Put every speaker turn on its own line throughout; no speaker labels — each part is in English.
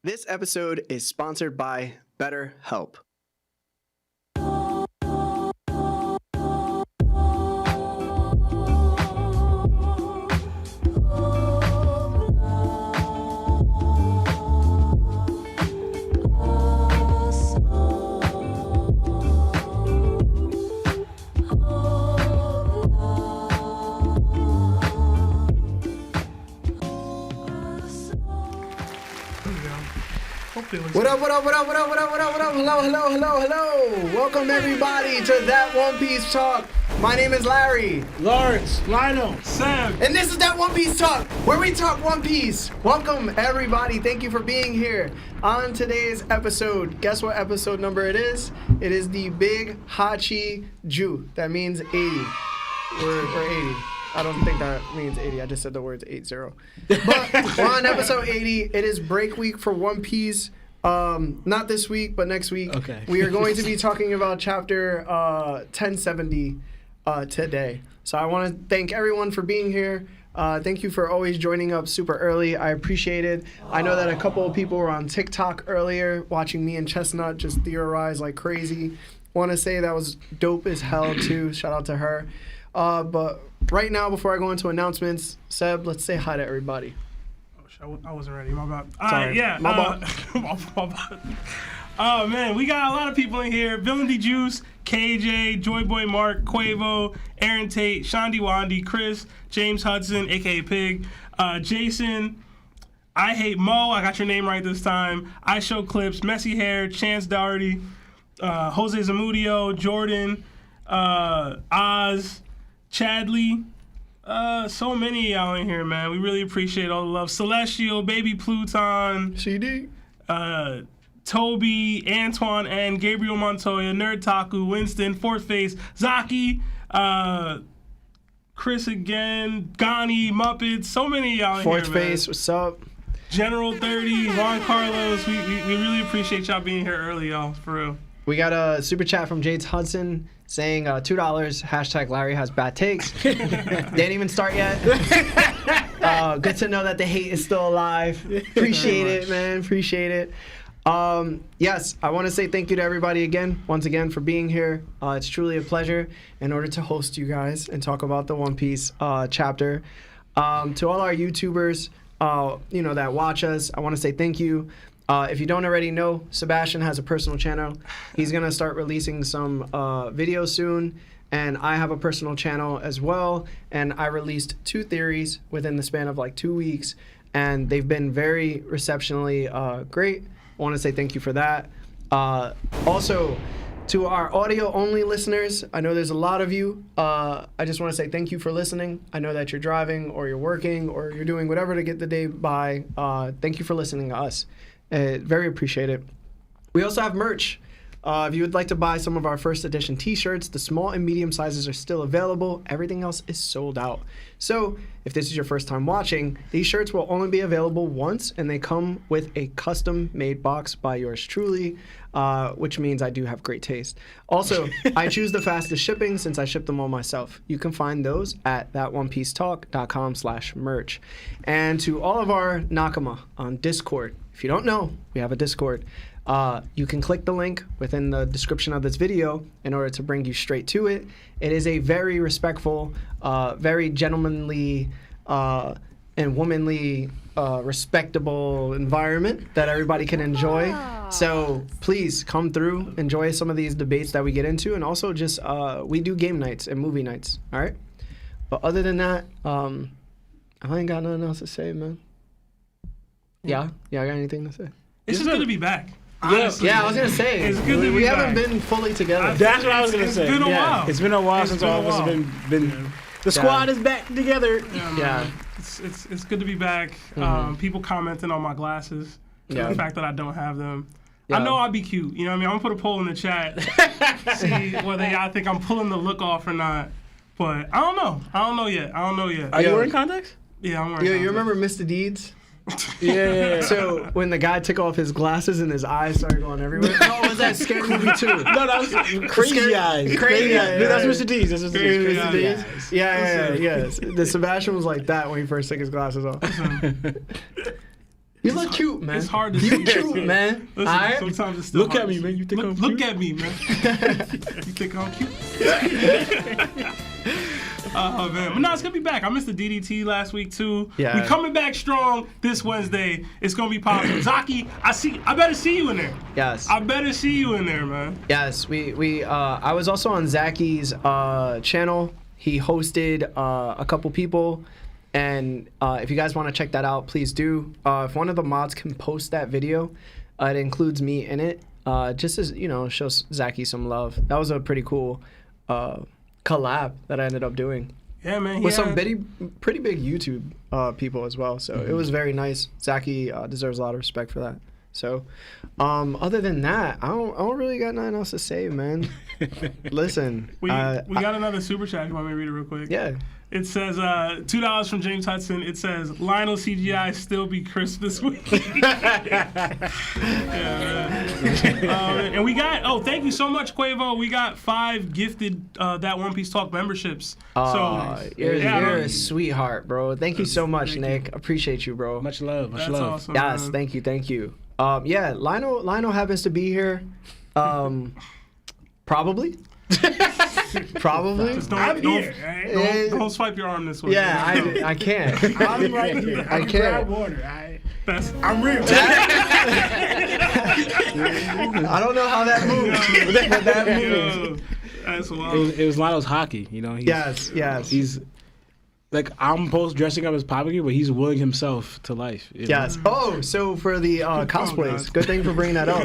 This episode is sponsored by BetterHelp. What up? Hello. Welcome everybody to That One Piece Talk. My name is Larry.
Lawrence. Lionel. Sam.
And this is That One Piece Talk, where we talk One Piece. Welcome everybody. Thank you for being here. On today's episode, guess what episode number it is? It is the Big Hachi Ju. That means 80. We're 80. I don't think that means 80. I just said the words 80. But we're on episode 80. It is break week for One Piece. Not this week, but next week.
Okay.
We are going to be talking about chapter 1070 today. So I want to thank everyone for being here. Thank you for always joining up super early. I appreciate it. I know that a couple of people were on TikTok earlier watching me and Chestnut just theorize like crazy. Want to say that was dope as hell too. Shout out to her. But right now, before I go into announcements, Seb, let's say hi to everybody.
I wasn't ready. My bad.
Sorry.
My bad. Oh, man. We got a lot of people in here. Villain D Juice, KJ, Joyboy Mark, Quavo, Aaron Tate, Shondi Wandy, Chris, James Hudson, a.k.a. Pig, Jason, I Hate Mo. I got your name right this time. I Show Clips, Messy Hair, Chance Dougherty, Jose Zamudio, Jordan, Oz, Chadley. So many y'all in here, man. We really appreciate all the love. Celestial, Baby Pluton,
CD,
Toby, Antoine, and Gabriel Montoya, Nerd Taku, Winston, Fourth Face, Zaki, Chris again, Ghani, Muppets. So many y'all in
Fourth
here,
Face,
man.
what's up?
General 30, Juan Carlos. We really appreciate y'all being here early, y'all, for real.
We got a super chat from James Hudson saying $2, hashtag Larry has bad takes. Didn't even start yet. Good to know that the hate is still alive. Appreciate it, man. Appreciate it. Yes, I want to say thank you to everybody again, once again, for being here. It's truly a pleasure in order to host you guys and talk about the One Piece chapter. To all our YouTubers, that watch us, I want to say thank you. If you don't already know, Sebastian has a personal channel. He's going to start releasing some videos soon. And I have a personal channel as well. And I released 2 theories within the span of like 2 weeks. And they've been very receptionally great. I want to say thank you for that. Also, to our audio-only listeners, I know there's a lot of you. I just want to say thank you for listening. I know that you're driving or you're working or you're doing whatever to get the day by. Thank you for listening to us. Very appreciate it. We also have merch. If you would like to buy some of our first edition t-shirts, the small and medium sizes are still available. Everything else is sold out. So if this is your first time watching, these shirts will only be available once, and they come with a custom made box by yours truly, which means I do have great taste. Also, I choose the fastest shipping since I ship them all myself. You can find those at thatonepiecetalk.com/merch. And to all of our Nakama on Discord, if you don't know, we have a Discord. You can click the link within the description of this video in order to bring you straight to it. It is a very respectful, very gentlemanly, and womanly, respectable environment that everybody can enjoy. So please come through, enjoy some of these debates that we get into, and also just we do game nights and movie nights. All right. But other than that, I ain't got nothing else to say, man. Yeah, I got anything to say.
It's just good to be back.
Honestly. Yeah, I was gonna say
it's good to
we
be
haven't
back.
been fully together.
That's what I was gonna say.
It's been a while.
It's been a while since all of us have been. The squad is back together.
Yeah. It's good to be back. People commenting on my glasses. The fact that I don't have them. I know I'll be cute. You know what I mean? I'm gonna put a poll in the chat. See whether y'all think I'm pulling the look off or not. But I don't know. I don't know yet.
Are you wearing contacts?
Yeah, I'm wearing contacts.
You remember Mr. Deeds?
Yeah.
So when the guy took off his glasses and his eyes started going everywhere. No, was that Scary Movie 2?
No, that was Crazy Eyes. Crazy Eyes.
Yeah.
That's Mr. D's. That's Mr. D's.
Mr. Deeds? Yeah. The Sebastian was like that when he first took his glasses off. You look cute, man.
It's hard to
You
see.
cute, man.
Listen,
Alright?
sometimes it's still
Look
hard
at me,
to
man.
see.
You think I'm
Look
cute?
at me, man. You think I'm cute? Oh man, but no, it's gonna be back. I missed the DDT last week too.
Yeah.
We coming back strong this Wednesday. It's gonna be popping. Zaki, I better see you in there.
Yes.
I better see you in there, man.
Yes, I was also on Zaki's channel. He hosted a couple people, and if you guys want to check that out, please do. If one of the mods can post that video, it includes me in it, just as show Zaki some love. That was a pretty cool collab that I ended up doing.
Yeah, man.
With some pretty big YouTube people as well. So it was very nice. Zaki deserves a lot of respect for that. So, other than that, I don't really got nothing else to say, man. Listen,
We got another super chat. You want me to read it real quick?
yeah.
It says $2 from James Hudson. It says Lionel CGI still be crisp this week. Yeah, man. And we got thank you so much, Quavo. We got 5 gifted that One Piece Talk memberships.
You're a sweetheart, bro. Thank you so much, Nick. Appreciate you, bro.
Much love. Much
that's
love.
awesome.
Yes,
Man.
thank you. Yeah, Lionel happens to be here. Probably. Probably.
Just
I'm here, right?
don't swipe your arm this way.
Yeah, I can't.
I'm right here.
I can't.
Grab water. I'm real.
I don't know how that moved. But that moved.
That's wild.
It was Lionel's hockey.
Yes.
He's like, I'm post dressing up as Papagee, but he's willing himself to life.
Yes. Oh, so for the cosplays,
God.
good thing for bringing that up.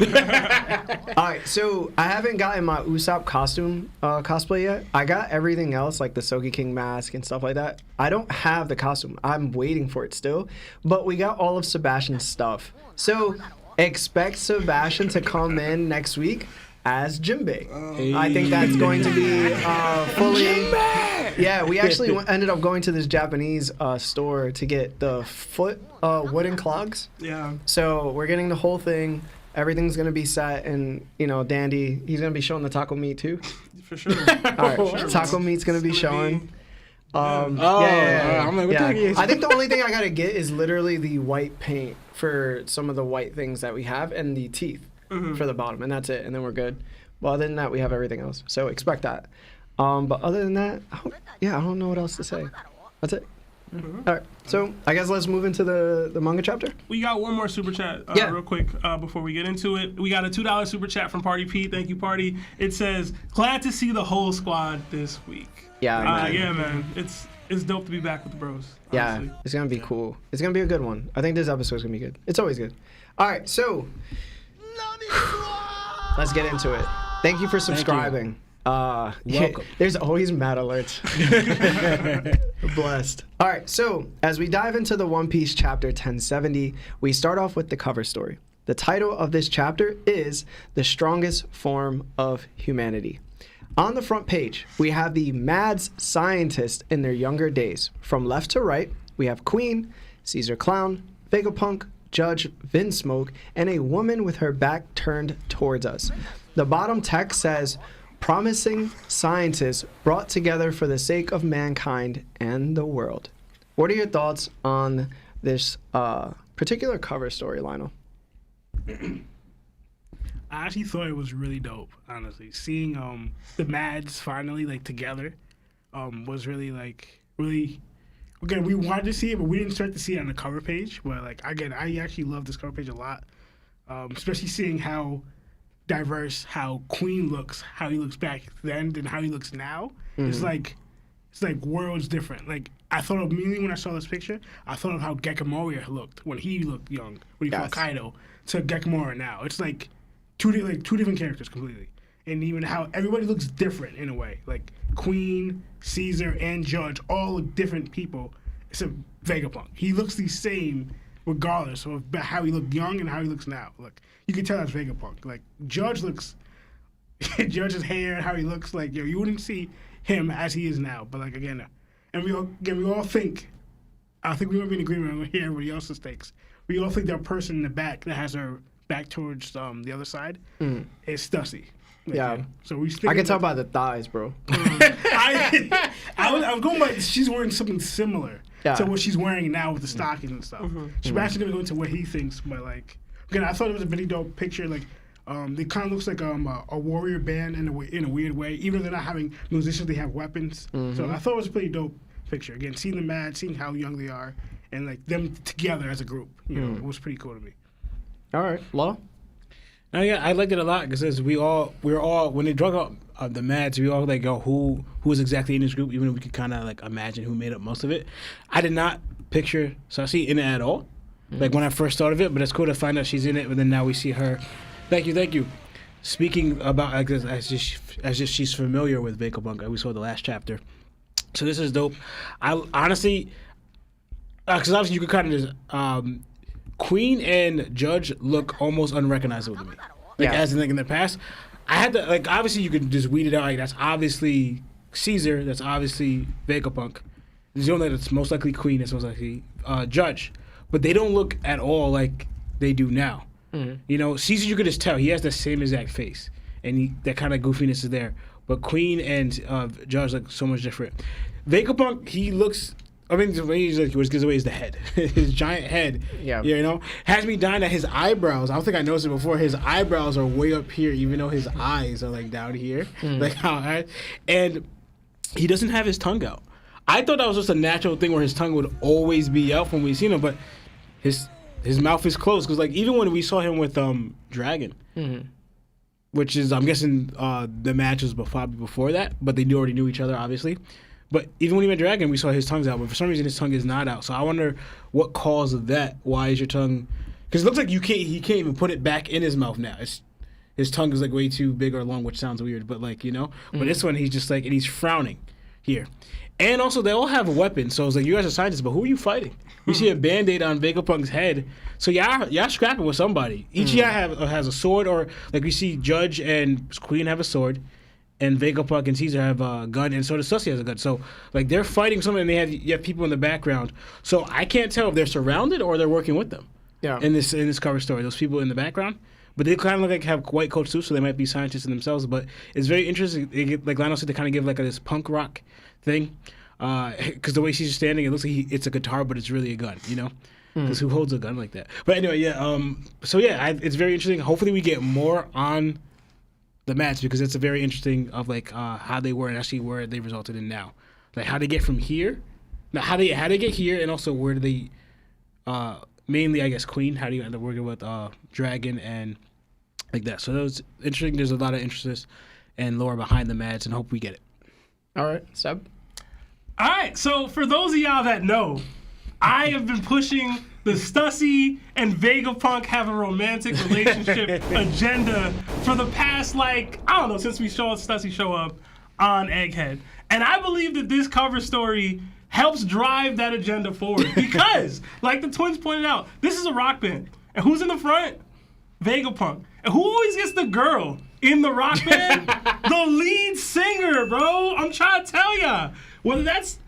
All right, so I haven't gotten my Usopp costume cosplay yet. I got everything else, like the Sogi King mask and stuff like that. I don't have the costume. I'm waiting for it still. But we got all of Sebastian's stuff. So expect Sebastian to come in next week as Jinbei. I think that's going to be fully... Yeah, we actually ended up going to this Japanese store to get the foot wooden clogs.
Yeah.
So we're getting the whole thing. Everything's going to be set, and, Dandy, he's going to be showing the taco meat too.
For sure.
All right, taco meat's going to be showing. Yeah.
I'm like, what the heck is-
I think the only thing I got to get is literally the white paint for some of the white things that we have, and the teeth for the bottom, and that's it, and then we're good. Well, other than that, we have everything else, so expect that. But other than that, I don't know what else to say. That's it. All right, so I guess let's move into the manga chapter.
We got one more super chat real quick before we get into it. We got a $2 super chat from Party Pete. Thank you, Party. It says, glad to see the whole squad this week.
Yeah, man.
Yeah, man. It's dope to be back with the bros. Honestly.
Yeah, it's going to be cool. It's going to be a good one. I think this episode's going to be good. It's always good. All right, so let's get into it. Thank you for subscribing.
Welcome.
There's always mad alerts. Blessed. All right, so as we dive into the One Piece chapter 1070, we start off with the cover story. The title of this chapter is The Strongest Form of Humanity. On the front page, we have the Mads scientists in their younger days. From left to right, we have Queen, Caesar Clown, Vegapunk, Judge, Vinsmoke, and a woman with her back turned towards us. The bottom text says, promising scientists brought together for the sake of mankind and the world. What are your thoughts on this particular cover story, Lionel?
I actually thought it was really dope, honestly. Seeing the Mads finally together was really again, we wanted to see it, but we didn't start to see it on the cover page. But again, I actually love this cover page a lot. Especially seeing how diverse how Queen looks, how he looks back then and how he looks now. It's like worlds different. I thought of immediately when I saw this picture, I thought of how Gekimoria looked when he looked young, when he fought Kaido, to Gekimoria now. It's two different characters completely. And even how everybody looks different in a way. Queen, Caesar, and Judge all look different people except Vegapunk. He looks the same regardless of how he looked young and how he looks now. You can tell that's Vegapunk. Judge looks, Judge's hair, how he looks, you wouldn't see him as he is now. But again, and we all think, I think we might be in agreement on here, everybody else's thinks. We all think that person in the back that has her back towards the other side is Stussy. So we.
I can tell by the thighs, bro.
I was going by. She's wearing something similar.
Yeah.
to what she's wearing now with the stockings and stuff. She's actually gonna go into what he thinks, but like, again, I thought it was a really dope picture. Like, it kind of looks like a warrior band in a weird way. Even though they're not having musicians, they have weapons. So I thought it was a pretty dope picture. Again, seeing them mad, seeing how young they are, and like them together as a group. You know, it was pretty cool to me.
All right, Law.
No, yeah, I liked it a lot because we're all when they drug up the Mads, we all like go who was exactly in this group, even if we could kind of like imagine who made up most of it. I did not picture Sashi in it at all, like when I first thought of it. But it's cool to find out she's in it. But then now we see her. Thank you. Speaking about as if she's familiar with Vegapunk, we saw the last chapter. So this is dope. I honestly, because obviously you could kind of just. Queen and Judge look almost unrecognizable to me. Like as in the past, I had to like obviously you could just weed it out. Like that's obviously Caesar. That's obviously Vegapunk. You know that it's most likely Queen. It's most likely Judge. But they don't look at all like they do now. You know, Caesar you could just tell he has the same exact face, and that kind of goofiness is there. But Queen and Judge look so much different. Vegapunk, he looks. I mean, the way what gives away is the head. His giant head, you know, has me dying at his eyebrows. I don't think I noticed it before. His eyebrows are way up here, even though his eyes are like down here. Like how, and he doesn't have his tongue out. I thought that was just a natural thing where his tongue would always be out when we seen him, but his mouth is closed. Because like even when we saw him with Dragon, which is I'm guessing the match was probably before that, but they already knew each other, obviously. But even when he met Dragon, we saw his tongue's out. But for some reason, his tongue is not out. So I wonder what caused that. Why is your tongue? Because it looks like he can't even put it back in his mouth now. His tongue is like way too big or long, which sounds weird. But like, you know. But this one, he's just like, and he's frowning here. And also, they all have weapons. So it's like, you guys are scientists, but who are you fighting? We see a Band-Aid on Vegapunk's head. So y'all scrapping with somebody. Each of y'all has a sword, or like we see Judge and Queen have a sword. And Vegapunk and Caesar have a gun, and so does Sussy has a gun. So, like, they're fighting something, and you have people in the background. So I can't tell if they're surrounded or they're working with them. Yeah. In this cover story, those people in the background, but they kind of look like have white coats too, so they might be scientists in themselves. But it's very interesting. Like Lionel said, they kind of give like this punk rock thing, because the way she's standing, it looks like it's a guitar, but it's really a gun. You know. Because who holds a gun like that? But anyway, yeah. So yeah, it's very interesting. Hopefully, we get more on the match, because it's a very interesting of like how they were and actually where they resulted in now, like how they get from here, now how they get here, and also where do they mainly I guess Queen, how do you end up working with Dragon and like that. So that was interesting. There's a lot of interest and lore behind the match, and hope we get it.
All right, Seb.
All right, so for those of y'all that know, I have been pushing the Stussy and Vegapunk have a romantic relationship agenda for the past, like, I don't know, since we saw Stussy show up on Egghead. And I believe that this cover story helps drive that agenda forward because, like the twins pointed out, this is a rock band. And who's in the front? Vegapunk. And who always gets the girl in the rock band? The lead singer, bro. I'm trying to tell ya. Whether that's...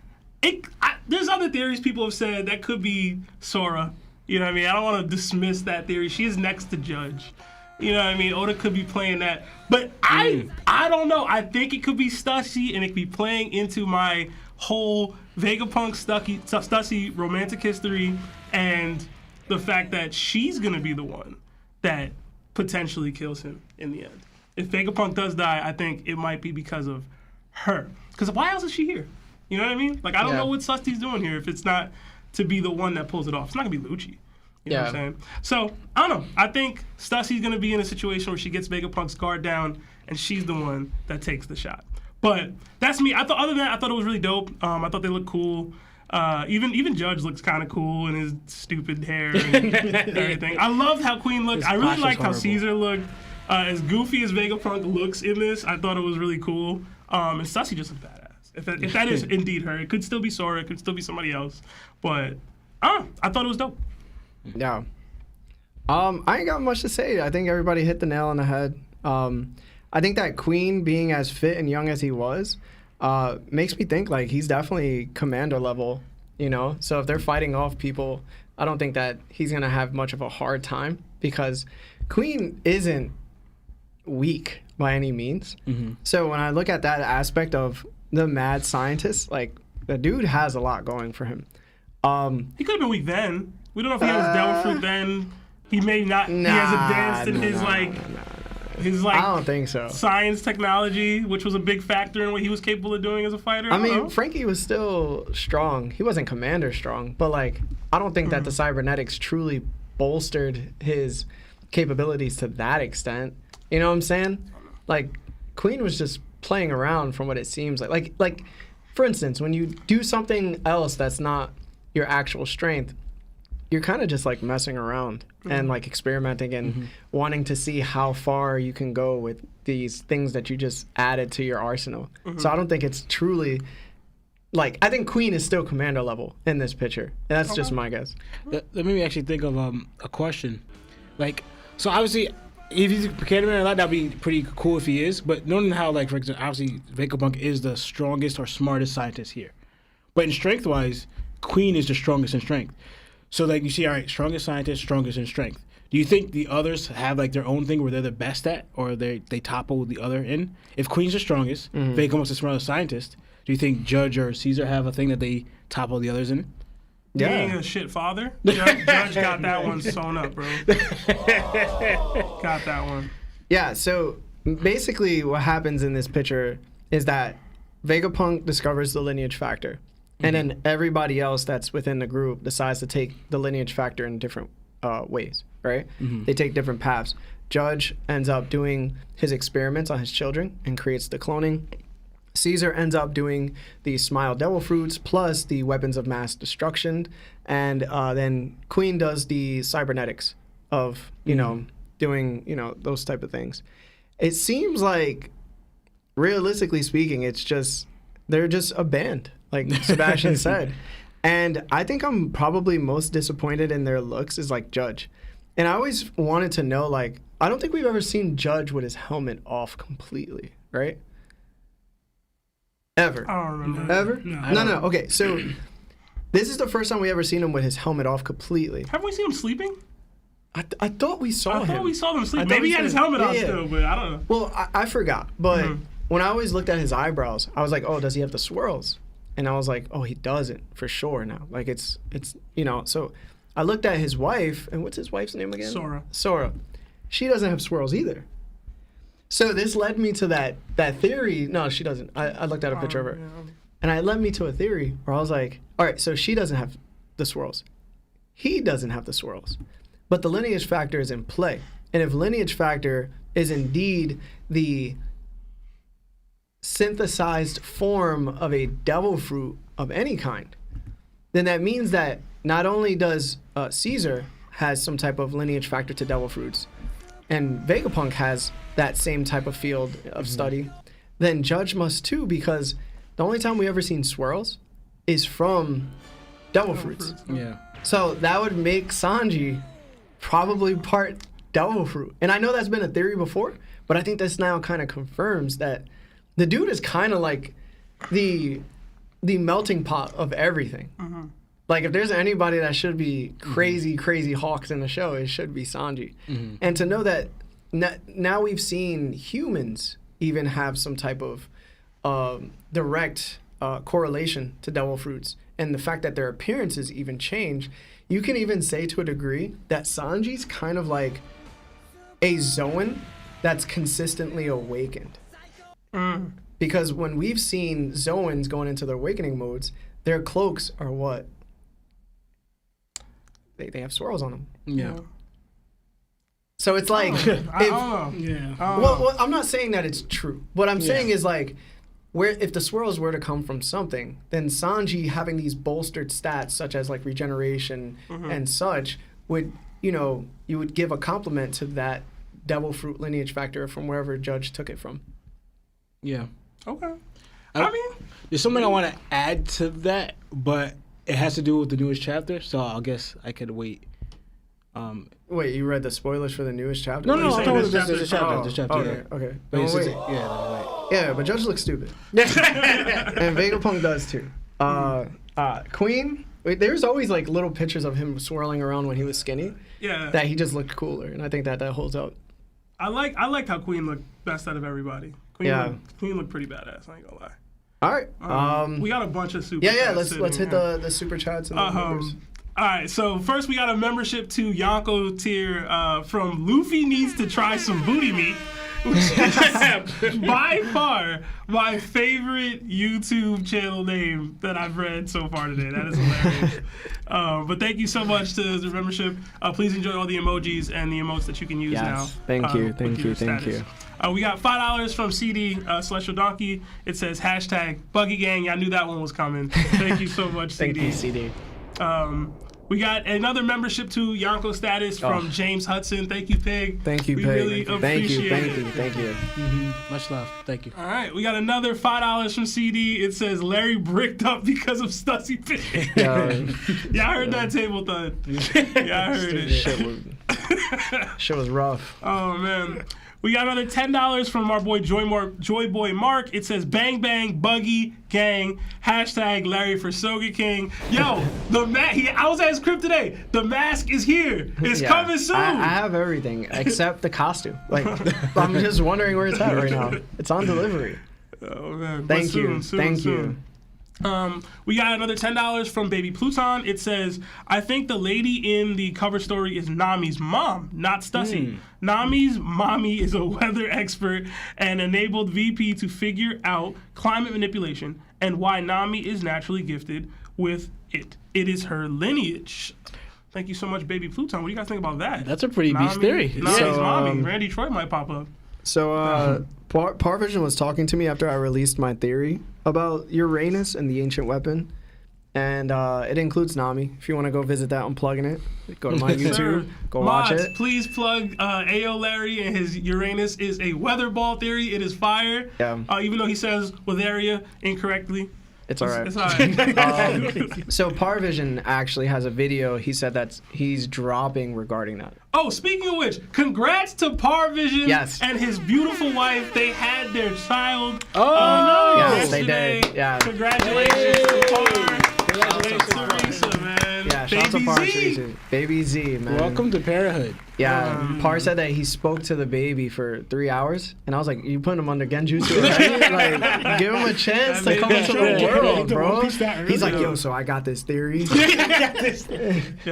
there's other theories people have said that could be Sora. You know what I mean? I don't want to dismiss that theory. She is next to Judge. You know what I mean? Oda could be playing that. But I don't know. I think it could be Stussy, and it could be playing into my whole Vegapunk Stussy romantic history and the fact that she's going to be the one that potentially kills him in the end. If Vegapunk does die, I think it might be because of her. Because why else is she here? You know what I mean? Like, I don't know what Sussy's doing here if it's not to be the one that pulls it off. It's not going to be Lucci. You know what I'm saying? So, I don't know. I think Stussy's going to be in a situation where she gets Vegapunk's guard down, and she's the one that takes the shot. But that's me. Other than that, I thought it was really dope. I thought they looked cool. Even Judge looks kind of cool in his stupid hair and everything. I loved how Queen looked. I really liked how Caesar looked. As goofy as Vegapunk looks in this, I thought it was really cool. And Stussy just looked badass. If that is indeed her, it could still be Sora, it could still be somebody else. But I thought it was dope.
Yeah. I ain't got much to say. I think everybody hit the nail on the head. I think that Queen being as fit and young as he was makes me think like he's definitely commander level, you know? So if they're fighting off people, I don't think that he's going to have much of a hard time because Queen isn't weak by any means. So when I look at that aspect of the mad scientist, like the dude has a lot going for him.
He could have been weak then. We don't know if he had his devil fruit then. He may not. He has advanced in his
I don't think so.
science technology, which was a big factor in what he was capable of doing as a fighter.
I mean, Frankie was still strong. He wasn't Commander strong, but like, I don't think that the cybernetics truly bolstered his capabilities to that extent. You know what I'm saying? Like, Queen was just playing around from what it seems like. Like, for instance, when you do something else that's not your actual strength, you're kind of just like messing around and like experimenting and wanting to see how far you can go with these things that you just added to your arsenal. So I don't think it's truly like, I think Queen is still commander level in this picture. And that's just my guess.
That made me actually think of a question. Like, so obviously, if he's a commander or not, that'd be pretty cool if he is. But knowing how, like, for example, obviously, Vegapunk is the strongest or smartest scientist here. But in strength-wise, Queen is the strongest in strength. So, like, you see, all right, strongest scientist, strongest in strength. Do you think the others have, like, their own thing where they're the best at, or they topple the other in? If Queen's the strongest, Vegapunk's the smartest scientist, do you think Judge or Caesar have a thing that they topple the others in?
Being a shit father. Judge got that one sewn up, bro. Got that one.
Yeah, so basically what happens in this picture is that Vegapunk discovers the lineage factor. And then everybody else that's within the group decides to take the lineage factor in different ways, right? They take different paths. Judge ends up doing his experiments on his children and creates the cloning. Caesar ends up doing the Smile Devil Fruits plus the weapons of mass destruction. And then Queen does the cybernetics of, you know, doing, you know, those type of things. It seems like, realistically speaking, it's just, they're just a band, like Sebastian said. And I think I'm probably most disappointed in their looks is like Judge. And I always wanted to know, like, I don't think we've ever seen Judge with his helmet off completely, right? Ever.
I don't remember.
Ever? No. Okay, so this is the first time we ever seen him with his helmet off completely.
Have we seen him sleeping?
I thought we saw him.
I thought we saw them sleep.
I
Maybe he
thought
had
we
his
saw-
helmet on
yeah.
still, but I don't know.
Well, I forgot, but when I always looked at his eyebrows, I was like, oh, does he have the swirls? And I was like, oh, he doesn't for sure now. Like it's you know. So I looked at his wife, and what's his wife's name again? Sora. She doesn't have swirls either. So this led me to that theory. No, she doesn't. I looked at a picture of her, and it led me to a theory where I was like, all right, so she doesn't have the swirls. He doesn't have the swirls. But the lineage factor is in play. And if lineage factor is indeed the synthesized form of a devil fruit of any kind, then that means that not only does Caesar has some type of lineage factor to devil fruits, and Vegapunk has that same type of field of study, then Judge must too, because the only time we ever seen swirls is from devil fruits.
Yeah.
So that would make Sanji probably part devil fruit. And I know that's been a theory before, but I think this now kind of confirms that the dude is kind of like the melting pot of everything. Like if there's anybody that should be crazy hawks in the show, it should be Sanji. And to know that now we've seen humans even have some type of direct correlation to devil fruits, and the fact that their appearances even change, you can even say to a degree that Sanji's kind of like a Zoan that's consistently awakened. Because when we've seen Zoans going into their awakening modes, their cloaks are what? They have swirls on them.
Yeah.
So it's like,
I don't know.
well, I'm not saying that it's true. What I'm saying is like, where if the swirls were to come from something, then Sanji having these bolstered stats such as like regeneration and such would, you know, you would give a compliment to that devil fruit lineage factor from wherever Judge took it from.
Yeah.
Okay. I mean,
there's something I want to add to that, but it has to do with the newest chapter, so I guess I could wait.
Wait, you read the spoilers for the newest chapter?
No,
you saying
no,
this
this
chapter?
chapter.
Okay.
But
Don't
it's
wait.
yeah,
Yeah, but Judge looks stupid. And Vegapunk does too. Queen, there's always like little pictures of him swirling around when he was skinny.
Yeah.
That he just looked cooler, and I think that holds up.
I liked how Queen looked best out of everybody. Queen looked pretty badass, I ain't gonna lie.
All right.
We got a bunch of super
Yeah.
chats
Let's
sitting
hit
here.
the super chats and the numbers.
All right, so first we got a membership to Yonko tier from Luffy Needs to Try Some Booty Meat, which is by far my favorite YouTube channel name that I've read so far today. That is hilarious. But thank you so much to the membership. Please enjoy all the emojis and the emotes that you can use now.
Thank you. We
got $5 from CD Celestial Donkey. It says hashtag Buggy Gang. I knew that one was coming. Thank you so much, CD.
Thank you, CD.
We got another membership to Yonko Status from James Hudson. Thank you, Pig.
Thank you,
we
Pig.
Really appreciate it.
Thank you.
Much love. Thank you.
All right, we got another $5 from CD. It says Larry bricked up because of Stussy Pig. Yeah, I heard that table thud. Yeah, I heard it.
Shit was rough.
Oh man. We got another $10 from our boy Joy Boy Mark. It says bang bang buggy gang hashtag Larry for Soga King. Yo, I was at his crib today. The mask is here. It's coming soon.
I have everything except the costume. Like I'm just wondering where it's at right now. It's on delivery.
Oh man.
Thank you. Thank you.
We got another $10 from Baby Pluton. It says, I think the lady in the cover story is Nami's mom, not Stussy. Nami's mommy is a weather expert and enabled VP to figure out climate manipulation and why Nami is naturally gifted with it. It is her lineage. Thank you so much, Baby Pluton. What do you guys think about that?
That's a pretty beast theory.
Nami's mommy. Randy Troy might pop up.
So, Parvision was talking to me after I released my theory about Uranus and the ancient weapon, and it includes Nami. If you want to go visit that, I'm plugging it. Go to my YouTube, go watch it.
Please plug A.O. Larry and his Uranus is a weather ball theory. It is fire.
Yeah.
Even though he says Weatheria incorrectly.
It's all right.
It's all right.
So Parvision actually has a video he said that he's dropping regarding that.
Oh, speaking of which, congrats to Parvision
Yes.
and his beautiful wife. They had their child.
Yes, they
yesterday.
did. Yeah.
Congratulations to Par. Congratulations to Teresa, man.
Yeah, shout out to
Baby
Par.
Z.
Baby Z, man.
Welcome to parenthood.
Yeah, Par said that he spoke to the baby for 3 hours, and I was like, "You putting him under Genjutsu already? Like, give him a chance to come into the world, bro." He's like, "Yo, so I got this theory."
Yo,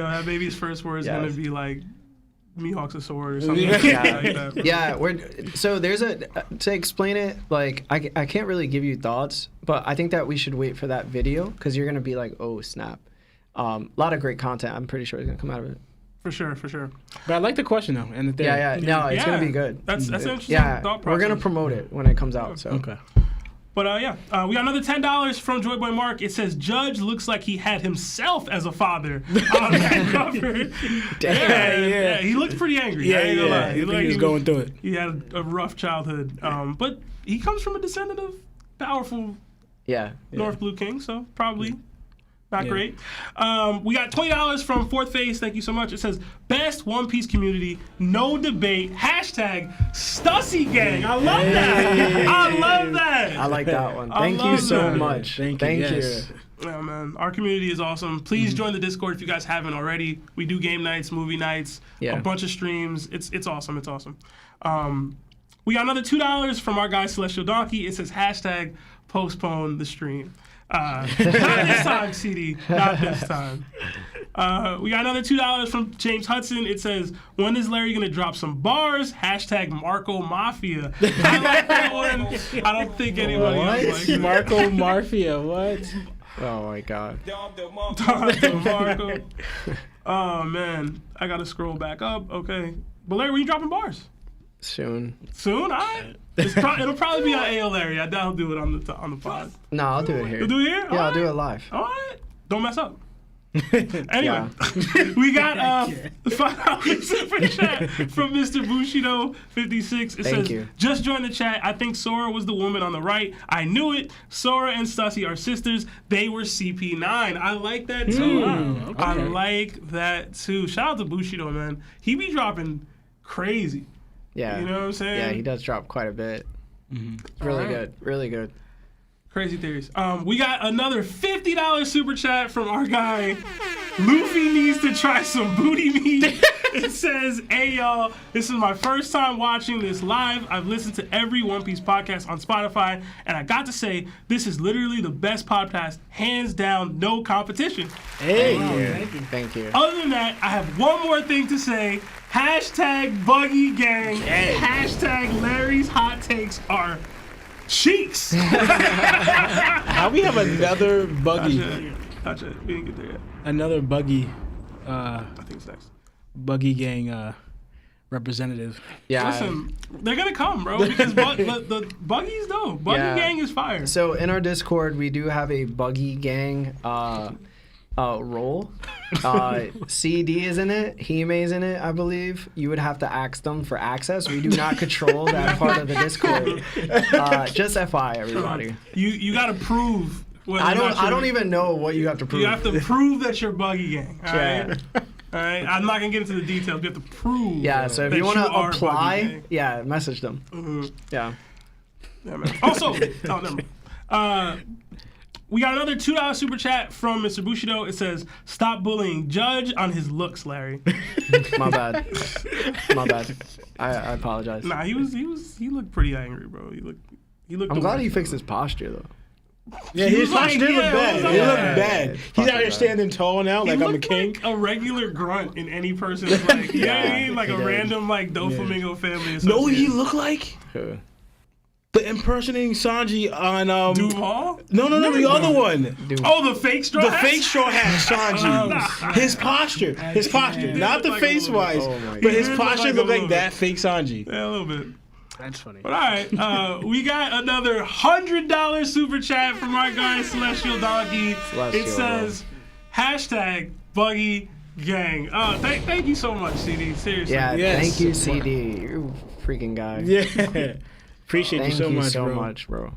that baby's first word is gonna be like Mihawk's a sword or something like that.
Yeah, so there's to explain it, like I can't really give you thoughts, but I think that we should wait for that video because you're gonna be like, "Oh snap." A lot of great content. I'm pretty sure is gonna come out of it.
For sure.
But I like the question though, and the theory.
No, it's gonna be good.
That's an interesting
Yeah,
thought process.
we're gonna promote it when it comes out. So
Okay.
But we got another $10 from Joy Boy Mark. It says Judge looks like he had himself as a father on that cover. Yeah, he looked pretty angry. I ain't gonna lie.
He
looked like
was going through it.
He had a rough childhood. But he comes from a descendant of powerful North Blue King, so probably not great. We got $20 from Fourth Face. Thank you so much. It says, best One Piece community, no debate, hashtag Stussy Gang. I love that. I love that.
I like that one. Thank you so much.
Thank
you.
Yes.
Yeah, man. Our community is awesome. Please join the Discord if you guys haven't already. We do game nights, movie nights, a bunch of streams. It's awesome. It's awesome. We got another $2 from our guy Celestial Donkey. It says hashtag postpone the stream. Not this time, CD. Not this time. We got another $2 from James Hudson. It says, when is Larry going to drop some bars? Hashtag Marco Mafia. I like that one. I don't think anybody else likes it.
Marco Mafia, what?
Oh my God.
Marco. Oh, man. I got to scroll back up. Okay. But Larry, when you dropping bars?
Soon?
All right. It'll probably be on AO Larry. I doubt he'll do it on the pod.
No, I'll do it here.
You'll do it here?
Yeah, I'll do it live.
All right. Don't mess up. Anyway, we got $5 super chat from Mr. Bushido 56. It says,
you.
just join the chat. I think Sora was the woman on the right. I knew it. Sora and Stussy are sisters. They were CP9. I like that too.
Okay.
I like that too. Shout out to Bushido, man. He be dropping crazy.
Yeah.
You know what I'm saying?
Yeah, he does drop quite a bit. It's really good. Really good.
Crazy theories. We got another $50 super chat from our guy. Luffy needs to try some booty meat. It says, "Hey y'all, this is my first time watching this live. I've listened to every One Piece podcast on Spotify, and I got to say, this is literally the best podcast, hands down, no competition.
Hey.
Thank you.
Other than that, I have one more thing to say. Hashtag Buggy Gang. Hashtag Larry's hot takes are cheeks."
How we have another buggy?
Not yet. We didn't get there yet.
Another buggy.
I think it's next.
Buggy gang representative.
Yeah.
Listen, they're gonna come, bro. Because the Buggy's dope. Buggy
Yeah.
Gang is fire.
So in our Discord, we do have a buggy gang role. CD is in it. Hime's in it, I believe. You would have to ask them for access. We do not control that part of the Discord. Just FYI, everybody.
You gotta prove.
I don't even know what you have to prove.
You have to prove that you're Buggy Gang. All right.
Yeah.
All right. I'm not gonna get into the details. You have to prove.
Yeah. So if
that
you want to
are Buggy
apply,
Gang.
yeah, message them. Yeah.
Yeah, man. Also, never mind. We got another $2 super chat from Mr. Bushido. It says, "Stop bullying Judge on his looks, Larry."
My bad. My bad. I apologize.
Nah, he looked pretty angry, bro. He looked.
I'm
the
glad
worst,
he fixed
bro.
his posture though.
Yeah,
He
his
was like,
posture did look
yeah,
bad.
it
He
was
looked
like-
bad. He's out here standing tall now, like
He
I'm a
looked
king.
like a regular grunt in any person's like, you know what I mean? Like
he
a
did.
random like Doflamingo family.
No, he
associate.
looked like
Who?
the impersonating Sanji on
Duval?
No, the other one.
Oh, the fake straw
The
hat?
fake straw hat Sanji. His posture, not the
looked like a
face
little
wise,
bit. Oh my
but his
God.
posture
He
looked
looked
like
like a
that fake Sanji.
Yeah, a little bit.
That's funny.
But all right, we got another $100 super chat from our guy Celestial Donkey.
Celestial,
It says, hashtag Buggy Gang. Thank you so much, CD. Seriously.
Yeah.
Yes.
Thank you, CD. You freaking guy.
Yeah, appreciate
Thank
you so much, bro.
bro.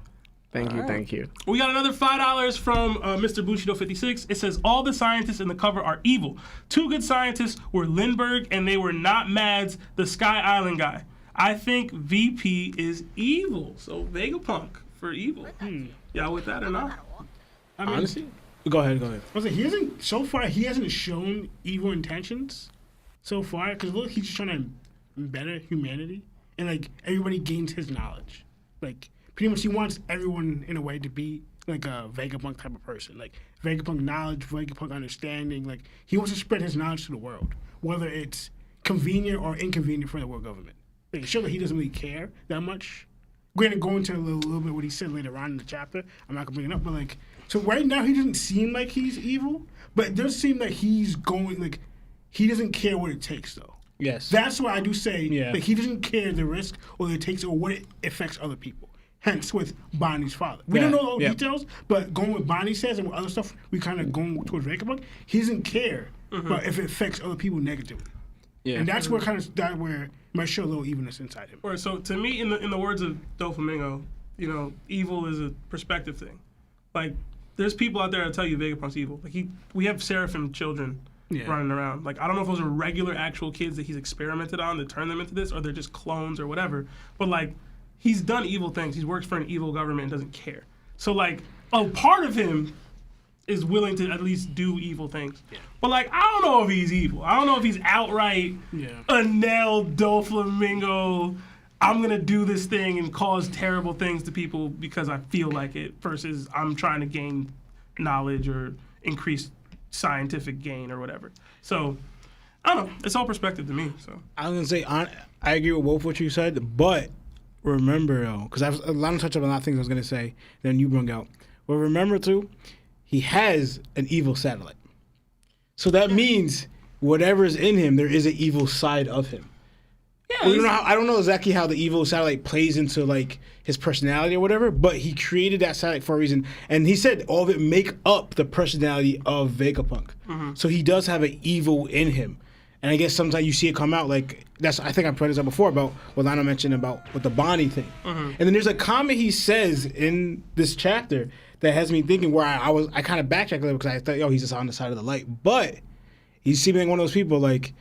Thank you.
We got another $5 from Mr. Bushido56. It says, all the scientists in the cover are evil. Two good scientists were Lindbergh, and they were not Mads, the Sky Island guy. I think VP is evil. So Vegapunk for evil. Y'all with that or not?
I mean,
Honestly, go ahead.
I was like, he hasn't shown evil intentions so far. Because look, he's just trying to better humanity, and like everybody gains his knowledge. Like pretty much, he wants everyone in a way to be like a Vegapunk type of person. Like Vegapunk knowledge, Vegapunk understanding. Like he wants to spread his knowledge to the world, whether it's convenient or inconvenient for the world government. Like show that he doesn't really care that much. We're gonna go into a little bit what he said later on in the chapter. I'm not gonna bring it up, but like, so right now he doesn't seem like he's evil, but it does seem like he's going like he doesn't care what it takes though.
Yes.
That's why I do say
Yeah.
like he doesn't care the risk or it takes or what it affects other people. Hence with Bonnie's father. We don't know all the
Yeah.
details, but going with Bonnie says and with other stuff, we kind of going towards Vegapunk. He doesn't care about if it affects other people negatively.
Yeah.
And that's where kind of that where it might show a little evenness inside him.
Or so to me, in the words of Doflamingo, you know, evil is a perspective thing. Like, there's people out there that tell you Vegapunk's evil. Like we have Seraphim children running around. Like, I don't know if those are regular actual kids that he's experimented on to turn them into this, or they're just clones or whatever. But like, he's done evil things. He's worked for an evil government and doesn't care. So like, a part of him is willing to at least do evil things. Yeah. But like, I don't know if he's evil. I don't know if he's outright Anel Doflamingo. I'm gonna do this thing and cause terrible things to people because I feel like it, versus I'm trying to gain knowledge or increase scientific gain or whatever. So I don't know. It's all perspective to me. So
I was gonna say I agree with both what you said, but remember though, because I was a lot of touch on a lot of things I was gonna say, then you brought out. But remember too, he has an evil satellite, so that means whatever is in him, there is an evil side of him.
yeah,
I don't know exactly how the evil satellite plays into like his personality or whatever, but he created that satellite for a reason, and he said all of it make up the personality of Vegapunk. So he does have an evil in him, and I guess sometimes you see it come out like that's. I think I pointed this out before about what Lana mentioned about with the Bonnie thing, and then there's a comment he says in this chapter that has me thinking where I kind of backtracked a little because I thought, yo, he's just on the side of the light, but he seemed like one of those people like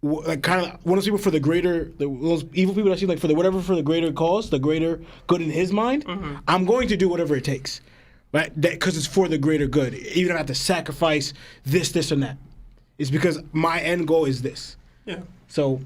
kind of one of those people for the greater, those evil people that seem like for the greater cause, the greater good in his mind. I'm going to do whatever it takes, right? Because it's for the greater good, even if I have to sacrifice this, and that. It's because my end goal is this.
Yeah.
So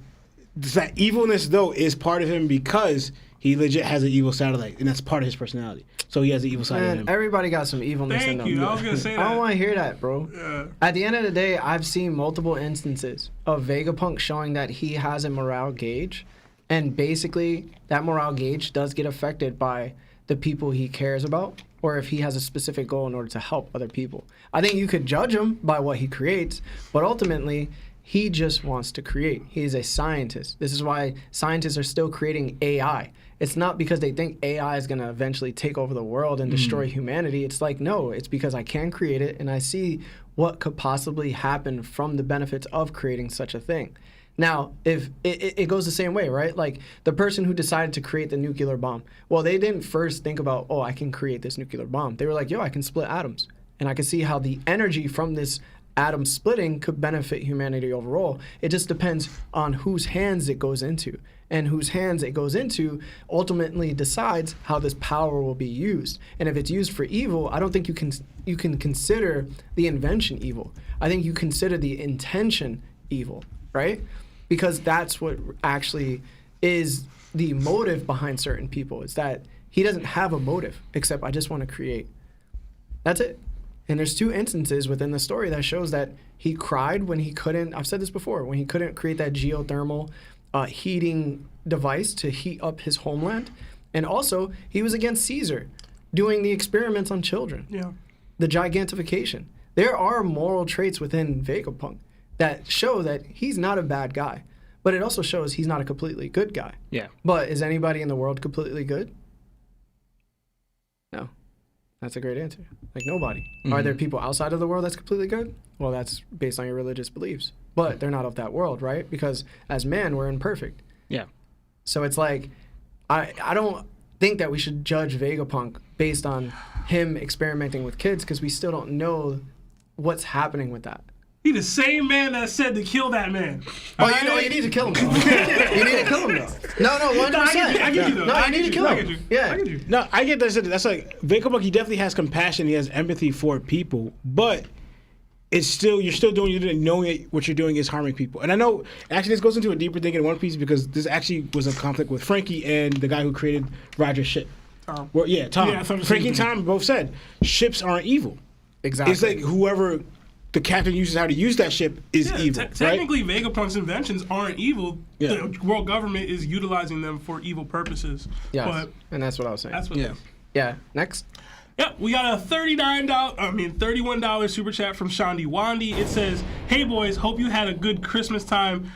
that evilness though is part of him because he legit has an evil satellite, and that's part of his personality. So he has an evil side of
Man,
him.
everybody got some evilness in
Thank
them.
you. I was gonna say
I don't
that.
want to hear that, bro.
Yeah.
At the end of the day, I've seen multiple instances of Vegapunk showing that he has a morale gauge, and basically that morale gauge does get affected by the people he cares about, or if he has a specific goal in order to help other people. I think you could judge him by what he creates, but ultimately, he just wants to create. He is a scientist. This is why scientists are still creating AI. It's not because they think AI is going to eventually take over the world and destroy humanity. It's like, no, it's because I can create it and I see what could possibly happen from the benefits of creating such a thing. Now, if it goes the same way, right? Like the person who decided to create the nuclear bomb, well, they didn't first think about, oh, I can create this nuclear bomb. They were like, yo, I can split atoms. And I can see how the energy from this atom splitting could benefit humanity overall. It just depends on whose hands it goes into. And whose hands it goes into ultimately decides how this power will be used. And if it's used for evil, I don't think you can consider the invention evil. I think you consider the intention evil, right? Because that's what actually is the motive behind certain people. It's that he doesn't have a motive except I just want to create. That's it. And there's two instances within the story that shows that he cried when he couldn't, I've said this before, when he couldn't create that geothermal heating device to heat up his homeland. And also, he was against Caesar doing the experiments on children.
Yeah.
The gigantification. There are moral traits within Vegapunk that show that he's not a bad guy. But it also shows he's not a completely good guy.
Yeah.
But is anybody in the world completely good? No. That's a great answer. Like nobody. Are there people outside of the world that's completely good? Well, that's based on your religious beliefs. But they're not of that world, right? Because as man, we're imperfect.
Yeah.
So it's like, I don't think that we should judge Vegapunk based on him experimenting with kids because we still don't know what's happening with that.
He the same man that said to kill that man.
Oh, you need to kill him. Though. You need to kill him, though. No, 100%.
I get you, though.
No,
I
you need to
get
kill
you. I
him.
get you.
Yeah.
I get you.
No, I get that. That's like Vegapunk. He definitely has compassion. He has empathy for people, but it's still you're still doing knowing what you're doing is harming people. And I know actually this goes into a deeper thing in One Piece because this actually was a conflict with Frankie and the guy who created Roger's ship.
Tom.
Well, yeah, Tom.
Yeah, I thought the
Frankie
same
and
thing.
Tom both said ships aren't evil.
Exactly.
It's like whoever the captain uses how to use that ship is evil, right?
Technically, Vegapunk's inventions aren't evil.
Yeah.
The world government is utilizing them for evil purposes.
Yes.
But
And that's what I was saying.
that's what
Yeah.
it is.
Yeah. Next.
Yep, we got a $31 super chat from Shandi Wandi. It says, "Hey boys, hope you had a good Christmas time.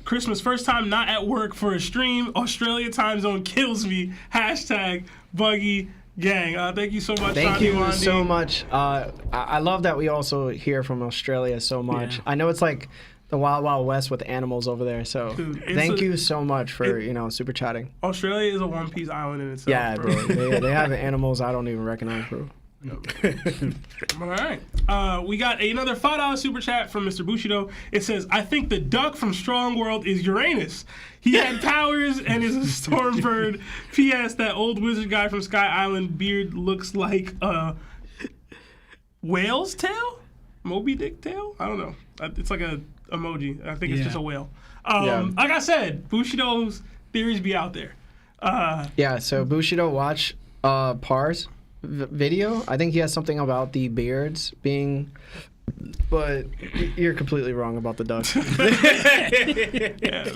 Christmas first time not at work for a stream. Australia time zone kills me. Hashtag Buggy Gang." Thank you so much,
Thank
Shandi
you
Wandi.
so much. I love that we also hear from Australia so much.
Yeah.
I know it's like the Wild Wild West with animals over there. So
Dude, it's
thank
a-
you so much for super chatting.
Australia is a One Piece island in itself.
Yeah, bro. They have animals I don't even recognize, bro.
All right. We got another $5 super chat from Mr. Bushido. It says, "I think the duck from Strong World is Uranus. He had powers and is a storm bird. P.S. That old wizard guy from Sky Island beard looks like a whale's tail? Moby Dick tail? I don't know. It's like a emoji. I think it's
Yeah.
just a whale.
Yeah.
Like I said, Bushido's theories be out there.
Yeah, so Bushido watch Par's video. I think he has something about the beards being, but you're completely wrong about the duck.
Yeah,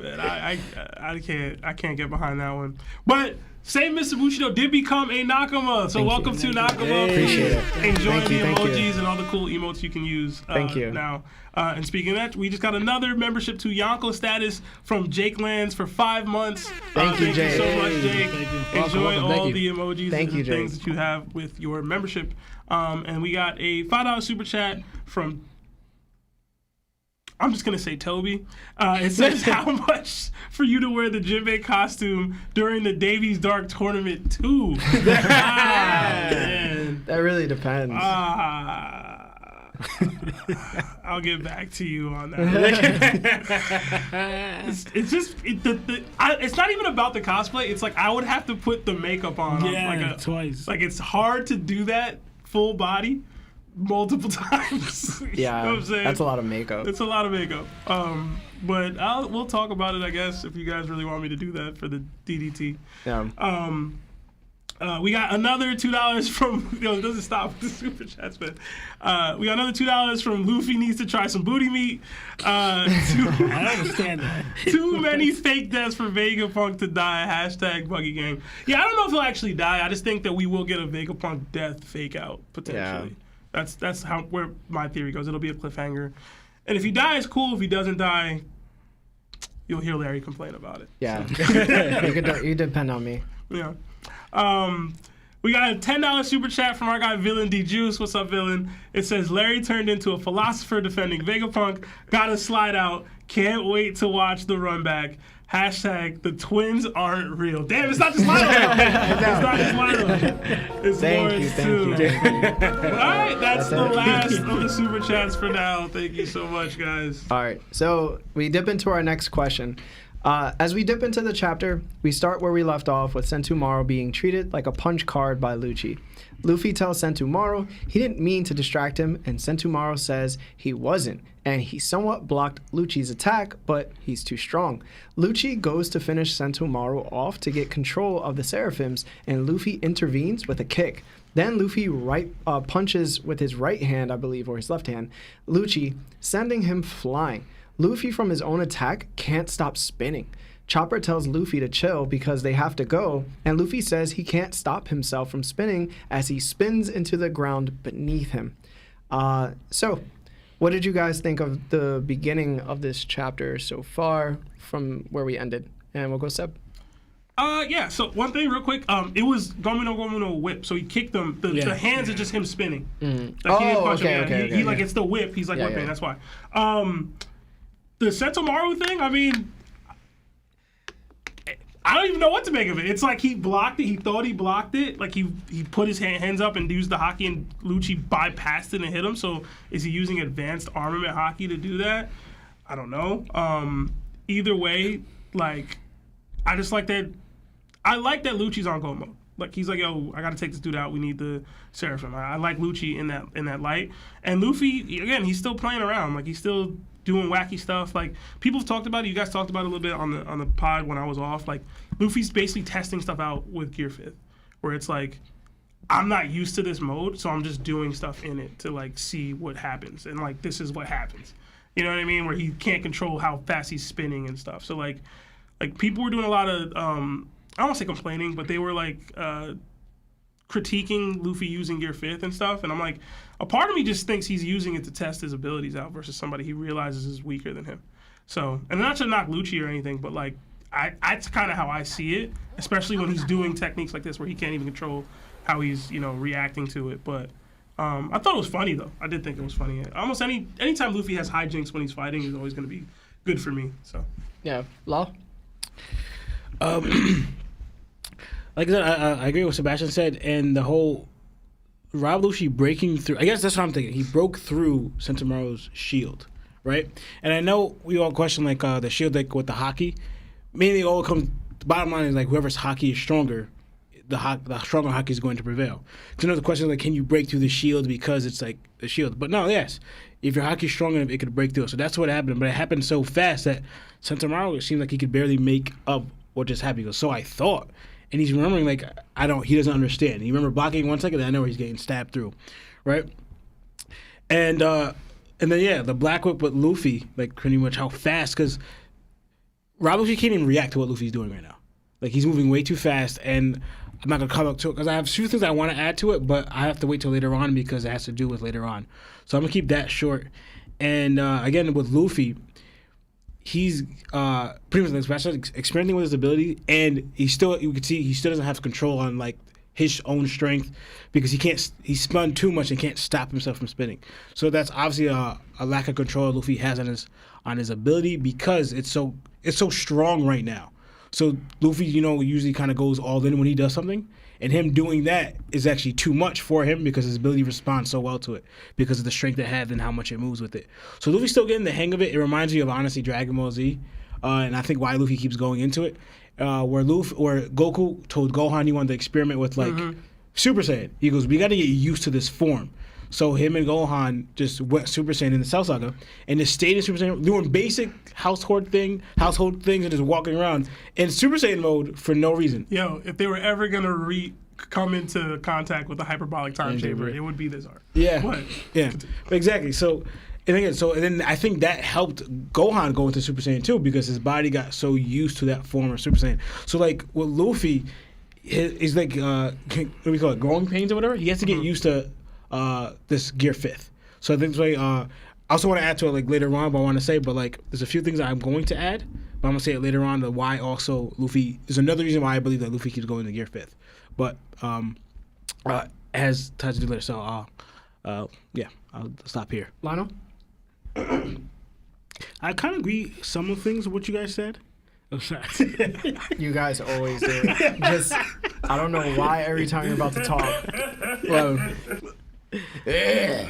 man, I can't get behind that one. But same Mr. Bushido did become a Nakama, so welcome to Nakama.
Appreciate it.
Enjoy
Thank
the
you, thank you.
emojis and all the cool emotes you can use.
Thank you.
Now, and speaking of that, we just got another membership to Yonko status from Jake Lands for 5 months.
Thank you, Jake.
so much, Jake.
Thank you.
Enjoy
Welcome.
all
Thank
the
you.
emojis
Thank
and
you,
things
Jake.
that you have with your membership. And we got a $5 super chat from, I'm just going to say Toby. It says, "How much for you to wear the Jinbei costume during the Davies Dark Tournament 2? Man.
That really depends.
I'll get back to you on that. it's just, it's not even about the cosplay. It's like I would have to put the makeup on.
Yeah,
like
twice.
Like it's hard to do that full body. multiple times.
Yeah,
You know what I'm saying?
that's a lot of makeup.
It's a lot of makeup. But we'll talk about it, I guess, if you guys really want me to do that for the DDT.
Yeah.
We got another $2 from. It doesn't stop with the super chats, man. We got another $2 from Luffy needs to try some booty meat.
I don't understand that.
Too many fake deaths for Vegapunk to die. # Buggy Gang. Yeah, I don't know if he'll actually die. I just think that we will get a Vegapunk death fake out potentially. Yeah. That's where my theory goes. It'll be a cliffhanger, and if he dies, cool. If he doesn't die, you'll hear Larry complain about it.
Yeah. You depend on me.
Yeah. We got a $10 super chat from our guy Villain D Juice. What's up, Villain? It says Larry turned into a philosopher defending Vegapunk. Gotta slide out. Can't wait to watch the run back. # the twins aren't real. Damn, it's not just Lionel. It's not just Lionel. It's Lawrence too. All right, that's the last of the super chats for now. Thank you so much, guys.
All right, so we dip into our next question. As we dip into the chapter, we start where we left off with Sentomaru being treated like a punch card by Lucci. Luffy tells Sentomaru he didn't mean to distract him, and Sentomaru says he wasn't, and he somewhat blocked Lucci's attack, but he's too strong. Lucci goes to finish Sentomaru off to get control of the Seraphims, and Luffy intervenes with a kick. Then Luffy punches with his right hand, I believe, or his left hand, Lucci, sending him flying. Luffy, from his own attack, can't stop spinning. Chopper tells Luffy to chill because they have to go, and Luffy says he can't stop himself from spinning as he spins into the ground beneath him. So, what did you guys think of the beginning of this chapter so far from where we ended? And we'll go Seb.
Yeah, so one thing real quick, it was Gomu whip, so he kicked them. The hands are just him spinning.
Mm-hmm.
Like, he didn't punch him.
Okay.
He like, it's the whip, he's like whipping, that's why. The Sentomaru thing, I mean, I don't even know what to make of it. It's like he blocked it. He thought he blocked it. Like he put his hands up and used the hockey, and Lucci bypassed it and hit him. So is he using advanced armament hockey to do that? I don't know. Either way, like, I just like that. I like that Lucci's on go mode. Like, he's like, yo, I got to take this dude out. We need the Seraphim. I like Lucci in that light. And Luffy, again, he's still playing around. Like, he's still doing wacky stuff. Like, people have talked about it. You guys talked about it a little bit on the pod when I was off. Like, Luffy's basically testing stuff out with Gear 5th, where it's like, I'm not used to this mode, so I'm just doing stuff in it to, like, see what happens. And, like, this is what happens. You know what I mean? Where he can't control how fast he's spinning and stuff. So, like people were doing a lot of, I don't want to say complaining, but they were, like, critiquing Luffy using Gear 5th and stuff. And I'm like, a part of me just thinks he's using it to test his abilities out versus somebody he realizes is weaker than him. So, and not to knock Lucci or anything, but, like, that's kind of how I see it, especially when he's doing techniques like this where he can't even control how he's, reacting to it. But I thought it was funny, though. I did think it was funny. Almost anytime Luffy has hijinks when he's fighting is always going to be good for me. So
yeah, Law.
Like I said, I agree with what Sebastian said, and the whole Rob Lucci breaking through. I guess that's what I'm thinking. He broke through Sentomaru's shield, right? And I know we all question like the shield like with the hockey. Mainly, all comes. The bottom line is like whoever's hockey is stronger, the stronger hockey is going to prevail. So another question is like, can you break through the shield because it's like the shield? But no, yes, if your hockey's strong enough, it could break through. So that's what happened. But it happened so fast that Sentomaru, it seemed like he could barely make up what just happened. He goes, so I thought. And he's remembering, like, he doesn't understand. You remember blocking 1 second, then I know where he's getting stabbed through, right? And then, yeah, the Black Whip with Luffy, like, pretty much how fast, because Rob Luffy can't even react to what Luffy's doing right now. Like, he's moving way too fast, and I'm not going to come up to it, because I have a few things I want to add to it, but I have to wait till later on because it has to do with later on. So I'm going to keep that short. And, again, with Luffy, he's pretty much experimenting with his ability, and you can see he still doesn't have control on like his own strength because he spun too much and can't stop himself from spinning. So that's obviously a lack of control Luffy has on his ability because it's so strong right now. So Luffy, usually kind of goes all in when he does something, and him doing that is actually too much for him because his ability responds so well to it because of the strength it has and how much it moves with it. So Luffy's still getting the hang of it. It reminds me of, honestly, Dragon Ball Z, and I think why Luffy keeps going into it, where Goku told Gohan he wanted to experiment with, like, Super Saiyan. He goes, we got to get used to this form. So him and Gohan just went Super Saiyan in the Cell Saga, and just stayed in Super Saiyan, doing basic household things, and just walking around in Super Saiyan mode for no reason.
Yo, if they were ever gonna come into contact with a hyperbolic time chamber, it would be this arc.
Yeah,
But,
yeah, exactly. So. And again, and then I think that helped Gohan go into Super Saiyan too, because his body got so used to that form of Super Saiyan. So like with Luffy, is like what do we call it, growing pains or whatever. He has to get used to this Gear 5th. So I think that's why. I also want to add to it like later on, but I want to say, but like there's a few things that I'm going to add, but I'm gonna say it later on. The why also Luffy is another reason why I believe that Luffy keeps going to Gear 5th, but has time to do later. So yeah, I'll stop here.
Lionel?
I kind of agree some of the things what you guys said. I'm sorry.
You guys always do. Just, I don't know why every time you're about to talk.
Well,
I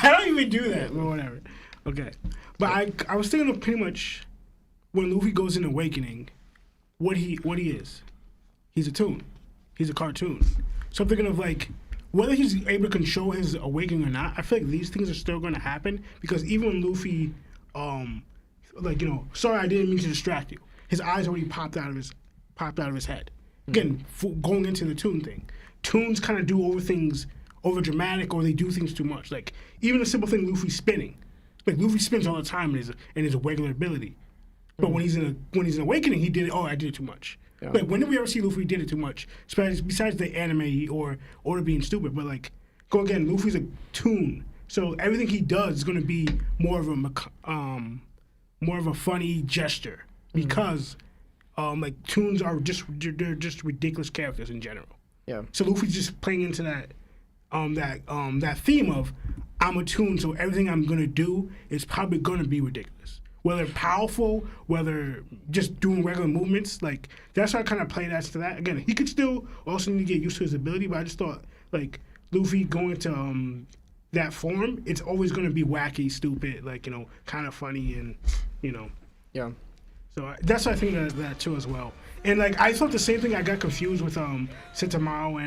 don't even do that, but whatever. Okay. But I was thinking of pretty much when Luffy goes in Awakening, what he is. He's a toon. He's a cartoon. So I'm thinking of like whether he's able to control his awakening or not. I feel like these things are still going to happen because even when Luffy, sorry, I didn't mean to distract you. His eyes already popped out of his head. Again, going into the toon thing. Toons kind of do over dramatic, or they do things too much. Like even a simple thing, Luffy spinning. Like Luffy spins all the time in his regular ability. But when he's in Awakening, he did it. Oh, I did it too much. Yeah. Like when did we ever see Luffy did it too much? Besides the anime or being stupid. But like, go again. Luffy's a toon, so everything he does is going to be more of a funny gesture because like toons are they're just ridiculous characters in general.
Yeah.
So Luffy's just playing into that theme of I'm a toon, so everything I'm gonna do is probably gonna be ridiculous. Whether powerful, whether just doing regular movements, like that's how I kind of played as to that. Again, he could still also need to get used to his ability, but I just thought like Luffy going into that form, it's always gonna be wacky, stupid, like kind of funny, and
Yeah.
So that's what I think that too as well. And like I thought the same thing. I got confused with Sentomaru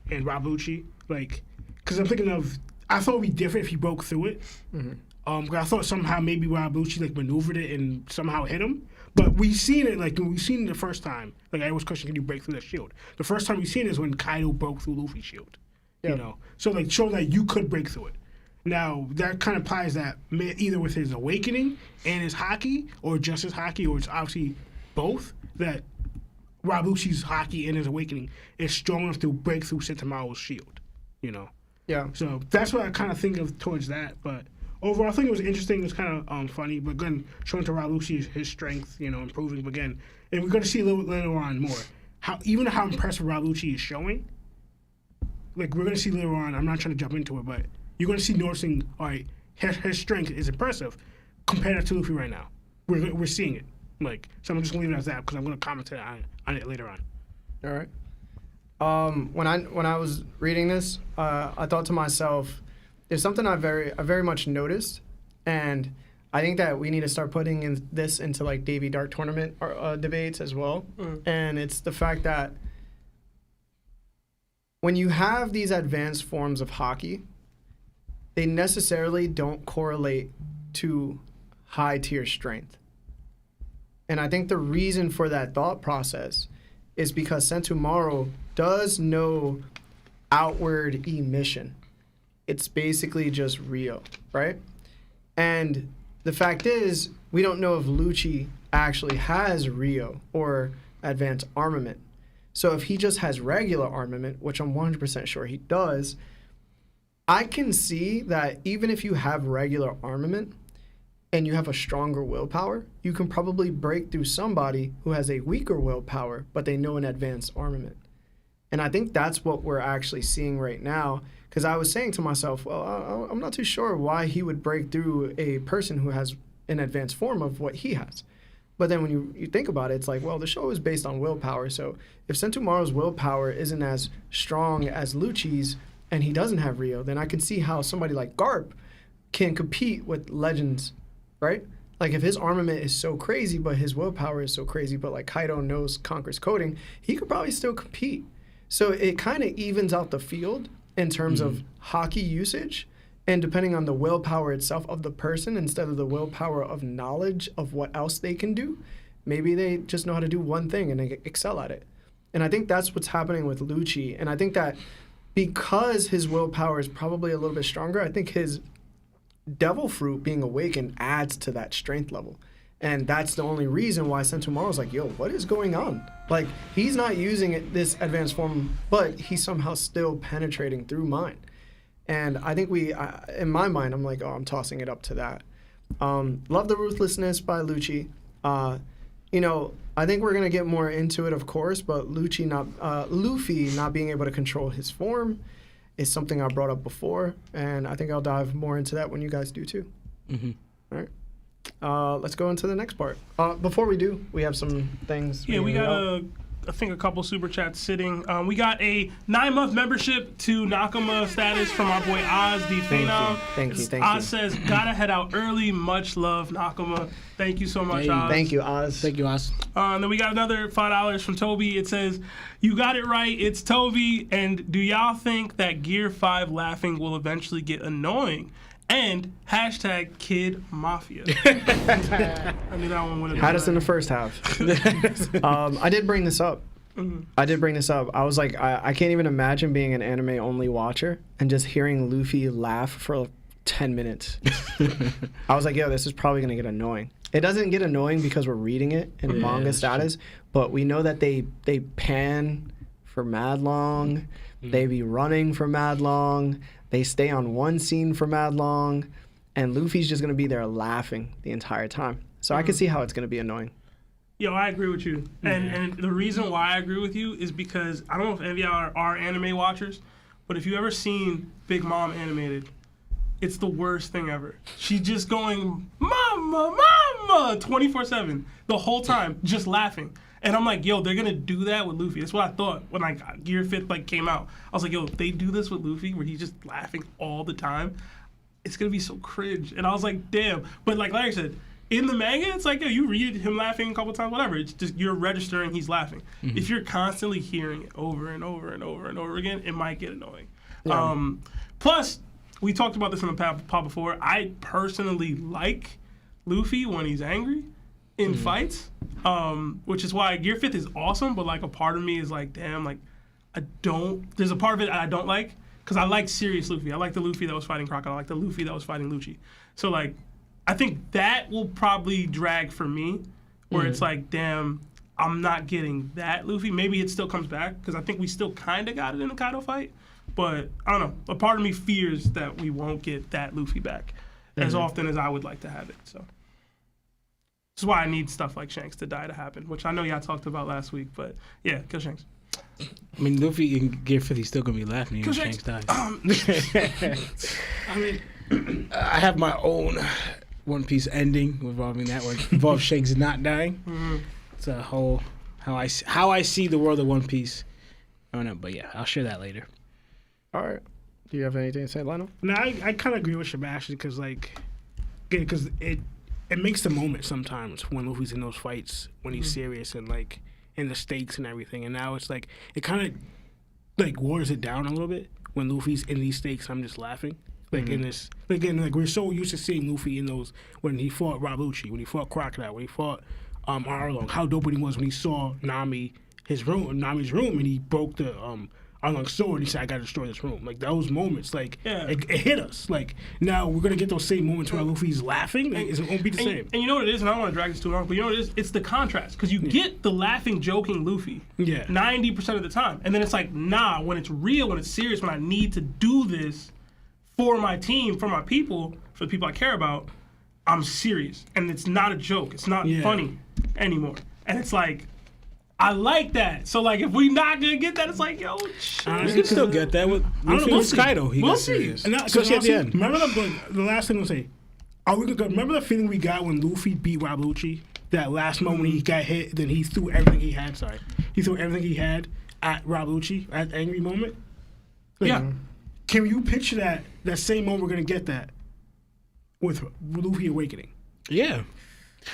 and Rob Lucci, like because I'm thinking of I thought it'd be different if he broke through it. Mm-hmm. I thought somehow maybe Rob Lucci like maneuvered it and somehow hit him. But we've seen it the first time. Like I was questioning, can you break through that shield? The first time we've seen it is when Kaido broke through Luffy's shield. Yep. So like show that you could break through it. Now that kind of implies that either with his awakening and his haki, or just his haki, or it's obviously both, that Rob Lucci's haki and his awakening is strong enough to break through Sentomaru's shield.
Yeah.
So that's what I kind of think of towards that. But overall, I think it was interesting. It was kind of funny. But again, showing to Rob Lucci his strength, improving. But again, and we're going to see a little bit later on more how impressive Rob Lucci is showing. Like we're going to see later on. I'm not trying to jump into it, but you're going to see noticing. All right, his strength is impressive compared to Luffy right now. We're seeing it. Like so, I'm just going to leave it as that because I'm going to comment on it later on.
All right. When I was reading this, I thought to myself, there's something I very much noticed, and I think that we need to start putting this into like Davy Dark tournament debates as well. And it's the fact that when you have these advanced forms of hockey, they necessarily don't correlate to high tier strength. And I think the reason for that thought process is because Sentomaru does no outward emission. It's basically just Rio, right? And the fact is, we don't know if Lucci actually has Rio or advanced armament. So if he just has regular armament, which I'm 100% sure he does, I can see that even if you have regular armament and you have a stronger willpower, you can probably break through somebody who has a weaker willpower, but they know an advanced armament. And I think that's what we're actually seeing right now. Because I was saying to myself, well, I'm not too sure why he would break through a person who has an advanced form of what he has. But then when you think about it, it's like, well, the show is based on willpower. So if Sentomaru's willpower isn't as strong as Lucci's and he doesn't have Rio, then I can see how somebody like Garp can compete with legends, right? Like if his armament is so crazy, but his willpower is so crazy, but like Kaido knows Conquer's coding, he could probably still compete. So it kind of evens out the field. in terms of haki usage, and depending on the willpower itself of the person instead of the willpower of knowledge of what else they can do, maybe they just know how to do one thing and they excel at it. And I think that's what's happening with Lucci. And I think that because his willpower is probably a little bit stronger, I think his devil fruit being awakened adds to that strength level. And that's the only reason why Sentomaru's like, yo, what is going on? Like, he's not using this advanced form, but he's somehow still penetrating through mine. And I think in my mind, I'm like, oh, I'm tossing it up to that. Love the Ruthlessness by Lucci. I think we're going to get more into it, of course, but Luffy not being able to control his form is something I brought up before, and I think I'll dive more into that when you guys do too. Mm-hmm. All right. Let's go into the next part. Before we do, we have some things.
Yeah, we got I think a couple super chats sitting. We got a 9-month membership to Nakama status from our boy Oz, the Phenom.
Thank you.
Oz says, gotta head out early. Much love, Nakama. Thank you so much, Oz.
Thank you, Oz.
Thank you, Oz.
And then we got another $5 from Toby. It says, you got it right. It's Toby. And do y'all think that Gear 5 laughing will eventually get annoying? And hashtag Kid Mafia. I knew that one would have
had us in the first half. I did bring this up. I was like, I can't even imagine being an anime-only watcher and just hearing Luffy laugh for 10 minutes. I was like, yo, this is probably going to get annoying. It doesn't get annoying because we're reading it in manga status, but we know that they pan for mad long. They be running for mad long. They stay on one scene for mad long, and Luffy's just going to be there laughing the entire time. So I can see how it's going to be annoying.
Yo, I agree with you. And the reason why I agree with you is because I don't know if any of y'all are anime watchers, but if you ever seen Big Mom animated, it's the worst thing ever. She's just going, mama, mama, 24/7, the whole time, just laughing. And I'm like, yo, they're going to do that with Luffy. That's what I thought when Gear 5 came out. I was like, yo, if they do this with Luffy where he's just laughing all the time, it's going to be so cringe. And I was like, damn. But like Larry said, in the manga, it's like, yo, you read him laughing a couple times, whatever. It's just you're registering he's laughing. If you're constantly hearing it over and over and over and over again, it might get annoying. Yeah. Plus, we talked about this in the pod before. I personally like Luffy when he's angry in fights, which is why Gear 5 is awesome, but like a part of me is like, damn, like there's a part of it I don't like, because I like serious Luffy. I like the Luffy that was fighting Crocodile. I like the Luffy that was fighting Lucci. So like, I think that will probably drag for me, where it's like, damn, I'm not getting that Luffy. Maybe it still comes back, because I think we still kind of got it in the Kaido fight, but I don't know. A part of me fears that we won't get that Luffy back as often as I would like to have it, so. This is why I need stuff like Shanks to die to happen, which I know y'all talked about last week, but yeah, kill Shanks.
I mean, Luffy in Gear 5 still gonna be laughing when Shanks dies. I mean, I have my own One Piece ending involving that one, involves Shanks not dying. It's a whole how I see the world of One Piece. I don't know, but yeah, I'll share that later.
All right. Do you have anything to say, Lionel?
No, I kind of agree with Sebastian because it makes the moment sometimes when Luffy's in those fights, when he's serious and like in the stakes and everything. And now it's like, it kind of like waters it down a little bit when Luffy's in these stakes. I'm just laughing. Like in this, again, like we're so used to seeing Luffy in those, when he fought Lucci, when he fought Crocodile, when he fought Arlong, how dope he was when he saw Nami's room, and he broke the Arlong's sword. He said, I gotta destroy this room. Like those moments, like it hit us. Like now we're gonna get those same moments where Luffy's laughing. Like, it won't be the same.
And you know what it is, and I don't want to drag this too long, but you know what it is? It's the contrast, because you get the laughing, joking Luffy 90% of the time, and then it's like, nah, when it's real, when it's serious, when I need to do this for my team, for my people, for the people I care about, I'm serious, and it's not a joke. It's not funny anymore, and it's like, I like that. So like, if we not gonna get that, it's like, yo, shit.
We can still get that with Kaido.
We'll see.
Especially at the end.
Remember the last thing I'll say. Remember the feeling we got when Luffy beat Lucci? That last moment when he got hit, then he threw everything he had. He threw everything he had at Lucci at the angry moment. Like, can you picture that same moment? We're gonna get that with Luffy awakening.
Yeah.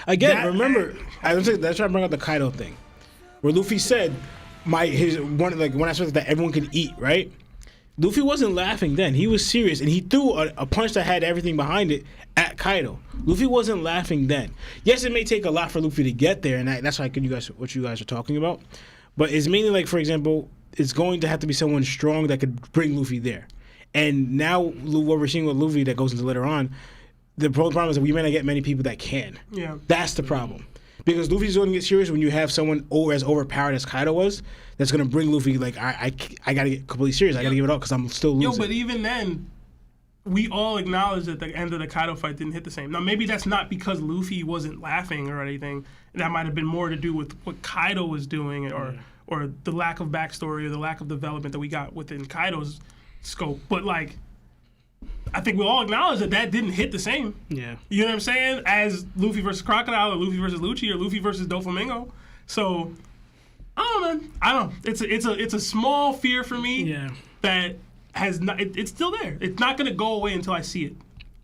Again, remember, that's why I bring up the Kaido thing, where Luffy said, when I said that everyone can eat, right? Luffy wasn't laughing then. He was serious, and he threw a punch that had everything behind it at Kaido. Luffy wasn't laughing then. Yes, it may take a lot for Luffy to get there, and that's what you guys are talking about. But it's mainly like, for example, it's going to have to be someone strong that could bring Luffy there. And now what we're seeing with Luffy that goes into later on, the problem is that we may not get many people that can.
Yeah.
That's the problem. Because Luffy's going to get serious when you have someone as overpowered as Kaido was that's going to bring Luffy, like, I got to get completely serious. I got to give it up because I'm still losing.
But even then, we all acknowledge that the end of the Kaido fight didn't hit the same. Now, maybe that's not because Luffy wasn't laughing or anything. That might have been more to do with what Kaido was doing or the lack of backstory or the lack of development that we got within Kaido's scope. But, like, I think we all acknowledge that didn't hit the same.
Yeah.
You know what I'm saying? As Luffy versus Crocodile or Luffy versus Lucci or Luffy versus Doflamingo. So, I don't know, man. I don't know. It's a small fear for me that has not. It's still there. It's not going to go away until I see it.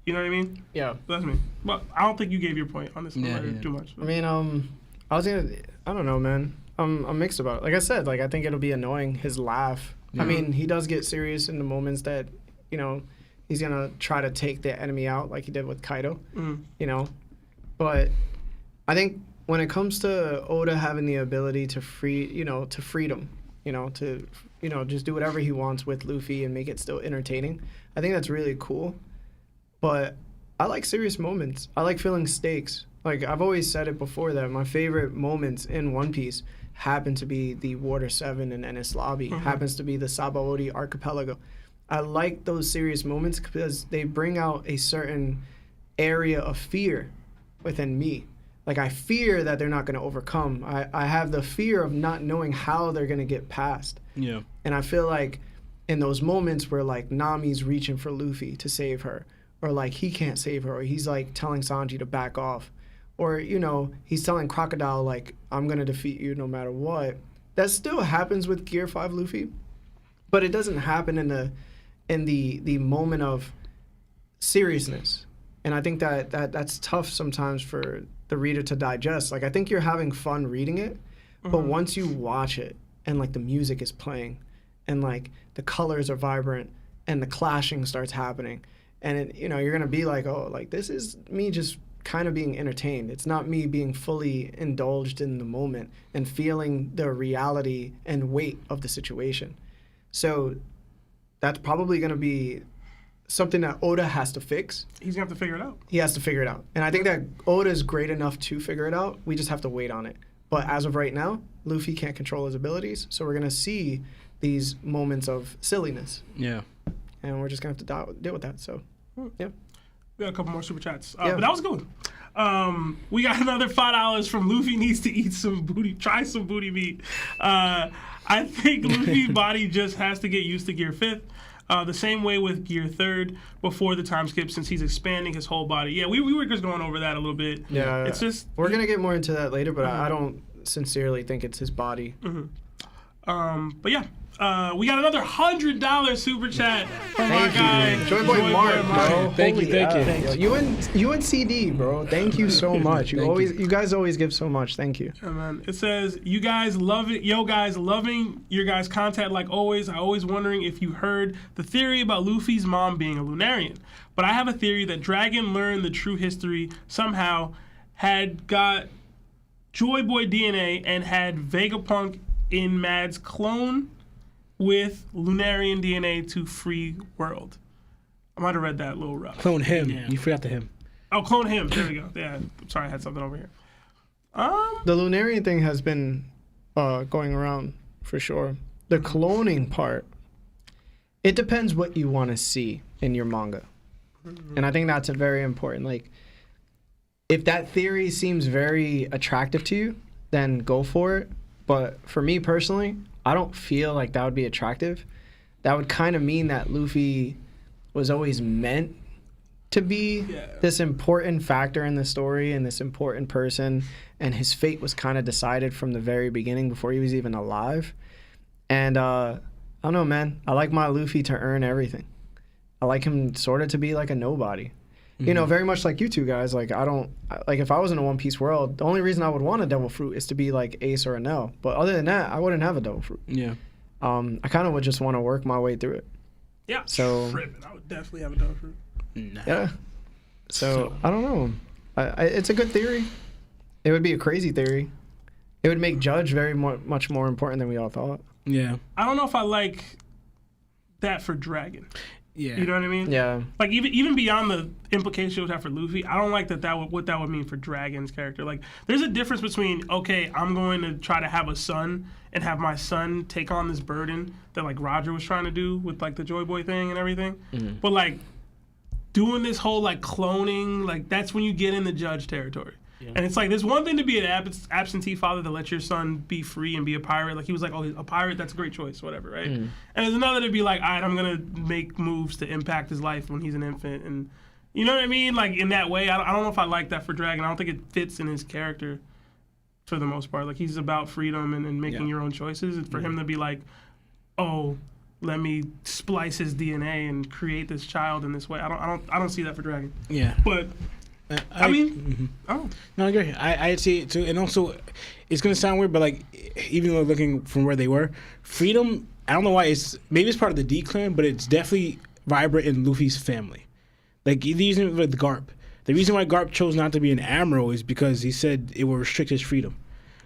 You know what I mean?
Yeah.
That's me. But I don't think you gave your point on this too much.
I mean, I don't know, man. I'm mixed about it. Like I said, like I think it'll be annoying, his laugh. I mean, he does get serious in the moments that, you know, he's going to try to take the enemy out like he did with Kaido, you know. But I think when it comes to Oda having the ability to freedom, you know, to, you know, just do whatever he wants with Luffy and make it still entertaining, I think that's really cool. But I like serious moments. I like feeling stakes. Like, I've always said it before that my favorite moments in One Piece happen to be the Water 7 and Enies Lobby, happens to be the Sabaody Archipelago. I like those serious moments because they bring out a certain area of fear within me. Like, I fear that they're not going to overcome. I have the fear of not knowing how they're going to get past.
Yeah.
And I feel like in those moments where, like, Nami's reaching for Luffy to save her, or, like, he can't save her, or he's, like, telling Sanji to back off, or, you know, he's telling Crocodile, like, I'm going to defeat you no matter what. That still happens with Gear 5 Luffy, but it doesn't happen in the moment of seriousness. And I think that's tough sometimes for the reader to digest. Like, I think you're having fun reading it, but once you watch it and, like, the music is playing and, like, the colors are vibrant and the clashing starts happening, and it, you know, you're going to be like, oh, like, this is me just kind of being entertained. It's not me being fully indulged in the moment and feeling the reality and weight of the situation. So that's probably going to be something that Oda has to fix.
He's going to have to figure it out.
He has to figure it out. And I think that Oda is great enough to figure it out. We just have to wait on it. But as of right now, Luffy can't control his abilities. So we're going to see these moments of silliness.
Yeah.
And we're just going to have to deal with that. So, yeah.
We got a couple more super chats. But that was a good one. We got another $5 from Luffy needs to eat some booty, try some booty meat. I think Luffy's body just has to get used to Gear 5th. The same way with Gear 3rd before the time skip, since he's expanding his whole body. Yeah, we were just going over that a little bit.
Yeah.
It's just...
We're going to get more into that later, but I don't sincerely think it's his body.
But yeah. We got another $100 super chat from our guy,
Joy Boy Mark, bro.
Thank you.
UNCD, bro. Thank you so much. You guys always give so much. Thank you.
Yeah, man. It says, you guys love it. Yo, guys, loving your guys' content like always. I always wondering if you heard the theory about Luffy's mom being a Lunarian. But I have a theory that Dragon learned the true history somehow, had got Joy Boy DNA, and had Vegapunk in Mad's clone with Lunarian DNA to free world. I might have read that a little rough.
Clone him. Yeah. You forgot the him.
Oh, clone him. There we go. Yeah. Sorry, I had something over here.
The Lunarian thing has been going around for sure. The cloning part, it depends what you want to see in your manga. And I think that's a very important. Like, if that theory seems very attractive to you, then go for it. But for me personally, I don't feel like that would be attractive. That would kind of mean that Luffy was always meant to be this important factor in the story and this important person, and his fate was kind of decided from the very beginning before he was even alive. And I don't know, man. I like my Luffy to earn everything. I like him sort of to be like a nobody. You know, very much like you two guys. Like, if I was in a One Piece world, the only reason I would want a Devil Fruit is to be like Ace or Enel. But other than that, I wouldn't have a Devil Fruit.
Yeah.
I kind of would just want to work my way through it.
Yeah.
So
Tripping. I would definitely have a devil fruit.
Nah.
yeah. So I don't know. It's a good theory. It would be a crazy theory. It would make Judge much more important than we all thought.
Yeah.
I don't know if I like that for Dragon.
Yeah.
You know what I mean?
Yeah.
Like even beyond the implications it would have for Luffy, I don't like what that would mean for Dragon's character. Like, there's a difference between, okay, I'm going to try to have a son and have my son take on this burden that like Roger was trying to do with like the Joy Boy thing and everything.
Mm-hmm.
But like doing this whole like cloning, like that's when you get in the Judge territory. Yeah. And it's like, there's one thing to be an absentee father to let your son be free and be a pirate. Like, he was like, oh, a pirate, that's a great choice, whatever, right? And there's another to be like, all right, I'm going to make moves to impact his life when he's an infant. And you know what I mean? Like, in that way, I don't know if I like that for Dragon. I don't think it fits in his character for the most part. Like, he's about freedom and making your own choices. And for him to be like, oh, let me splice his DNA and create this child in this way. I don't see that for Dragon.
Yeah.
But I mean, oh.
No, I agree. I see it too. And also, it's going to sound weird, but like, even though looking from where they were, freedom, I don't know why maybe it's part of the D clan, but it's definitely vibrant in Luffy's family. Like, even with Garp. The reason why Garp chose not to be an admiral is because he said it will restrict his freedom.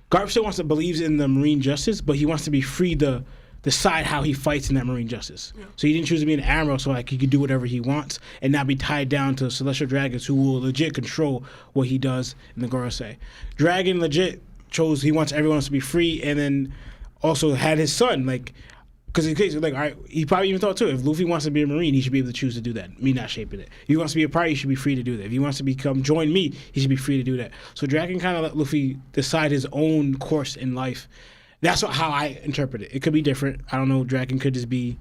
Garp still believes in the marine justice, but he wants to be free to decide how he fights in that marine justice. Yeah. So he didn't choose to be an admiral so like he could do whatever he wants and not be tied down to celestial dragons who will legit control what he does in the Gorosei. Dragon legit chose he wants everyone else to be free, and then also had his son, like, because like, all right, he probably even thought too, if Luffy wants to be a marine, he should be able to choose to do that. Me not shaping it. If he wants to be a pirate, he should be free to do that. If he wants to join me, he should be free to do that. So Dragon kind of let Luffy decide his own course in life. That's how I interpret it. It could be different. I don't know. Dragon could just be,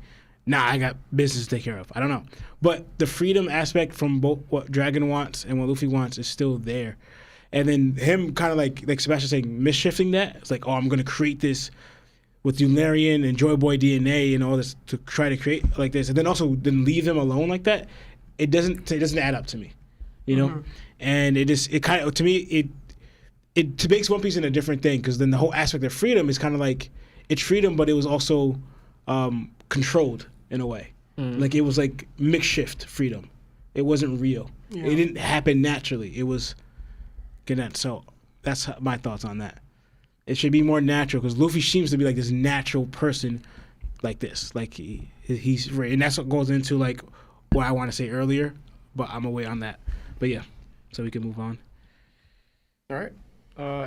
I got business to take care of. I don't know. But the freedom aspect from both what Dragon wants and what Luffy wants is still there. And then him kind of like Sebastian saying, misshifting that. It's like, oh, I'm going to create this with Lunarian and Joy Boy DNA and all this to try to create like this. And then also leave them alone like that. It doesn't add up to me, you know? And it kind of, to me, it makes One Piece in a different thing, because then the whole aspect of freedom is kind of like, it's freedom, but it was also controlled in a way. Like, it was like makeshift freedom. It wasn't real. Yeah. It didn't happen naturally. It was so that's my thoughts on that. It should be more natural, because Luffy seems to be like this natural person like this. Like he's and that's what goes into like what I want to say earlier, but I'm away on that. But yeah, so we can move on.
All right.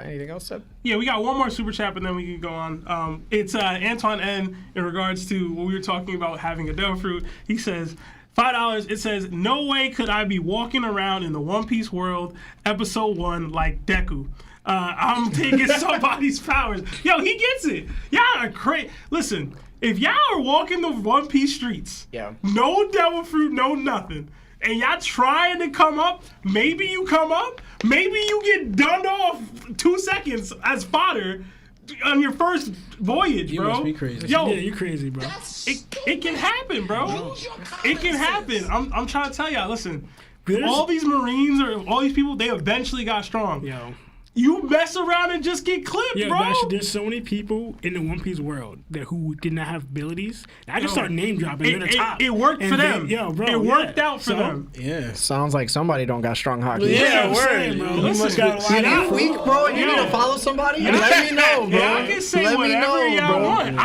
Anything else, Seb?
Yeah, we got one more super chat, and then we can go on. It's Antoine N. in regards to what we were talking about having a devil fruit. He says, $5. It says, no way could I be walking around in the One Piece world, episode 1, like Deku. I'm taking somebody's powers. Yo, he gets it. Y'all are crazy. Listen, if y'all are walking the One Piece streets, no devil fruit, no nothing, and y'all trying to come up, maybe you come up, maybe you get dunned off 2 seconds as fodder on your first voyage, bro.
You must be crazy.
Yo,
yeah, you crazy, bro.
It can happen, bro. It can happen. I'm trying to tell y'all, listen,
There's-
all these Marines or all these people, they eventually got strong.
Yo.
You mess around and just get clipped,
Yeah,
bro.
Bash, there's so many people in the One Piece world who did not have abilities. I just start name dropping. They're the top.
It worked
And
for
they-
them.
Yo, bro,
it worked out for
So-
them.
Yeah.
Sounds like somebody don't got strong hockey.
Yeah,
I'm saying,
word.
bro.
You
Listen,
must got a
You
lot
need weak, bro, and you need to follow somebody? Let me know, bro.
Y'all can say
Let me
whatever
know,
y'all
bro.
want.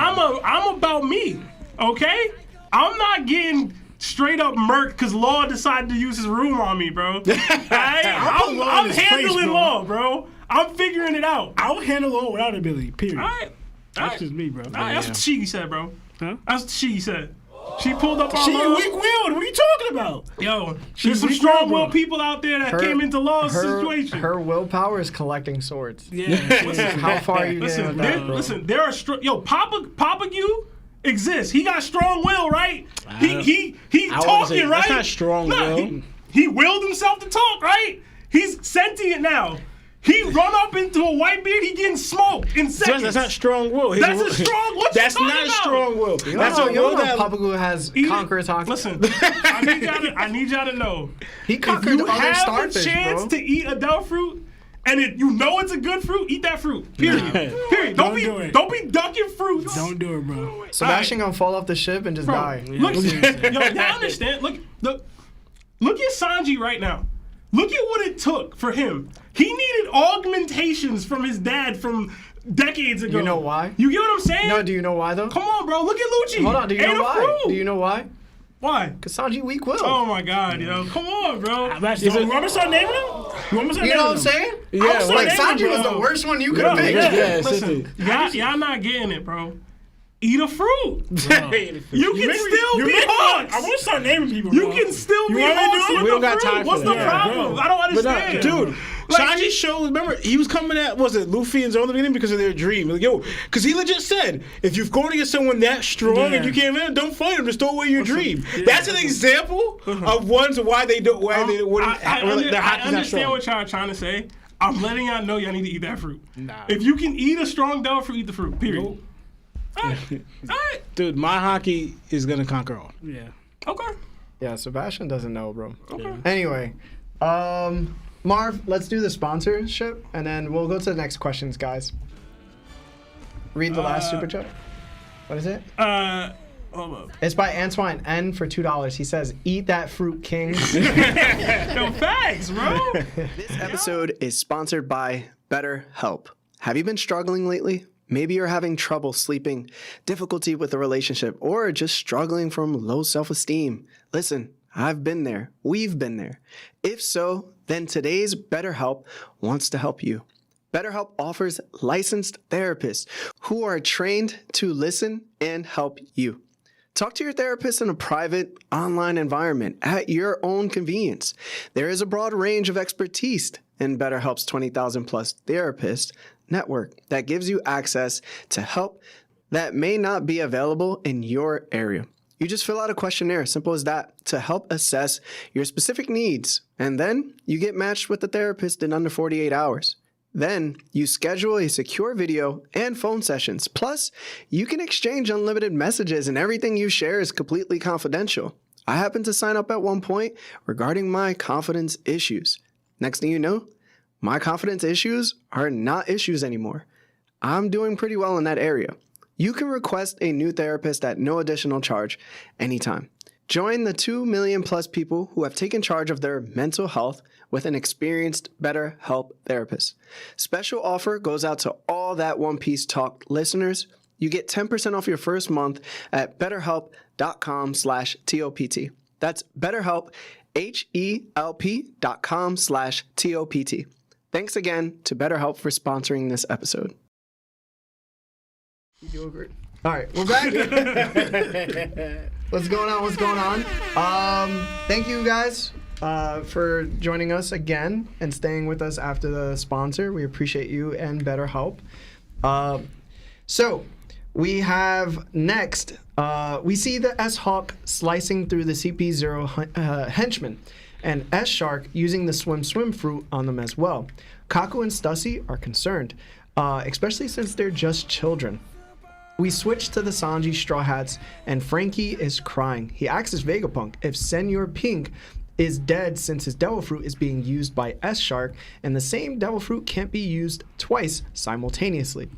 I'm about me, okay? I'm not getting straight up murked because Law decided to use his room on me, bro. I'm
his place,
handling
bro.
Law, bro. I'm figuring it out.
I'll handle all without ability. Period.
All right.
That's just me, bro.
That's what Shiggy said, bro.
Huh?
That's what Shiggy said. She pulled up on
She
Law.
weak-willed. What are you talking about?
Yo,
She's
there's some
weak-willed,
strong-willed
bro.
people out there that came into Law's situation.
Her willpower is collecting swords.
Yeah.
How far are you getting with that, bro?
Listen, there are Papa Q exists. He got strong will, right? He talking, right?
That's not strong will.
He willed himself to talk, right? He's sentient now. He run up into a white beard, he getting smoked in seconds.
That's not strong will.
That's a strong. What
That's
you talking
not
about?
strong will. That's a
you
will
know
that.
Papa Goo has conqueror's hockey.
Listen, I need y'all to know.
He
If
conquered
you
other
have
starfish,
a chance
bro.
to eat a devil fruit and you know it's a good fruit, eat that fruit. Period. Period. Don't be ducking fruits.
Don't do it, bro.
Sebastian gonna fall off the ship and just die.
Look, yo, y'all understand? Look at Sanji right now. Look at what it took for him. He needed augmentations from his dad from decades ago.
You know why?
You get what I'm saying?
No, do you know why though?
Come on, bro. Look at Lucci.
Hold on, do you know why? Do you know why?
Why?
Because Sanji weak will.
Oh my God, yo. Come on, bro.
You want me to start naming them?
You know what I'm saying?
Yeah,
like
naming
Sanji
them,
was
bro.
the worst one you could have picked.
Yeah,
Listen, y'all not getting it, bro. Eat a fruit. You can still be Hawks.
I want to start naming people.
You
bro.
can still be
want me to
Hawks
do it?
with
We don't
the
got
fruit.
time for
What's
that.
the problem? I don't understand.
Dude, Sanji showed, remember, he was coming at, was it Luffy and Zoro in the beginning because of their dream. Like, yo, because he legit said, if you're going against someone that strong and you can't win, don't fight him, just throw away your dream. That's an example of ones why they don't, they're
I understand what y'all are trying to say. I'm letting y'all know y'all need to eat that fruit. If you can eat a strong devil fruit, eat the fruit, period.
Nope.
All right.
Dude, my hockey is going to conquer all.
Yeah.
Okay.
Yeah, Sebastian doesn't know, bro.
Okay.
Anyway, Marv, let's do the sponsorship, and then we'll go to the next questions, guys. Read the last super chat. What is it?
Hold up.
It's by Antoine N for $2. He says, "Eat that fruit, kings."
Yo, facts, bro.
This episode is sponsored by BetterHelp. Have you been struggling lately? Maybe you're having trouble sleeping, difficulty with a relationship, or just struggling from low self-esteem. Listen, I've been there. We've been there. If so, then today's BetterHelp wants to help you. BetterHelp offers licensed therapists who are trained to listen and help you. Talk to your therapist in a private, online environment at your own convenience. There is a broad range of expertise in BetterHelp's 20,000 plus therapist network that gives you access to help that may not be available in your area. You just fill out a questionnaire, simple as that, to help assess your specific needs. And then you get matched with the therapist in under 48 hours. Then you schedule a secure video and phone sessions. Plus, you can exchange unlimited messages and everything you share is completely confidential. I happened to sign up at one point regarding my confidence issues. Next thing you know, my confidence issues are not issues anymore. I'm doing pretty well in that area. You can request a new therapist at no additional charge anytime. Join the 2 million plus people who have taken charge of their mental health with an experienced BetterHelp therapist. Special offer goes out to all that One Piece Talk listeners. You get 10% off your first month at betterhelp.com/TOPT. That's BetterHelp, HELP.com/TOPT. Thanks again to BetterHelp for sponsoring this episode. All right, we're back. What's going on? What's going on? Thank you guys for joining us again and staying with us after the sponsor. We appreciate you and BetterHelp. So we have next, we see the S-Hawk slicing through the CP0 henchmen, and S-Shark using the swim fruit on them as well. Kaku and Stussy are concerned, especially since they're just children. We switch to the Sanji Straw Hats, and Frankie is crying. He asks Vegapunk if Senor Pink is dead since his devil fruit is being used by S-Shark, and the same devil fruit can't be used twice simultaneously.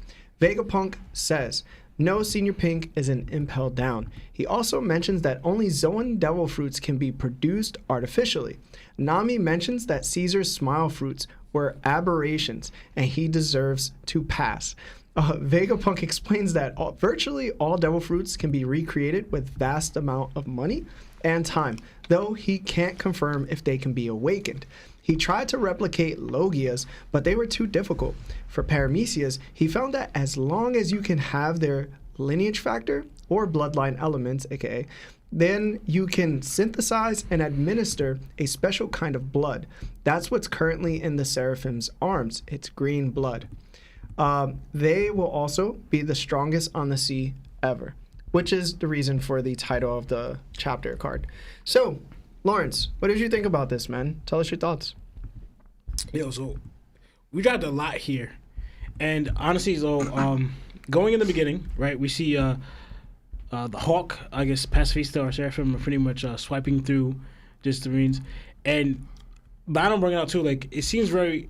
Vegapunk says, no, Senior Pink isn't impelled down. He also mentions that only Zoan devil fruits can be produced artificially. Nami mentions that Caesar's smile fruits were aberrations, and he deserves to pass. Vegapunk explains that virtually all devil fruits can be recreated with vast amount of money and time, though he can't confirm if they can be awakened. He tried to replicate Logia's, but they were too difficult. For Paramecia's, he found that as long as you can have their lineage factor or bloodline elements, aka, then you can synthesize and administer a special kind of blood. That's what's currently in the Seraphim's arms. It's green blood. They will also be the strongest on the sea ever, which is the reason for the title of the chapter card. So, Lawrence, what did you think about this, man? Tell us your thoughts.
Yo, so we got a lot here. And honestly, so going in the beginning, right, we see the Hawk, I guess, Pacifista or Seraphim are pretty much swiping through just the Marines. And but I don't bring it out too, like, it seems very...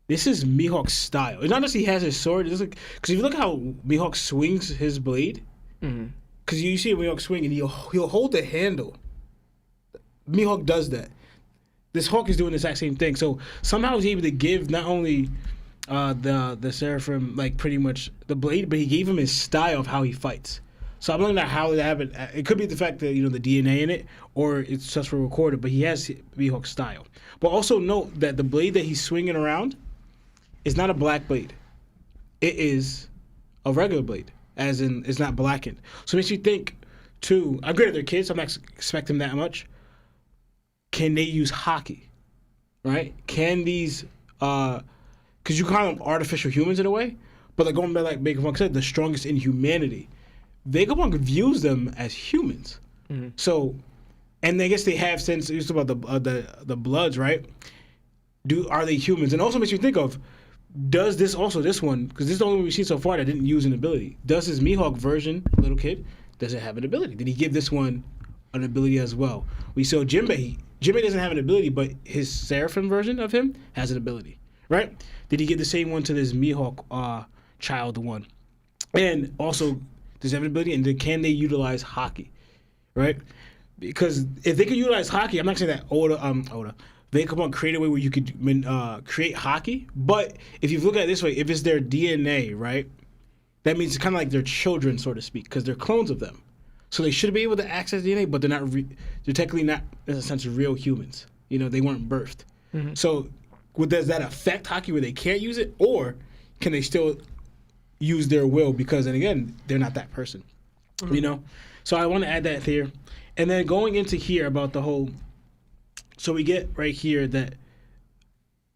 this is Mihawk's style. It's not just he has his sword. It's like, because if you look how Mihawk swings his blade, because you see Mihawk swing and he'll hold the handle. Mihawk does that. This Hawk is doing the exact same thing. So somehow he's able to give not only the Seraphim like pretty much the blade, but he gave him his style of how he fights. So I'm looking at how they have it. It could be the fact that the DNA in it, or it's just for recorded. But he has Mihawk's style. But also note that the blade that he's swinging around is not a black blade. It is a regular blade, as in it's not blackened. So it makes you think too. I'm great at their kids. So I'm not expecting that much. Can they use hockey, right? Can these, because you call them artificial humans in a way, but like going back, like Vegapunk said, the strongest in humanity. Vegapunk views them as humans. So, and I guess they have since you talk about the Bloods, right? Are they humans? And also makes you think of, does this one, because this is the only one we've seen so far that didn't use an ability. Does his Mihawk version, little kid, does it have an ability? Did he give this one an ability as well? We saw Jinbei. Jinbei doesn't have an ability, but his Seraphim version of him has an ability, right? Did he give the same one to this Mihawk child one? And also, does he have an ability? And can they utilize hockey, right? Because if they could utilize hockey, I'm not saying that Oda, Vegapunk created a way where you could create hockey. But if you look at it this way, if it's their DNA, right, that means it's kind of like their children, so to speak, because they're clones of them. So they should be able to access DNA, but they're not. They're technically not, in a sense, real humans. They weren't birthed. So, does that affect hockey where they can't use it, or can they still use their will? Because, and again, they're not that person. So I want to add that here, and then going into here about the whole. So we get right here that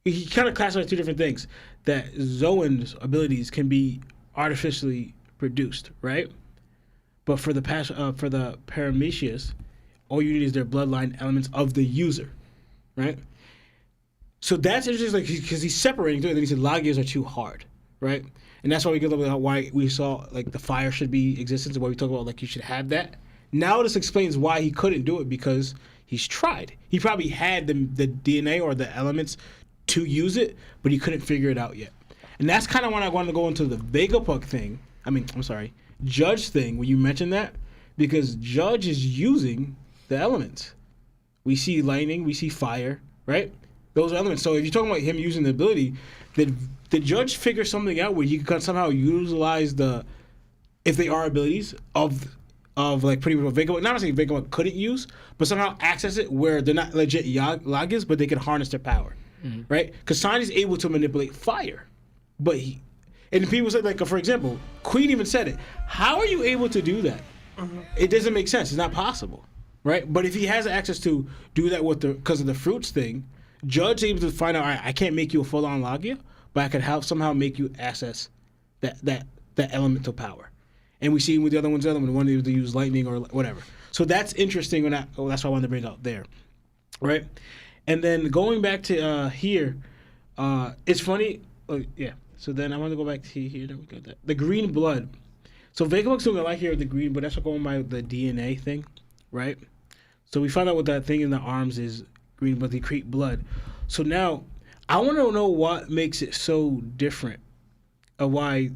he kind of classifies two different things. That Zoan's abilities can be artificially produced, right? But for the Paramecia, all you need is their bloodline elements of the user, right? So that's interesting, like because he's separating. Then he said Lagias are too hard, right? And that's why we get a little bit about why we saw like the fire should be existence, and why we talk about like you should have that. Now this explains why he couldn't do it, because he's tried. He probably had the DNA or the elements to use it, but he couldn't figure it out yet. And that's kind of when I wanted to go into the Vegapunk thing. Judge thing when you mentioned that, because Judge is using the elements. We see lightning, we see fire, right? Those are elements. So if you're talking about him using the ability, did Judge figure something out where he could somehow utilize if they are abilities of like pretty much what Vegapunk, not saying Vegapunk couldn't use, but somehow access it where they're not legit Lagias, but they can harness their power, right? Because Sanji's able to manipulate fire, but and people said, like, for example, Queen even said it. How are you able to do that? It doesn't make sense. It's not possible, right? But if he has access to do that because of the fruits thing, Judge is able to find out, all right, I can't make you a full-on Lagia, but I could somehow make you access that elemental power. And we see with the other ones, one able to use lightning or whatever. So that's interesting. That's what I wanted to bring out there, right? And then going back to here, it's funny. Yeah. So then I want to go back to here. Then we got that. The green blood. So Vegapunk's doing a lot here with the green, but that's what going by the DNA thing, right? So we found out what that thing in the arms is green, but they create blood. So now I want to know what makes it so different of why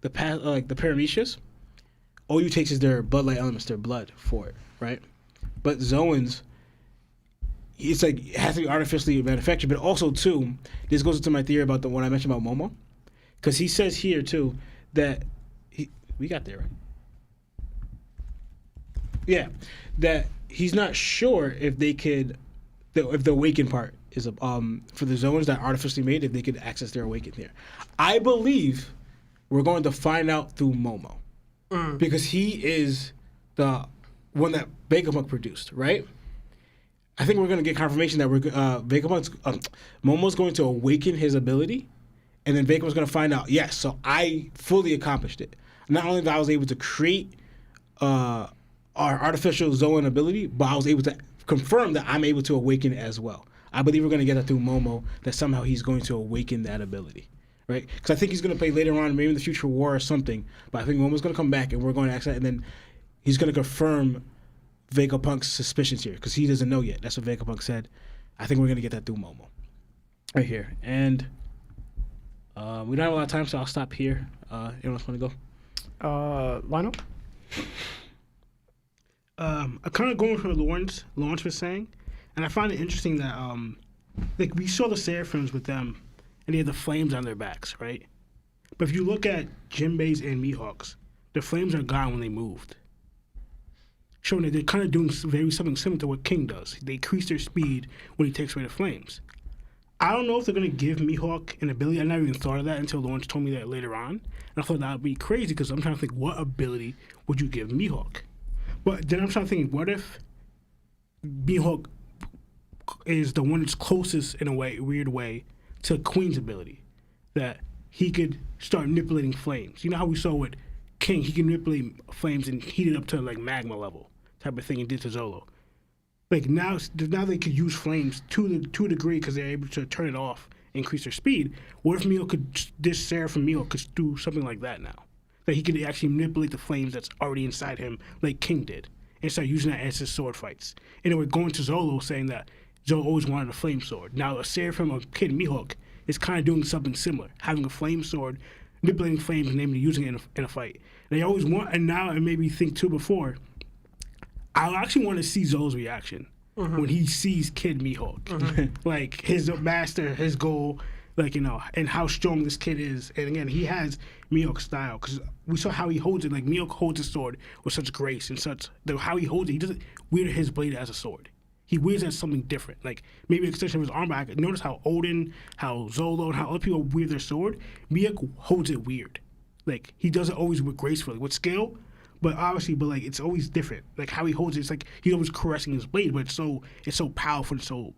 the Paramecia, all you takes is their bloodlight elements, their blood for it, right? But Zoans, it's like it has to be artificially manufactured, but also too, this goes into my theory about the one I mentioned about Momo. Because he says here, too, that we got there, right? Yeah, that he's not sure if they could, if the awakened part is for the zones that are artificially made, if they could access their awakened here. I believe we're going to find out through Momo. Because he is the one that Vegapunk produced, right? I think we're going to get confirmation that Momo's going to awaken his ability. And then Vegapunk's going to find out, yes, so I fully accomplished it. Not only that I was able to create our artificial Zoan ability, but I was able to confirm that I'm able to awaken it as well. I believe we're going to get that through Momo, that somehow he's going to awaken that ability, right? Because I think he's going to play later on, maybe in the Future War or something, but I think Momo's going to come back and we're going to access that, and then he's going to confirm Vegapunk's suspicions here, because he doesn't know yet. That's what Vegapunk said. I think we're going to get that through Momo. Right here. And We don't have a lot of time, so I'll stop here. Anyone else want to go?
Lionel?
I'm kind of going for what Lawrence was saying, and I find it interesting that like we saw the Seraphims with them, and they had the flames on their backs, right? But if you look at Jinbeis and Mihawks, the flames are gone when they moved, showing that they're kind of doing something similar to what King does. They increase their speed when he takes away the flames. I don't know if they're going to give Mihawk an ability. I never even thought of that until Lawrence told me that later on. And I thought that would be crazy because I'm trying to think, what ability would you give Mihawk? But then I'm trying to think, what if Mihawk is the one that's closest in a weird way to Queen's ability? That he could start manipulating flames. You know how we saw with King, he can manipulate flames and heat it up to like magma level type of thing and did to Zolo. Like now they could use flames to a degree because they're able to turn it off, increase their speed. What if this Seraphim Mihawk could do something like that now? That he could actually manipulate the flames that's already inside him, like King did, and start using that as his sword fights. And we're going to Zolo saying that Zolo always wanted a flame sword. Now a Seraphim or Kid Mihawk is kind of doing something similar, having a flame sword, manipulating flames, and maybe using it in a fight. They always want, and now it made me think too before. I actually want to see Zolo's reaction when he sees Kid Mihawk, like his master, his goal, like and how strong this kid is. And again, he has Mihawk style because we saw how he holds it. Like Mihawk holds his sword with such grace and how he holds it. He doesn't wield his blade as a sword. He wields it as something different. Like maybe an extension of his arm back. Notice how Odin, how Zolo, and how other people wield their sword. Mihawk holds it weird. Like he does it always with gracefully, with skill. But like it's always different. Like how he holds it, it's like he's always caressing his blade, but it's so powerful and so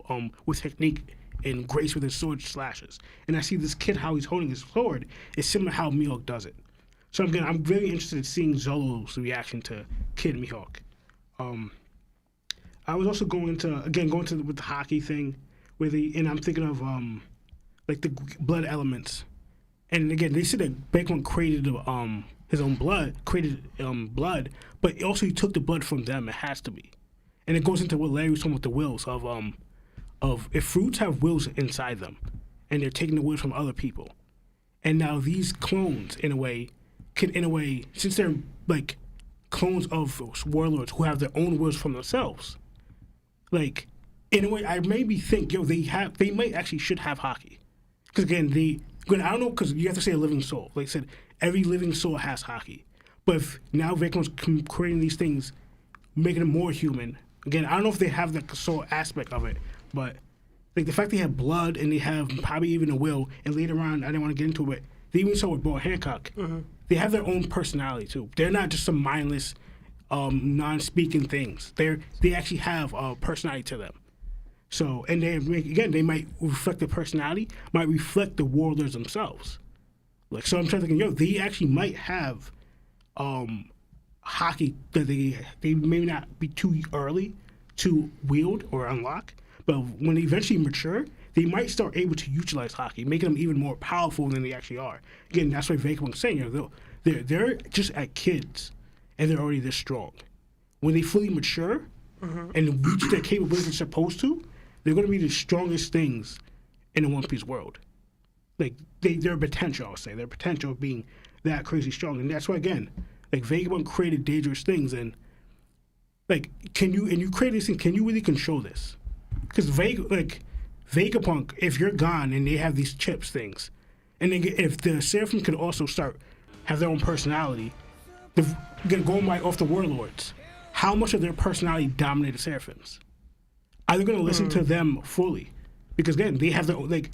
with technique and grace with his sword slashes. And I see this kid how he's holding his sword is similar to how Mihawk does it. So again, I'm very interested in seeing Zolo's reaction to Kid Mihawk. I was also going to with the hockey thing, and I'm thinking of like the blood elements. And again, they said that Baekhyun created his own blood, but also he took the blood from them. It has to be, and it goes into what Larry was talking about, the wills of if fruits have wills inside them, and they're taking the wills from other people, and now these clones in a way, since they're like clones of warlords who have their own wills from themselves, like in a way, I maybe think they might actually should have hockey, because again I don't know, because you have to say a living soul. Like I said, every living soul has hockey. But if now Baekhyun's creating these things, making them more human. Again, I don't know if they have the soul aspect of it, but like the fact they have blood and they have probably even a will, and later on, I didn't want to get into it, they even saw with Bo Hancock, they have their own personality too. They're not just some mindless, non-speaking things. They actually have a personality to them. So, and they might reflect their personality, might reflect the warlords themselves. Like, so I'm trying to think, they actually might have hockey that they may not be too early to wield or unlock, but when they eventually mature, they might start able to utilize hockey, making them even more powerful than they actually are. Again, that's what Baekhyun was saying. They're just at kids, and they're already this strong. When they fully mature and reach their capabilities they're supposed to, they're going to be the strongest things in the One Piece world. Like, their potential, I'll say. Their potential of being that crazy strong. And that's why, again, like, Vagabond created dangerous things. And, like, you create these things, can you really control this? Because, Vegapunk, if you're gone and they have these chips things, and then if the Seraphim could also have their own personality, going right off the warlords, how much of their personality dominated the Seraphims? Are they going to listen to them fully? Because again, they have their own, like,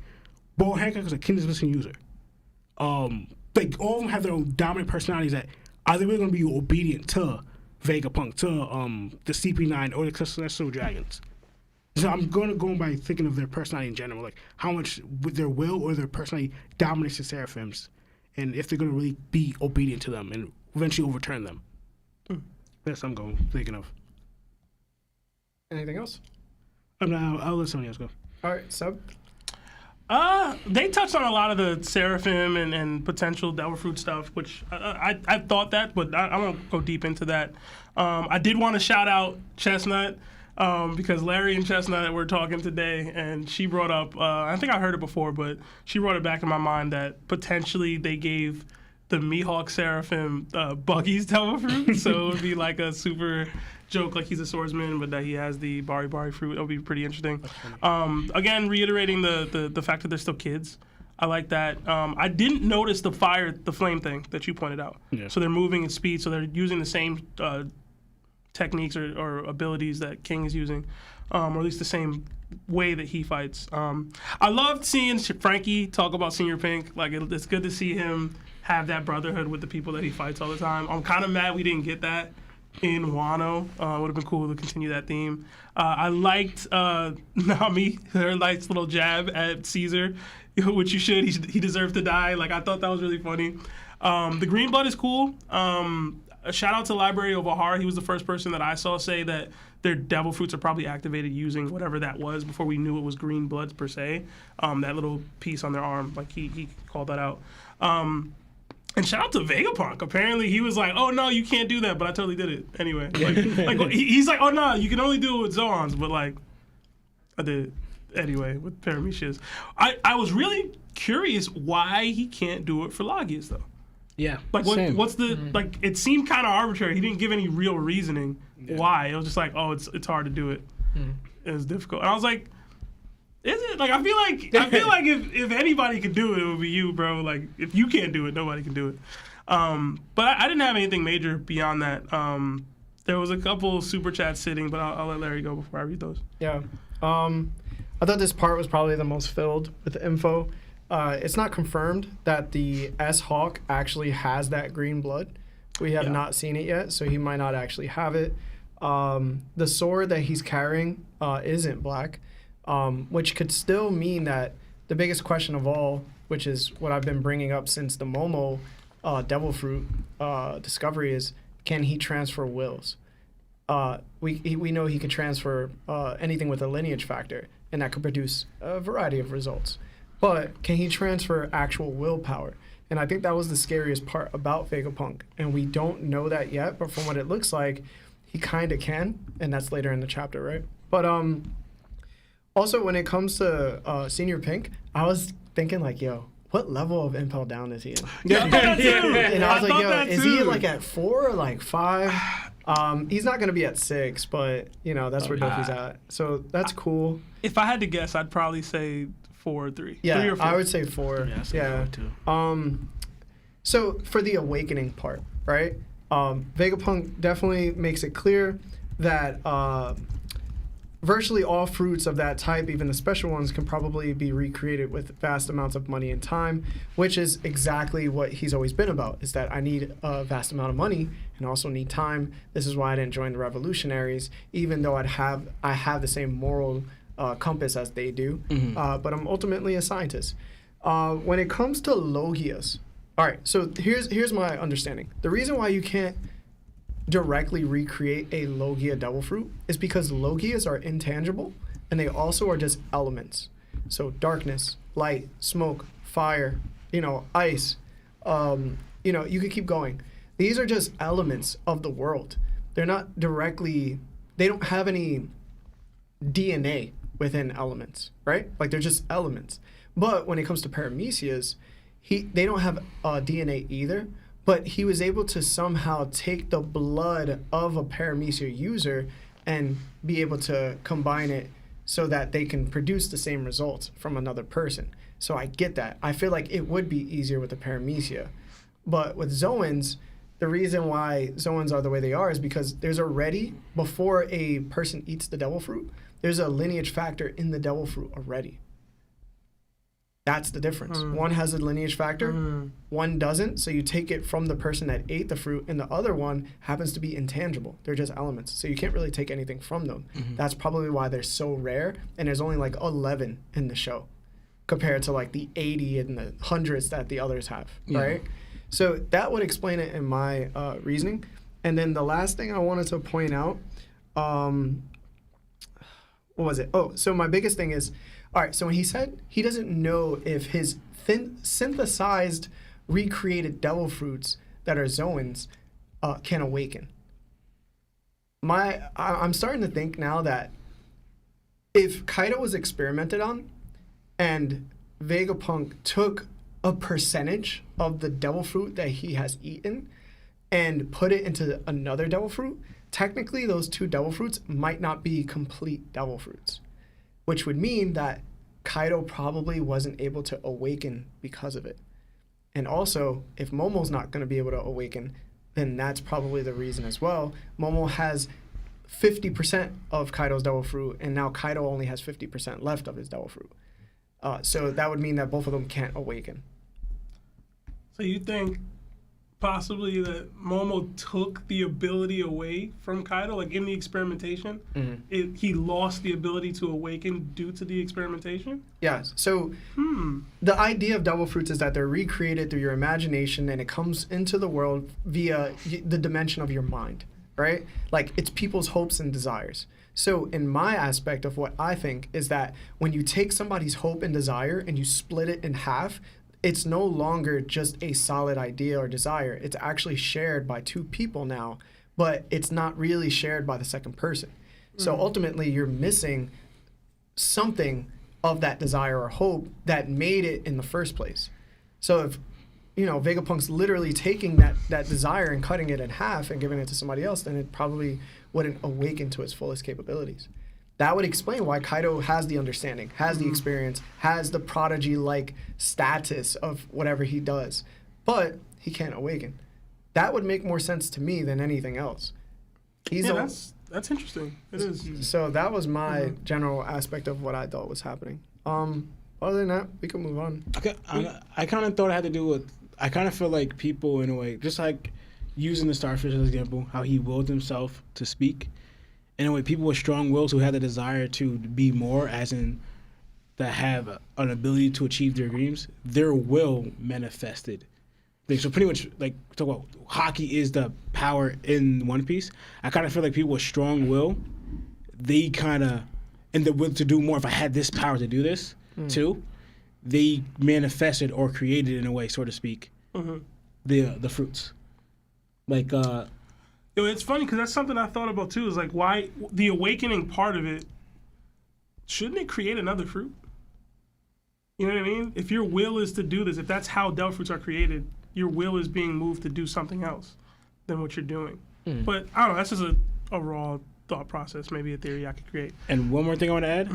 Bo Hancock is a kinesthetic user. Like, all of them have their own dominant personalities that are they really going to be obedient to Vegapunk, to the CP9 or the Celestial Dragons? So I'm going to go by thinking of their personality in general, like how much with their will or their personality dominates the Seraphims, and if they're going to really be obedient to them and eventually overturn them. That's what I'm thinking of.
Anything else?
I'll let somebody else go.
All right, Sub.
They touched on a lot of the Seraphim and potential Devil Fruit stuff, which I thought that, but I won't go deep into that. I did want to shout out Chestnut. because Larry and Chestnut were talking today, and she brought up, I think I heard it before, but she brought it back in my mind that potentially they gave the Mihawk Seraphim Buggy's devil fruit, so it would be like a super joke, like he's a swordsman, but that he has the Bari Bari fruit. That would be pretty interesting. Again, reiterating the fact that they're still kids. I like that. I didn't notice the flame thing that you pointed out.
Yeah.
So they're moving at speed, so they're using the same techniques or abilities that King is using, or at least the same way that he fights. I loved seeing Frankie talk about Senior Pink. Like, it's good to see him have that brotherhood with the people that he fights all the time. I'm kind of mad we didn't get that in Wano. Would have been cool to continue that theme. I liked Nami, her nice little jab at Caesar, which you should. He deserved to die. Like, I thought that was really funny. The green blood is cool. A shout out to Library of Ohara. He was the first person that I saw say that their devil fruits are probably activated using whatever that was before we knew it was green bloods per se. That little piece on their arm, like he called that out. And shout out to Vegapunk. Apparently, he was like, "Oh no, you can't do that," but I totally did it anyway. Like he's like, "Oh no, you can only do it with Zoans," but like, I did it anyway with Paramecias. I was really curious why he can't do it for Lagias though.
Yeah.
Like, what's the like? It seemed kind of arbitrary. He didn't give any real reasoning why. It was just like, "Oh, it's hard to do it. It was difficult." And I was like, is it? Like, I feel like if anybody could do it, it would be you, bro. Like, if you can't do it, nobody can do it. But I didn't have anything major beyond that. There was a couple super chats sitting, but I'll let Larry go before I read those.
Yeah. I thought this part was probably the most filled with info. It's not confirmed that the S-Hawk actually has that green blood. We have not seen it yet, so he might not actually have it. The sword that he's carrying isn't black. Which could still mean that the biggest question of all, which is what I've been bringing up since the Momo Devil Fruit discovery, is can he transfer wills? We know he could transfer anything with a lineage factor, and that could produce a variety of results. But can he transfer actual willpower? And I think that was the scariest part about Vegapunk, and we don't know that yet, but from what it looks like, he kind of can, and that's later in the chapter, right? But also, when it comes to Senior Pink, I was thinking, like, yo, what level of Impel Down is he in?
Yeah,
and I was like, yo, is he like at 4 or like 5? He's not going to be at 6, but, you know, that's where Dofi's at. So that's cool.
If I had to guess, I'd probably say 4 or 3.
Yeah,
3 or 4.
I would say 4. Yeah. So for the awakening part, right? Vegapunk definitely makes it clear that virtually all fruits of that type, even the special ones, can probably be recreated with vast amounts of money and time, which is exactly what he's always been about, is that I need a vast amount of money and also need time. This is why I didn't join the revolutionaries, even though I have the same moral compass as they do, but I'm ultimately a scientist. When it comes to Logias, all right, so here's my understanding. The reason why you can't directly recreate a Logia devil fruit is because Logias are intangible and they also are just elements. So darkness, light, smoke, fire, ice, you could keep going. These are just elements of the world. They're not directly, they don't have any DNA within elements, right? Like they're just elements. But when it comes to Paramecias, they don't have DNA either. But he was able to somehow take the blood of a Paramecia user and be able to combine it so that they can produce the same results from another person. So I get that. I feel like it would be easier with the Paramecia. But with Zoans, the reason why Zoans are the way they are is because there's already, before a person eats the devil fruit, there's a lineage factor in the devil fruit already. That's the difference. One has a lineage factor, one doesn't. So you take it from the person that ate the fruit, and the other one happens to be intangible. They're just elements. So you can't really take anything from them. That's probably why they're so rare. And there's only like 11 in the show compared to like the 80 and the hundreds that the others have, right? So that would explain it in my reasoning. And then the last thing I wanted to point out, what was it? Oh, so my biggest thing is, all right, so when he said he doesn't know if his synthesized, recreated devil fruits that are Zoans can awaken. I'm starting to think now that if Kaido was experimented on and Vegapunk took a percentage of the devil fruit that he has eaten and put it into another devil fruit, technically those two devil fruits might not be complete devil fruits, which would mean that Kaido probably wasn't able to awaken because of it. And also, if Momo's not going to be able to awaken, then that's probably the reason as well. Momo has 50% of Kaido's devil fruit, and now Kaido only has 50% left of his devil fruit. So that would mean that both of them can't awaken.
So you think possibly that Momo took the ability away from Kaido, like in the experimentation?
Mm-hmm.
He lost the ability to awaken due to the experimentation?
Yes. So the idea of devil fruits is that they're recreated through your imagination, and it comes into the world via the dimension of your mind, right? Like, it's people's hopes and desires. So in my aspect of what I think is that when you take somebody's hope and desire and you split it in half, it's no longer just a solid idea or desire. It's actually shared by two people now, but it's not really shared by the second person. So ultimately, you're missing something of that desire or hope that made it in the first place. So if, Vegapunk's literally taking that desire and cutting it in half and giving it to somebody else, then it probably wouldn't awaken to its fullest capabilities. That would explain why Kaido has the understanding, has the experience, has the prodigy-like status of whatever he does, but he can't awaken. That would make more sense to me than anything else.
That's interesting. It is.
So that was my general aspect of what I thought was happening. Other than that, we can move on.
Okay, I kind of thought it had to do with. I kind of feel like people, in a way, just like using the starfish as an example, how he willed himself to speak. In a way, people with strong wills who had the desire to be more, as in that have an ability to achieve their dreams, their will manifested. So pretty much, like, talk about hockey is the power in One Piece. I kind of feel like people with strong will, they kind of, and the will to do more. If I had this power to do this too, they manifested or created, in a way, so to speak, the fruits. Like,
it's funny because that's something I thought about too. Is like, why the awakening part of it? Shouldn't it create another fruit? You know what I mean? If your will is to do this, if that's how devil fruits are created, your will is being moved to do something else than what you're doing. But I don't know. That's just a raw thought process. Maybe a theory I could create.
And one more thing I want to add.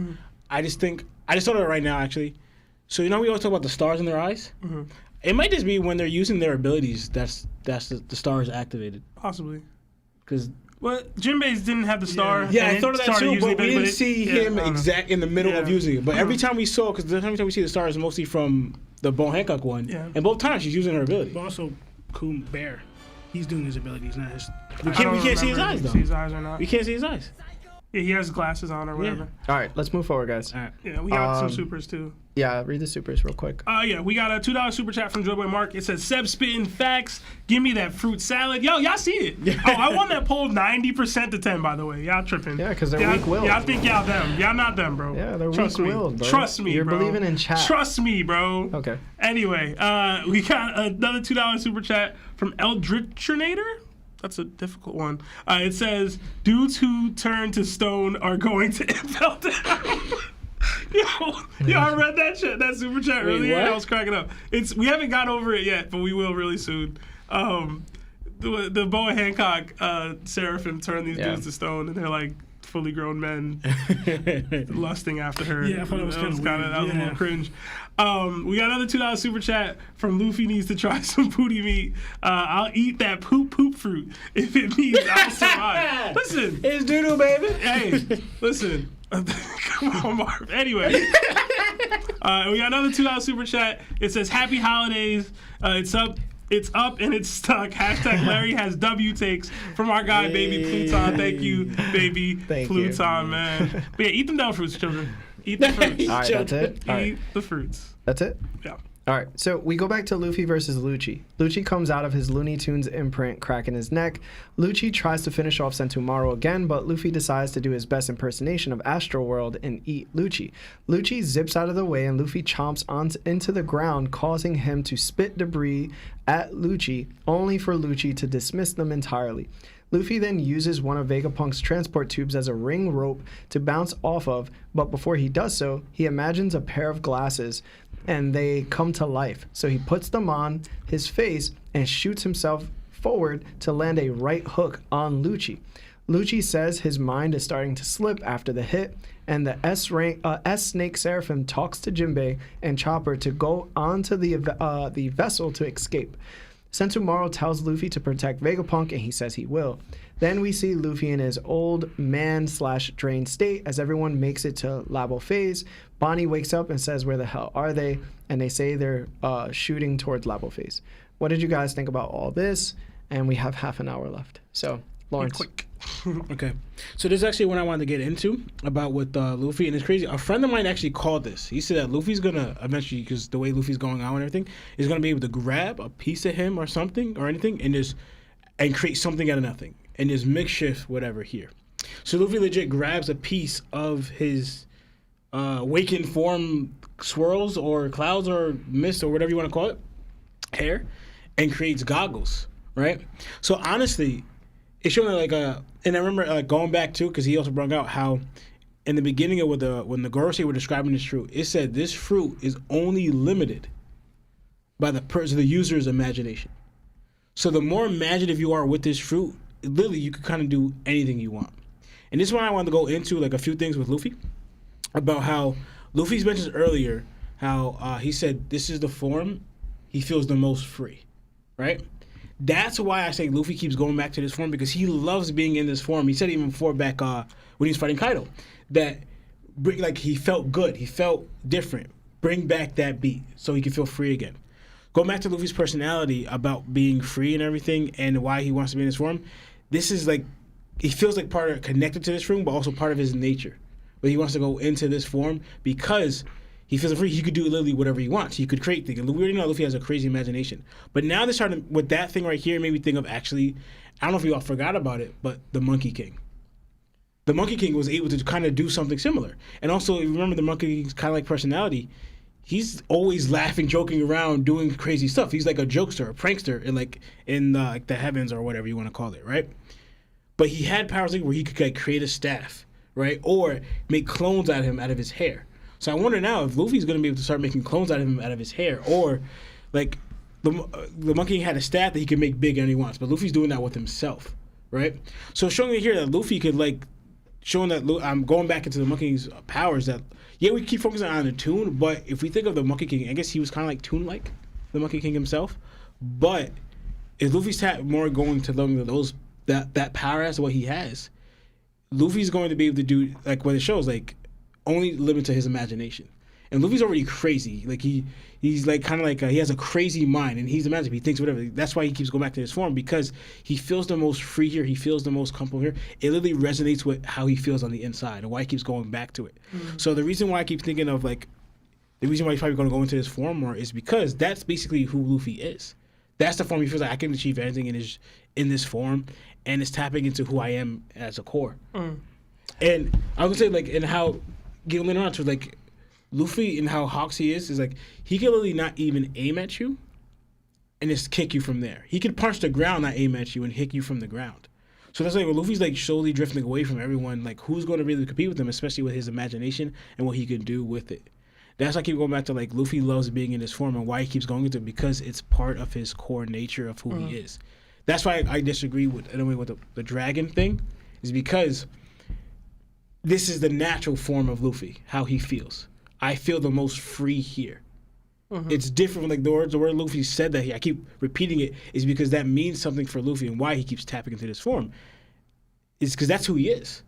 I just thought of it right now, actually. So we always talk about the stars in their eyes. It might just be when they're using their abilities that's the stars activated.
Possibly.
Because
Jinbei's didn't have the star.
Yeah, I thought of that too, but we didn't see him
exact
in the middle of using it. But every time we saw, because the time we see the stars is mostly from the Bone Hancock one, and both times she's using her ability.
But also, Coon Bear, he's doing his abilities, not his.
We can't see his eyes, though.
See his eyes or not.
We can't see his eyes.
Yeah, he has glasses on or whatever.
All right, let's move forward, guys.
All right.
Yeah, we got some supers too.
Yeah, read the supers real quick.
We got a $2 super chat from Joyboy Mark. It says, Seb spitting facts. Give me that fruit salad. Yo, y'all see it. I won that poll 90% to 10, by the way. Y'all tripping.
Yeah, because they're weak-willed.
Y'all think y'all them. Y'all not them, bro.
Yeah, they're
weak-willed,
bro.
Trust me,
You're
bro.
believing in chat.
Trust me, bro.
Okay.
Anyway, we got another $2 super chat from Eldritchinator. That's a difficult one. It says, dudes who turn to stone are going to impel down. Yo, I read that shit, that super chat earlier. I was cracking up. We haven't got over it yet, but we will really soon. The Boa Hancock Seraphim turn these dudes to stone, and they're like fully grown men lusting after her.
Yeah, I thought it was kind of
a little cringe. We got another $2 super chat from Luffy needs to try some booty meat. I'll eat that poop fruit if it means I'll survive. Listen.
It's doodle, baby.
Hey, listen. Come on, Marv. Anyway. We got another $2 super chat. It says, happy holidays. It's up and it's stuck. # Larry has W takes from our guy, Baby Pluton. Thank you, Baby Pluton, man. But yeah, eat them devil fruits, children. Eat the fruits.
All right, that's it.
Eat the fruits.
That's it?
Yeah.
All right, so we go back to Luffy versus Lucci. Lucci comes out of his Looney Tunes imprint, cracking his neck. Lucci tries to finish off Sentomaru again, but Luffy decides to do his best impersonation of Astroworld and eat Lucci. Lucci zips out of the way, and Luffy chomps into the ground, causing him to spit debris at Lucci, only for Lucci to dismiss them entirely. Luffy then uses one of Vegapunk's transport tubes as a ring rope to bounce off of, but before he does so, he imagines a pair of glasses and they come to life. So he puts them on his face and shoots himself forward to land a right hook on Lucci. Lucci says his mind is starting to slip after the hit, and the S-Snake Seraphim talks to Jinbei and Chopper to go onto the vessel to escape. Sentomaru tells Luffy to protect Vegapunk, and he says he will. Then we see Luffy in his old man/drained state as everyone makes it to Labo Phase. Bonnie wakes up and says, where the hell are they? And they say they're shooting towards Labo Phase. What did you guys think about all this? And we have half an hour left. So, Lawrence.
Quick.
Okay. So this is actually what I wanted to get into about with Luffy, and it's crazy. A friend of mine actually called this. He said that Luffy's going to eventually, because the way Luffy's going out and everything, is going to be able to grab a piece of him or something or anything and create something out of nothing. And just makeshift whatever here. So Luffy legit grabs a piece of his waking form swirls or clouds or mist or whatever you want to call it, hair, and creates goggles, right? So honestly, it's showing like and I remember going back too, because he also brought out how in the beginning of when the Gorosei were describing this fruit, it said this fruit is only limited by the user's imagination. So the more imaginative you are with this fruit, literally you could kind of do anything you want. And this is why I wanted to go into like a few things with Luffy about how Luffy's mentioned earlier how he said this is the form he feels the most free, right? That's why I say Luffy keeps going back to this form, because he loves being in this form. He said even before back when he was fighting Kaido that like he felt good, he felt different. Bring back that beat so he can feel free again. Going back to Luffy's personality about being free and everything and why he wants to be in this form, this is like, he feels like part of connected to this room, but also part of his nature. But he wants to go into this form because he feels free. He could do literally whatever he wants. He could create things. We already know Luffy has a crazy imagination. But now they're starting with that thing right here, made me think of actually, I don't know if you all forgot about it, but the Monkey King. The Monkey King was able to kind of do something similar. And also, if you remember the Monkey King's kind of like personality, he's always laughing, joking around, doing crazy stuff. He's like a jokester, a prankster in the heavens or whatever you want to call it, right? But he had powers like where he could like create a staff, right? Or make clones out of him out of his hair. So I wonder now if Luffy's going to be able to start making clones out of him out of his hair, or like the Monkey King had a staff that he could make big and he wants, but Luffy's doing that with himself, right? So showing it here that Luffy could like, showing that I'm going back into the Monkey King's powers that, yeah, we keep focusing on the Toon, but if we think of the Monkey King, I guess he was kind of like Toon-like, the Monkey King himself, but if Luffy's more going to that power as what he has, Luffy's going to be able to do like what it shows, like only limit to his imagination. And Luffy's already crazy. Like he's like kind of like he has a crazy mind, and he's imaginative. He thinks whatever. That's why he keeps going back to his form, because he feels the most free here. He feels the most comfortable here. It literally resonates with how he feels on the inside, and why he keeps going back to it. Mm-hmm. So the reason why I keep thinking of like the reason why he's probably going to go into this form more is because that's basically who Luffy is. That's the form he feels like I can achieve anything in this form, and it's tapping into who I am as a core. Mm. And I was gonna say like, and how getting later on to like Luffy and how Hawks he is like he can literally not even aim at you and just kick you from there. He could punch the ground, not aim at you, and hit you from the ground. So that's like when Luffy's like slowly drifting away from everyone, like who's going to really compete with him, especially with his imagination and what he can do with it. That's why I keep going back to like Luffy loves being in this form, and why he keeps going into it, because it's part of his core nature of who he is. That's why I disagree with in a way with the dragon thing, is because this is the natural form of Luffy, how he feels. I feel the most free here. Mm-hmm. It's different, like the word Luffy said that here. I keep repeating it, is because that means something for Luffy, and why he keeps tapping into this form is because that's who he is.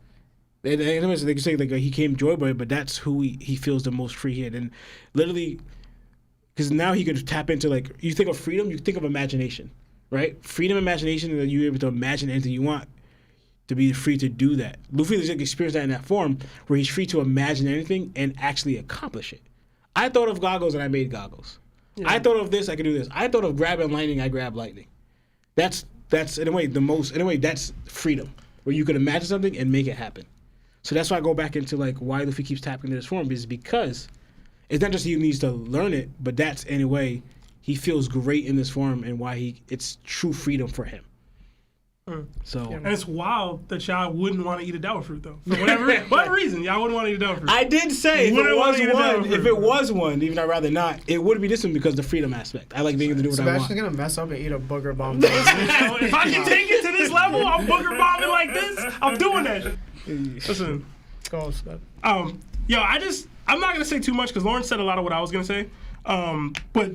They can say like he came Joy Boy, but that's who he feels the most free here. And literally, because now he could tap into like, you think of freedom, you think of imagination, right? Freedom, imagination, that you're able to imagine anything you want. To be free to do that. Luffy has experienced that in that form where he's free to imagine anything and actually accomplish it. I thought of goggles and I made goggles. I thought of this, I could do this. I thought of grabbing lightning, I grab lightning. That's in a way that's freedom, where you could imagine something and make it happen. So that's why I go back into like why Luffy keeps tapping into this form, is because it's not just he needs to learn it, but that's in a way he feels great in this form and why it's true freedom for him. So
and it's wild that y'all wouldn't want to eat a devil fruit though. For whatever reason, y'all wouldn't want to eat a devil fruit.
I did say if it was one, even I'd rather not, it would be this one because of the freedom aspect. I like being able to do what I want.
Sebastian's gonna mess up and eat a booger bomb.
If I can take it to this level, I'm booger bombing like this. I'm doing that. Listen,
Go, Seb.
I'm not gonna say too much because Lauren said a lot of what I was gonna say. But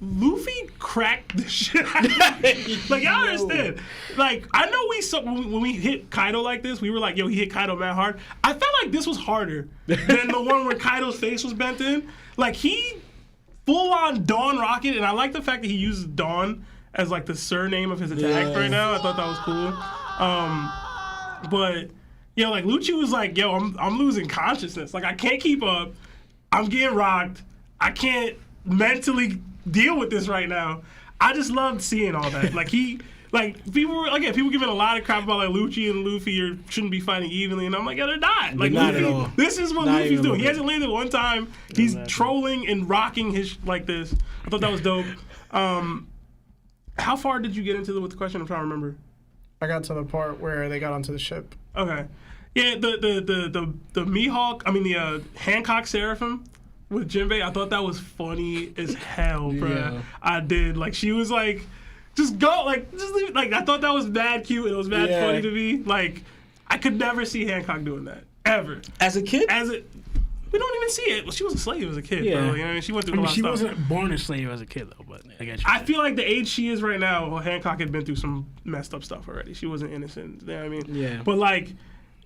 Luffy cracked the shit out of like, y'all understand. Like, I know when we hit Kaido like this, we were like, yo, he hit Kaido mad hard. I felt like this was harder than the one where Kaido's face was bent in. Like, he full on Dawn Rocket, and I like the fact that he uses Dawn as like the surname of his attack right now. I thought that was cool. But yeah, like Lucci was like, yo, I'm losing consciousness. Like, I can't keep up. I'm getting rocked. I can't mentally deal with this right now. I just loved seeing all that. People giving a lot of crap about like Lucci and Luffy shouldn't be fighting evenly, and I'm like, yeah, they're not. Like,
not
Luffy,
at all.
this is what
Not
Luffy's
even
doing. He hasn't landed one time. He's trolling and rocking his like this. I thought that was dope. How far did you get into with the question? I'm trying to remember.
I got to the part where they got onto the ship.
Okay. Yeah, the Mihawk, the Hancock Seraphim with Jinbei, I thought that was funny as hell, bro.
Yeah.
I did. Like, she was like, just go, like, just leave it. Like, I thought that was mad cute and it was mad funny to me. Like, I could never see Hancock doing that, ever.
As a kid?
We don't even see it. Well, she was a slave as a kid, bro. You know what I mean? She went through a lot of
She
stuff.
wasn't born a slave as a kid, though, but I get you.
I feel like the age she is right now, Hancock had been through some messed up stuff already. She wasn't innocent. You know what I mean?
Yeah.
But, like,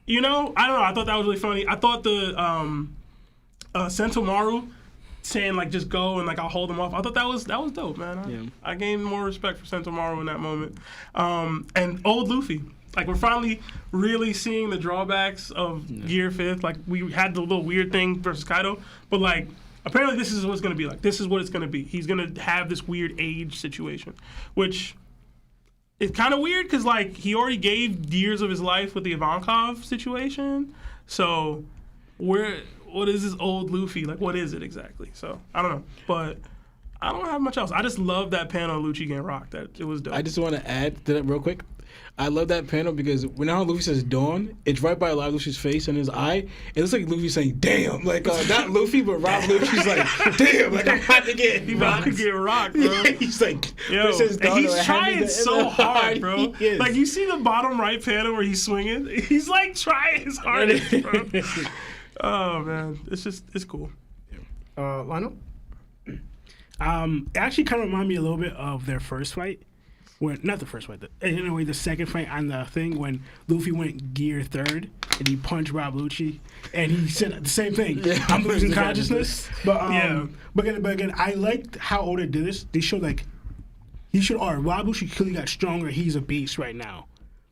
I don't know. I thought that was really funny. I thought the Sentomaru saying, like, just go and, like, I'll hold him off. I thought that was dope, man. I gained more respect for Sentomaru in that moment. And old Luffy. Like, we're finally really seeing the drawbacks of Gear 5th. Like, we had the little weird thing versus Kaido. But, like, apparently this is what it's going to be like. This is what it's going to be. He's going to have this weird age situation, which is kind of weird because, like, he already gave years of his life with the Ivankov situation. So, what is this old Luffy? Like, what is it exactly? So, I don't know. But I don't have much else. I just love that panel of Lucci getting rocked. It was dope.
I just want to add to that real quick. I love that panel because when Luffy says Dawn, it's right by Luffy's face and his eye. It looks like Luffy's saying, damn. Like, not Luffy, but Rob Lucci's like, damn, like, I'm about to get
rocked, bro.
Yeah, he's like,
yo, and he's trying so hard, bro.
He
like, you see the bottom right panel where he's swinging? He's, like, trying his hardest, bro. Oh, man. It's cool.
Lionel?
It actually kind of reminded me a little bit of their first fight. Not the first fight, in a way, the second fight on the thing when Luffy went Gear 3rd and he punched Rob Lucci and he said the same thing. Yeah, I'm losing consciousness. But again, I liked how Oda did this. They showed like Rob Lucci clearly got stronger. He's a beast right now.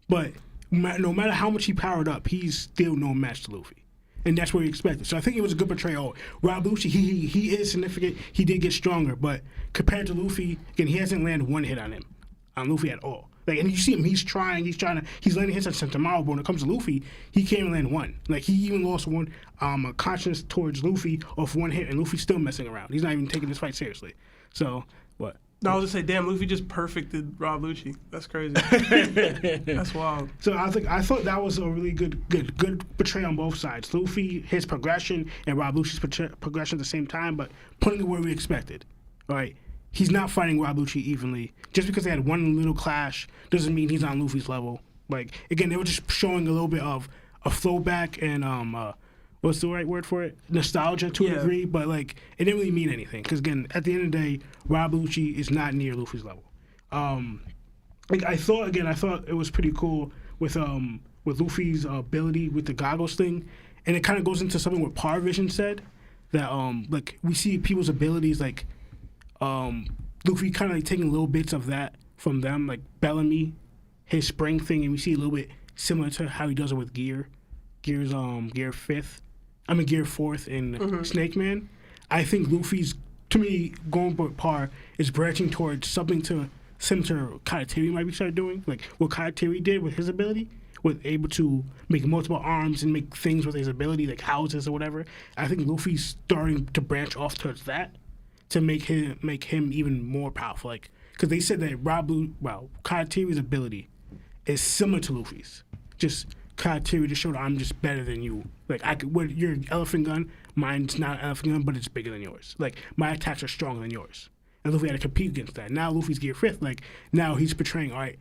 But no matter how much he powered up, he's still no match to Luffy. And that's what we expected. So I think it was a good portrayal. Rob Lucci, he is significant. He did get stronger. But compared to Luffy, again, he hasn't landed one hit on Luffy at all. Like, and you see him, he's landing hits on Sentomaru, but when it comes to Luffy, he can't even land one. Like, he even lost one conscience towards Luffy off one hit, and Luffy's still messing around. He's not even taking this fight seriously. So, what?
No, I was just say, damn, Luffy just perfected Rob Lucci. That's crazy. That's wild.
So I thought that was a really good portrayal on both sides. Luffy, his progression, and Rob Lucci's progression at the same time, but putting it where we expected. All right. He's not fighting Rob Lucci evenly. Just because they had one little clash doesn't mean he's on Luffy's level. Like, again, they were just showing a little bit of a throwback and what's the right word for it? Nostalgia to a degree, but like it didn't really mean anything. Because again, at the end of the day, Rob Lucci is not near Luffy's level. I thought it was pretty cool with Luffy's ability with the goggles thing, and it kind of goes into something what Power Vision said that like we see people's abilities like. Luffy kind of like taking little bits of that from them, like Bellamy, his spring thing, and we see a little bit similar to how he does it with Gear 4th and Snake Man. I think Luffy's to me, going by par is branching towards something similar to Kizaru might be started doing, like what Kizaru did with his ability, with able to make multiple arms and make things with his ability, like houses or whatever. I think Luffy's starting to branch off towards that to make him even more powerful. Like, because they said that Kizaru's ability is similar to Luffy's. Just Kizaru just showed I'm just better than you. Like, your elephant gun, mine's not an elephant gun, but it's bigger than yours. Like, my attacks are stronger than yours. And Luffy had to compete against that. Now Luffy's Gear 5th. Like, now he's portraying, all right,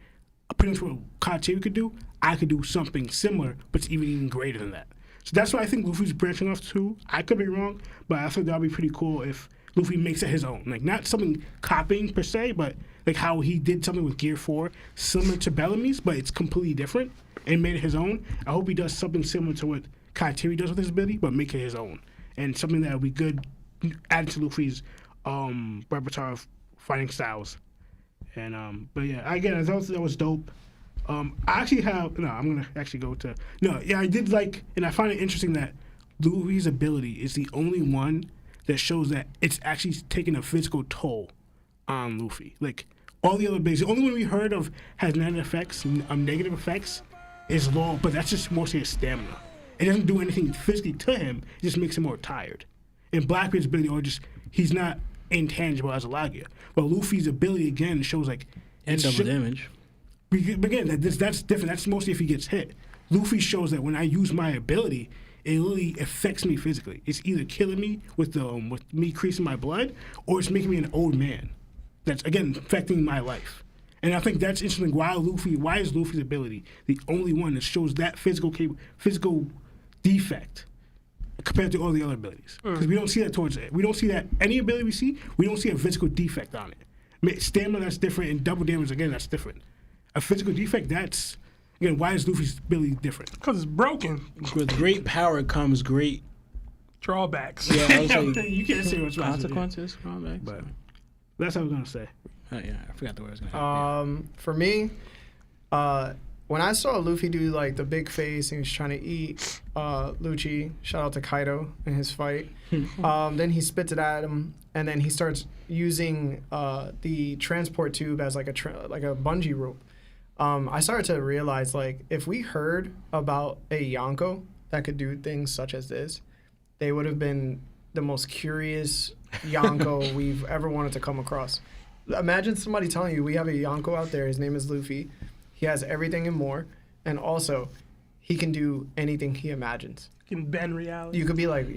pretty much what Kizaru could do, I could do something similar, but it's even greater than that. So that's what I think Luffy's branching off to. I could be wrong, but I think that would be pretty cool if Luffy makes it his own. Like, not something copying per se, but like how he did something with Gear 4, similar to Bellamy's, but it's completely different, and made it his own. I hope he does something similar to what Kizaru does with his ability, but make it his own. And something that would be good added to Luffy's repertoire of fighting styles. And but yeah, again, I thought that was dope. I actually have I'm gonna actually go to I did like, and I find it interesting that Luffy's ability is the only one that shows that it's actually taking a physical toll on Luffy. Like, all the other abilities, the only one we heard of has negative effects is Law, but that's just mostly his stamina. It doesn't do anything physically to him, it just makes him more tired. And Blackbeard's ability, he's not intangible as a Lagia. But Luffy's ability, again, shows like...
And double damage.
But again, that's different. That's mostly if he gets hit. Luffy shows that when I use my ability, it really affects me physically. It's either killing me with me increasing my blood, or it's making me an old man. That's, again, affecting my life. And I think that's interesting. Why is Luffy's ability the only one that shows that physical defect compared to all the other abilities? Because we don't see that towards it. We don't see that any ability we don't see a physical defect on it. Stamina, that's different, and double damage, again, that's different. A physical defect, that's, again, why is Luffy's ability different?
Because it's broken.
With great power comes great
drawbacks.
Yeah, I was like,
you can't say what's
consequences, drawbacks.
But that's what I was gonna say.
Yeah, I forgot the word I was gonna have.
For me, when I saw Luffy do like the big face and he was trying to eat Lucci, shout out to Kaido in his fight. Then he spits it at him, and then he starts using the transport tube as like a bungee rope. I started to realize, like, if we heard about a Yonko that could do things such as this, they would have been the most curious Yonko we've ever wanted to come across. Imagine somebody telling you, we have a Yonko out there, his name is Luffy, he has everything and more, and also he can do anything he imagines.
He can bend reality.
You would be like,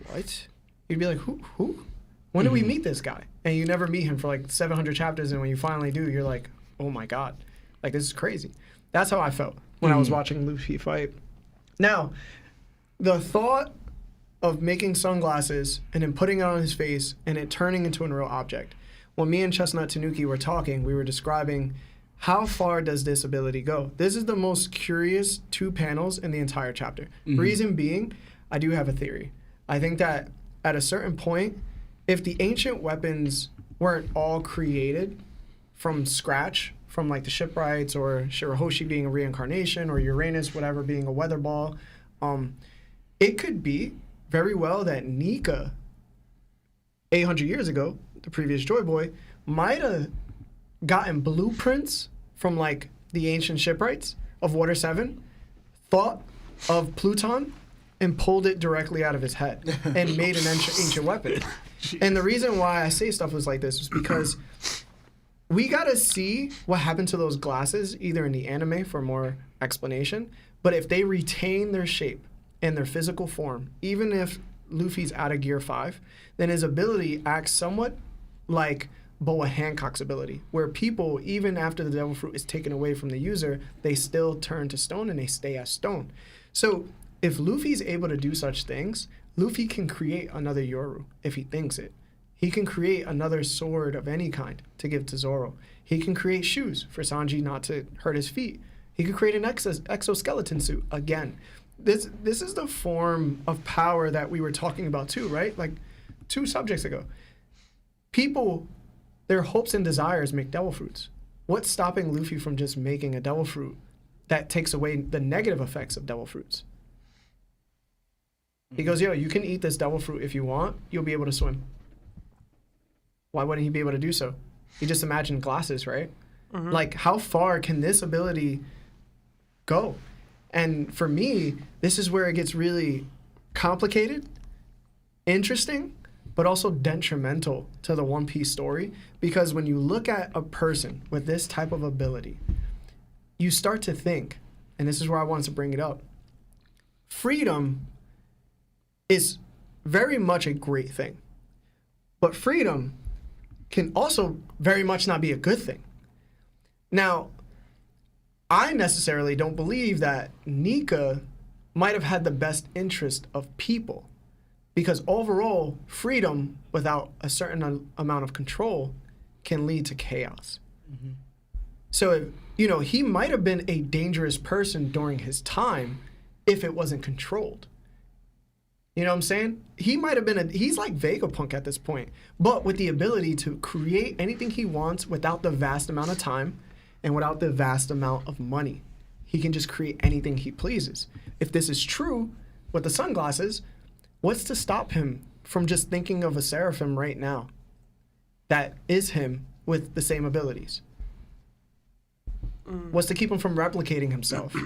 what? You'd be like, who? When did we meet this guy? And you never meet him for like 700 chapters, and when you finally do, you're like, oh my god, like, this is crazy. That's how I felt when I was watching Luffy fight. Now, the thought of making sunglasses and then putting it on his face and it turning into a real object. When me and Chestnut Tanuki were talking, we were describing how far does this ability go. This is the most curious 2 panels in the entire chapter. Reason being, I do have a theory. I think that at a certain point, if the ancient weapons weren't all created from scratch, from like the shipwrights or Shirahoshi being a reincarnation or Uranus, whatever, being a weather ball, it could be very well that Nika, 800 years ago, the previous Joy Boy, might have gotten blueprints from like the ancient shipwrights of Water 7, thought of Pluton, and pulled it directly out of his head and made an ancient weapon. And the reason why I say stuff was like this is because we gotta see what happened to those glasses, either in the anime for more explanation, but if they retain their shape and their physical form, even if Luffy's out of Gear 5, then his ability acts somewhat like Boa Hancock's ability, where people, even after the Devil Fruit is taken away from the user, they still turn to stone and they stay as stone. So if Luffy's able to do such things, Luffy can create another Yoru if he thinks it. He can create another sword of any kind to give to Zoro. He can create shoes for Sanji not to hurt his feet. He could create an exoskeleton suit again. This is the form of power that we were talking about too, right? Like 2 subjects ago. People, their hopes and desires make devil fruits. What's stopping Luffy from just making a devil fruit that takes away the negative effects of devil fruits? He goes, yo, you can eat this devil fruit if you want. You'll be able to swim. why wouldn't he be able to do so? He just imagined glasses, right? Like, how far can this ability go? And for me, this is where it gets really complicated, interesting, but also detrimental to the One Piece story. Because when you look at a person with this type of ability, you start to think, and this is where I wanted to bring it up, freedom is very much a great thing. But freedom can also very much not be a good thing. Now, I necessarily don't believe that Nika might have had the best interest of people, because overall, freedom without a certain amount of control can lead to chaos. So, he might have been a dangerous person during his time if it wasn't controlled. You know what I'm saying? He might have been he's like Vegapunk at this point, but with the ability to create anything he wants without the vast amount of time and without the vast amount of money. He can just create anything he pleases. If this is true with the sunglasses, what's to stop him from just thinking of a Seraphim right now that is him with the same abilities? What's to keep him from replicating himself?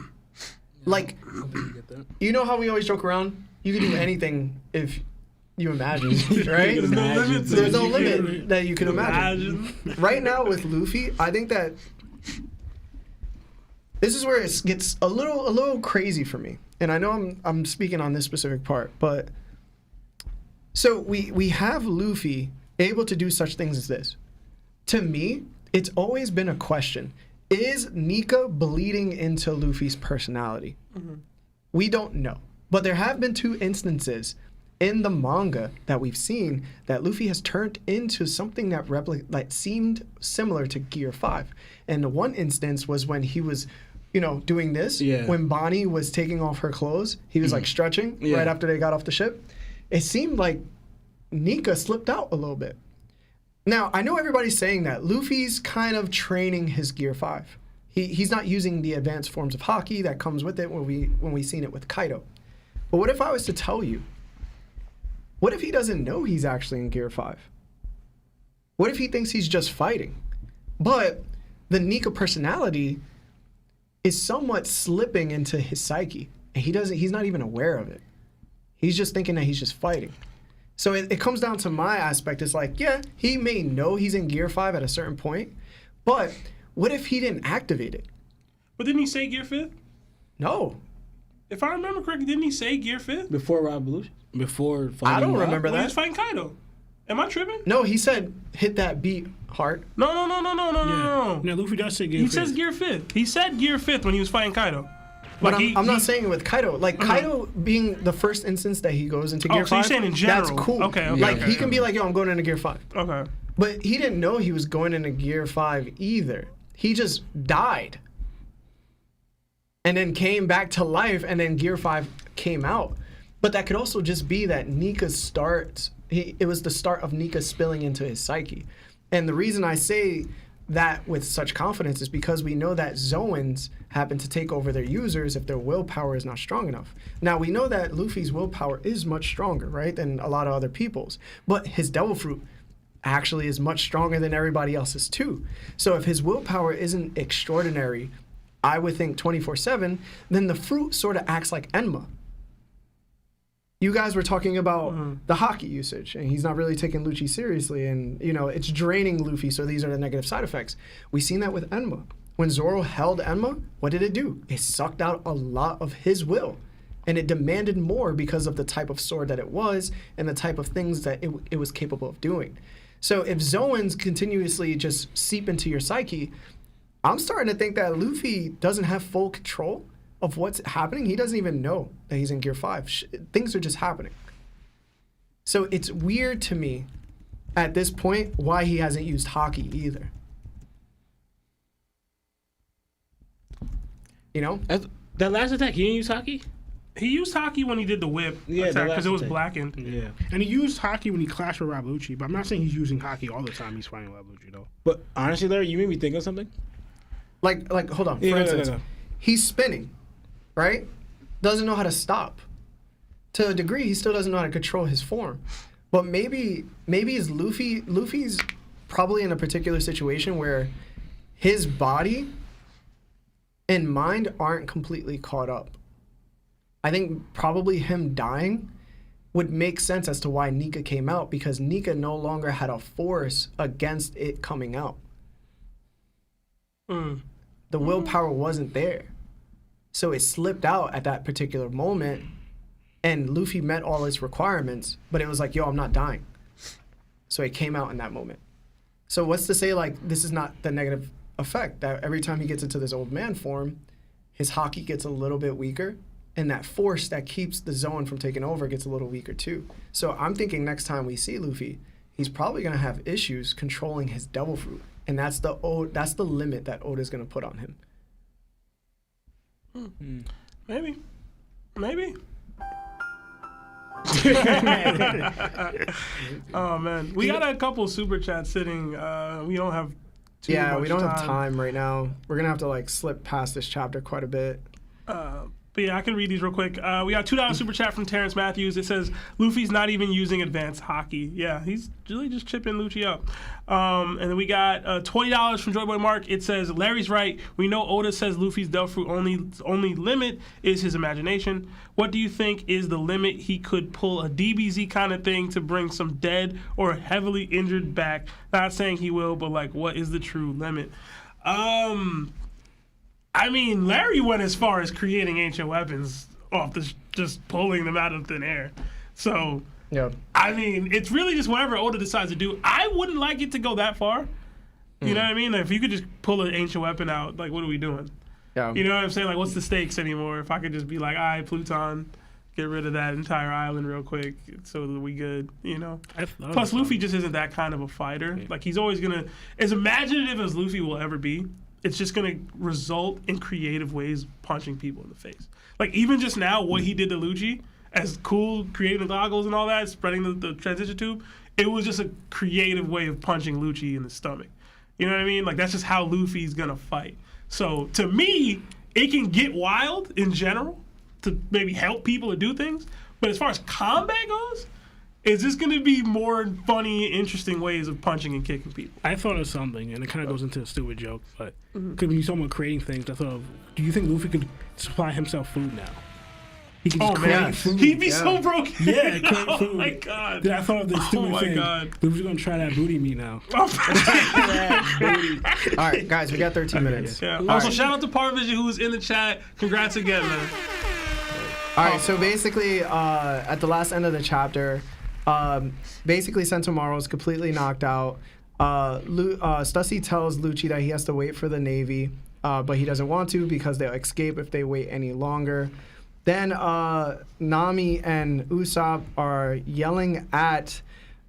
Like, you know how we always joke around? You can do anything if you imagine, right?
There's no limit.
There's no limit that you can imagine. Right now with Luffy, I think that this is where it gets a little crazy for me. And I know I'm speaking on this specific part, but so we have Luffy able to do such things as this. To me, it's always been a question. Is Nika bleeding into Luffy's personality? We don't know. But there have been 2 instances in the manga that we've seen that Luffy has turned into something that seemed similar to Gear 5. And the one instance was when he was, doing this.
Yeah.
When Bonnie was taking off her clothes, he was like stretching right after they got off the ship. It seemed like Nika slipped out a little bit. Now, I know everybody's saying that Luffy's kind of training his Gear 5. He's not using the advanced forms of haki that comes with it when we seen it with Kaido. But what if I was to tell you, what if he doesn't know he's actually in Gear 5? What if he thinks he's just fighting? But the Nika personality is somewhat slipping into his psyche, and he's not even aware of it. He's just thinking that he's just fighting. So it comes down to my aspect. It's like, yeah, he may know he's in Gear 5 at a certain point, but what if he didn't activate it?
But didn't he say Gear 5th?
No.
If I remember correctly, didn't he say Gear 5th?
Before Revolution? Before fighting
I don't
Rob?
remember
When he
that.
was fighting Kaido. Am I tripping?
No, he said hit that beat heart.
No.
Yeah, Luffy does say Gear
He
5th.
says Gear 5th. He said Gear 5th when he was fighting Kaido.
But I'm not saying it with Kaido. Like, Kaido being the first instance that he goes into Gear 5,
so you're saying in general.
that's cool.
Okay,
Like,
okay.
he can be like, yo, I'm going into Gear 5.
Okay.
But he didn't know he was going into Gear 5 either. He just died. And then came back to life, and then Gear 5 came out. But that could also just be that Nika's start, it was the start of Nika spilling into his psyche. And the reason I say that with such confidence is because we know that Zoans happen to take over their users if their willpower is not strong enough. Now, we know that Luffy's willpower is much stronger, right, than a lot of other people's. But his Devil Fruit actually is much stronger than everybody else's too. So if his willpower isn't extraordinary, I would think 24/7, then the fruit sort of acts like Enma. You guys were talking about the haki usage, and he's not really taking Lucci seriously, and it's draining Luffy, so these are the negative side effects. We've seen that with Enma. When Zoro held Enma, what did it do? It sucked out a lot of his will, and it demanded more because of the type of sword that it was and the type of things that it was capable of doing. So if Zoans continuously just seep into your psyche, I'm starting to think that Luffy doesn't have full control of what's happening. He doesn't even know that he's in Gear 5. Things are just happening. So it's weird to me at this point why he hasn't used haki either.
That last attack, he didn't use haki?
He used haki when he did the whip
Yeah, the
attack because
last
it was
attack.
blackened.
Yeah.
And he used haki when he clashed with Rob Lucci, but I'm not saying he's using haki all the time he's fighting Rob Lucci, though.
But honestly, Larry, you made me think of something.
Like hold on.
Yeah,
For
no,
instance,
no.
he's spinning, right? Doesn't know how to stop. To a degree, he still doesn't know how to control his form. But maybe is Luffy's probably in a particular situation where his body and mind aren't completely caught up. I think probably him dying would make sense as to why Nika came out, because Nika no longer had a force against it coming out. The willpower wasn't there. So it slipped out at that particular moment, and Luffy met all its requirements, but it was like, yo, I'm not dying. So it came out in that moment. So what's to say, like, this is not the negative effect, that every time he gets into this old man form, his haki gets a little bit weaker, and that force that keeps the zone from taking over gets a little weaker too. So I'm thinking next time we see Luffy, he's probably going to have issues controlling his devil fruit. And that's the limit that Oda's going to put on him.
Maybe. Oh man, we got a couple super chats sitting. We don't have too much
we don't have time right now. We're gonna have to like slip past this chapter quite a bit.
But yeah, I can read these real quick. We got $2 super chat from Terrence Matthews. It says, Luffy's not even using advanced hockey. Yeah, he's really just chipping Lucci up. And then we got $20 from Joyboy Mark. It says, Larry's right. We know Oda says Luffy's devil fruit only limit is his imagination. What do you think is the limit he could pull a DBZ kind of thing to bring some dead or heavily injured back? Not saying he will, but like, what is the true limit? I mean, Larry went as far as creating ancient weapons off just pulling them out of thin air. So,
yeah.
I mean, it's really just whatever Oda decides to do. I wouldn't like it to go that far. You know what I mean? Like, if you could just pull an ancient weapon out, like, what are we doing?
Yeah.
You know what I'm saying? Like, what's the stakes anymore? If I could just be like, all right, Pluton, get rid of that entire island real quick so that we good, you know? Plus, Luffy just isn't that kind of a fighter. Yeah. Like, he's always going to, as imaginative as Luffy will ever be, it's just going to result in creative ways of punching people in the face. Like, even just now, what he did to Lucci, as cool, creating the goggles and all that, spreading the transition tube, it was just a creative way of punching Lucci in the stomach. You know what I mean? Like, that's just how Luffy's going to fight. So, to me, it can get wild in general to maybe help people to do things. But as far as combat goes, is this going to be more funny, interesting ways of punching and kicking people?
I thought of something, and it kind of goes into a stupid joke, but because when you talk about creating things, I thought of, do you think Luffy could supply himself food now? He can just create food.
He'd be so broken.
Yeah, create
oh
food.
My God.
Then I thought of this stupid thing.
God.
Luffy's going to try that booty meat now.
All right, guys, we got 13 minutes.
Yeah. Also, shout out to Parvision who was in the chat. Congrats again, man.
All right, so basically, at the last end of the chapter, basically Sentomaru is completely knocked out. Stussy tells Lucci that he has to wait for the Navy, but he doesn't want to because they'll escape if they wait any longer. Then Nami and Usopp are yelling at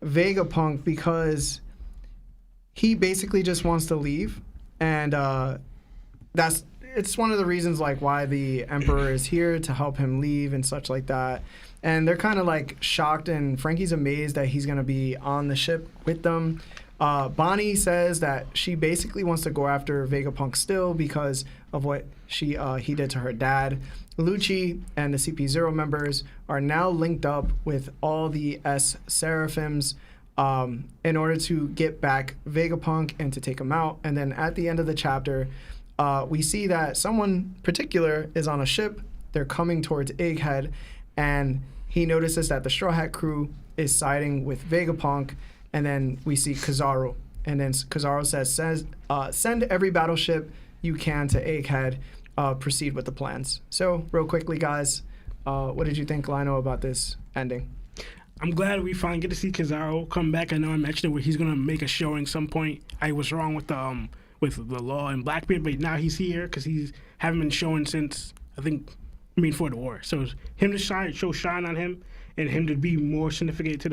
Vegapunk because he basically just wants to leave, and it's one of the reasons like why the Emperor is here to help him leave and such like that. And they're kind of like shocked, and Frankie's amazed that he's gonna be on the ship with them. Bonnie says that she basically wants to go after Vegapunk still because of what he did to her dad. Lucci and the CP0 members are now linked up with all the Seraphims in order to get back Vegapunk and to take him out. And then at the end of the chapter, we see that someone particular is on a ship. They're coming towards Egghead, and he notices that the Straw Hat crew is siding with Vegapunk. And then we see Kizaru. And then Kizaru says, send every battleship you can to Egghead. Proceed with the plans. So, real quickly, guys, what did you think, Lino, about this ending?
I'm glad we finally get to see Kizaru come back. I know I mentioned it where he's going to make a showing some point. I was wrong with the Law and Blackbeard, but now he's here because he's haven't been showing since, for the war. So, him to shine on him and him to be more significant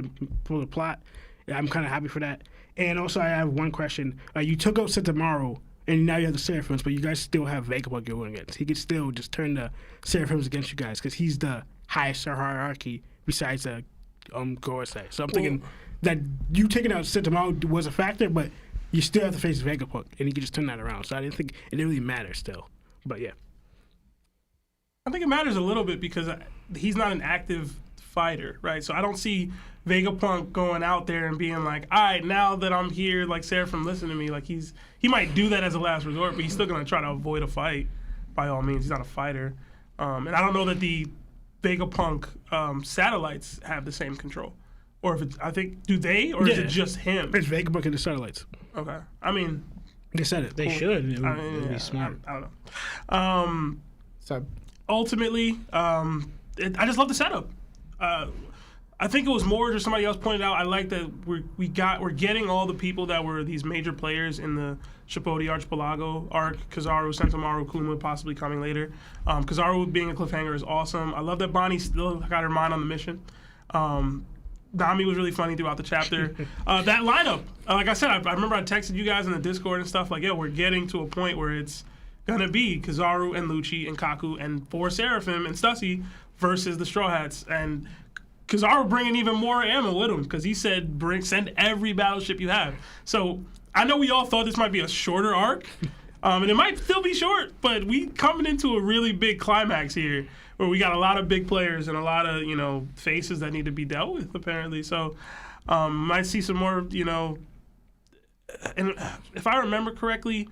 for the plot. I'm kind of happy for that. And also, I have one question. You took out Sentomaru, and now you have the Seraphims, but you guys still have Vegapunk you're going against. He could still just turn the Seraphims against you guys because he's the highest hierarchy besides the Gorosei. So I'm thinking that you taking out Sentomaru was a factor, but you still have to face Vegapunk, and he could just turn that around. So I didn't think it didn't really matter still. But yeah.
I think it matters a little bit because he's not an active fighter, right? So I don't see Vegapunk going out there and being like, all right, now that I'm here, like Seraphim, listen to me. Like he might do that as a last resort, but he's still gonna try to avoid a fight. By all means, he's not a fighter, and I don't know that the Vegapunk satellites have the same control, or if it's, I think, do they, or is it just him?
It's Vegapunk and the satellites.
Okay, I mean,
They said it.
They should. It would be
yeah,
smart.
I don't know.
So
Ultimately, I just love the setup. I think it was more just somebody else pointed out. I like that we're getting all the people that were these major players in the Shippuden Archipelago arc. Kizaru, Sentomaru, Kuma possibly coming later. Kizaru being a cliffhanger is awesome. I love that Bonnie still got her mind on the mission. Nami was really funny throughout the chapter. That lineup, like I said, I remember I texted you guys in the Discord and stuff like, yo, we're getting to a point where it's gonna be Kizaru and Lucci and Kaku and 4 Seraphim and Stussy versus the Straw Hats, and Kizaru bringing even more ammo with him because he said send every battleship you have. So I know we all thought this might be a shorter arc, and it might still be short, but we coming into a really big climax here where we got a lot of big players and a lot of faces that need to be dealt with apparently. So might see some more and if I remember correctly.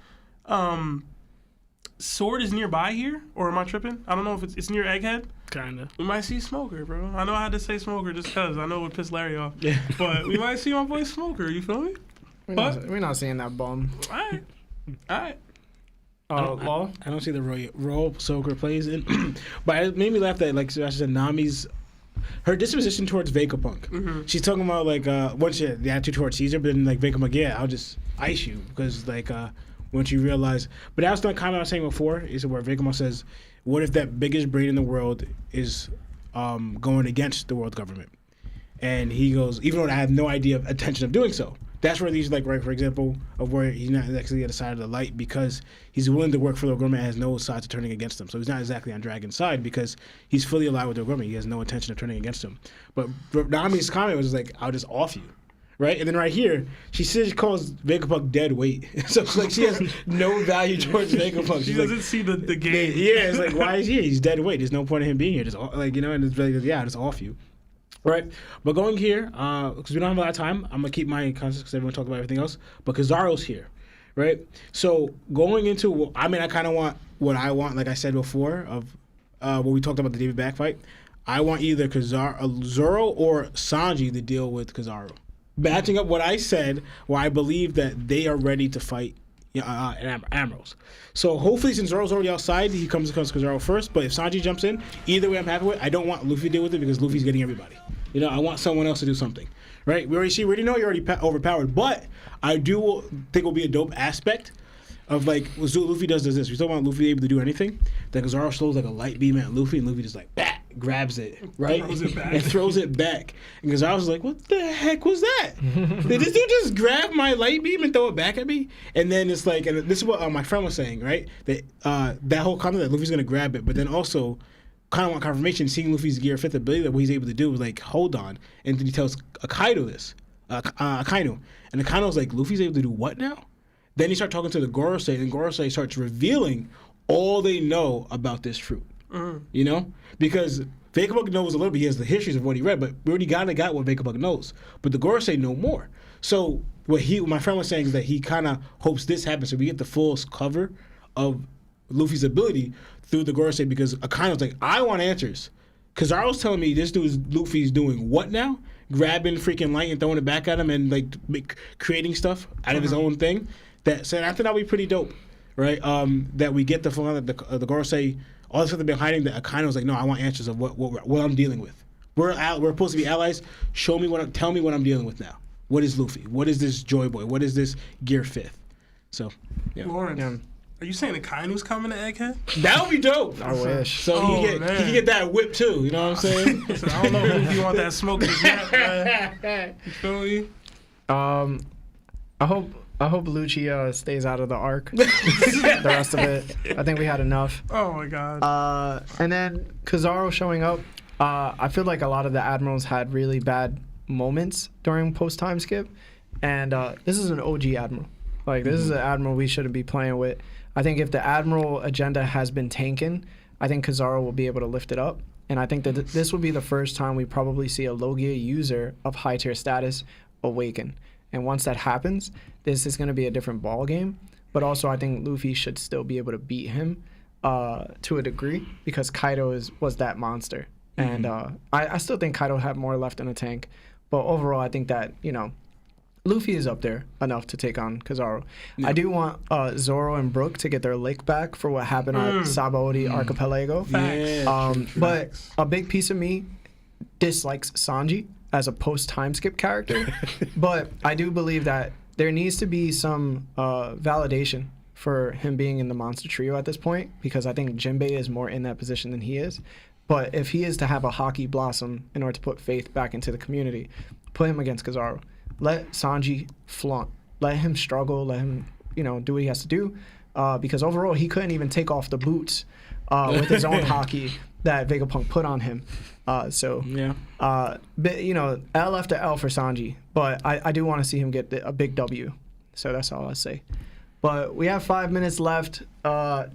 Sword is nearby here, or am I tripping? I don't know if it's near Egghead.
Kinda.
We might see Smoker, bro. I know I had to say Smoker just because I know it would piss Larry off. Yeah. But we might see my boy Smoker. You feel me?
we're not seeing that bum.
All right.
Law?
I don't see the role Soaker plays in, but it made me laugh that, like I said, Nami's her disposition towards Vegapunk. Mm-hmm. She's talking about like once the attitude towards Caesar, but then like Vegapunk, yeah, I'll just ice you because like once you realize. But that's the comment I was saying before is where Vegapunk says, "What if that biggest brain in the world is going against the world government?" And he goes, even though I have no idea of intention of doing so. That's where these, like, right, for example, of where he's not actually at the side of the light because he's willing to work for the government and has no sides of turning against them. So he's not exactly on Dragon's side because he's fully aligned with the government. He has no intention of turning against them. But Nami's comment was like, I'll just off you. Right? And then right here, she calls Vegapunk dead weight. So it's like she has no value towards Vegapunk.
She doesn't see the game.
Yeah, it's like, why is he here? He's dead weight. There's no point in him being here. Just, like, and it's like, yeah, I'll just off you. Right, but going here, because we don't have a lot of time, I'm going to keep my concepts because everyone talked about everything else, but Kizaru's here, right? So going into, I kind of want what I want, like I said before, of what we talked about the David Back fight. I want either Zoro or Sanji to deal with Kizaru. Matching up what I said, where I believe that they are ready to fight Admirals. So hopefully, since Zoro's already outside, he comes Kizaru first. But if Sanji jumps in, either way, I'm happy with. I don't want Luffy to deal with it because Luffy's getting everybody. I want someone else to do something, right? We already know you're already overpowered, but I do think it'll be a dope aspect of like what Luffy does this. We don't want Luffy able to do anything. Then Kizaru throws like a light beam at Luffy, and Luffy just like grabs it, right? And throws it back. And Kizaru's like, what the heck was that? Did this dude just grab my light beam and throw it back at me? And then it's like, and this is what my friend was saying, right? That that whole concept that Luffy's gonna grab it, but then also kind of want confirmation, seeing Luffy's gear 5th ability, that what he's able to do is like, hold on. And then he tells Akainu this, Akainu. And Akainu's like, Luffy's able to do what now? Then he starts talking to the Gorosei, and Gorosei starts revealing all they know about this fruit. Because Vegapunk knows a little bit. He has the histories of what he read, but we already got what Vegapunk knows. But the Gorosei know more. So what my friend was saying is that he kind of hopes this happens, so we get the full cover of Luffy's ability through the Gorosei, because Akaino's like, I want answers. Kizaru's telling me this dude Luffy's doing what now? Grabbing freaking light and throwing it back at him and like creating stuff out of his own thing. So I think that would be pretty dope, right? That we get the Gorosei, all the stuff they've been hiding. That Akaino's like, no, I want answers of what I'm dealing with. We're supposed to be allies. Tell me what I'm dealing with now. What is Luffy? What is this Joy Boy? What is this Gear 5th? So, yeah.
Lawrence, are you saying Akainu's coming to Egghead?
That would be dope.
I wish.
So he can get that whip too. You know what I'm saying?
Listen, I don't know if you want that smoke in his neck, man. You feel me?
I hope Lucci stays out of the arc. The rest of it, I think we had enough.
Oh my god.
And then Kizaru showing up. I feel like a lot of the admirals had really bad moments during post time skip, and this is an OG admiral. Like this is an admiral we shouldn't be playing with. I think if the admiral agenda has been taken, I think Kizaru will be able to lift it up. and I think that this will be the first time we probably see a Logia user of high tier status awaken. And once that happens, this is going to be a different ball game. But also, I think Luffy should still be able to beat him to a degree because Kaido was that monster. And I still think Kaido had more left in the tank. But overall, I think that, Luffy is up there enough to take on Kizaru. I do want Zoro and Brook to get their lick back for what happened at Sabaody Archipelago. But a big piece of me dislikes Sanji as a post-time skip character. But I do believe that there needs to be some validation for him being in the Monster Trio at this point, because I think Jinbei is more in that position than he is. But if he is to have a Haki blossom in order to put faith back into the community, put him against Kizaru. Let Sanji flaunt. Let him struggle. Let him, do what he has to do. Because overall, he couldn't even take off the boots with his own Haki that Vegapunk put on him. But, L after L for Sanji. But I do want to see him get a big W. So that's all I'll say. But we have 5 minutes left.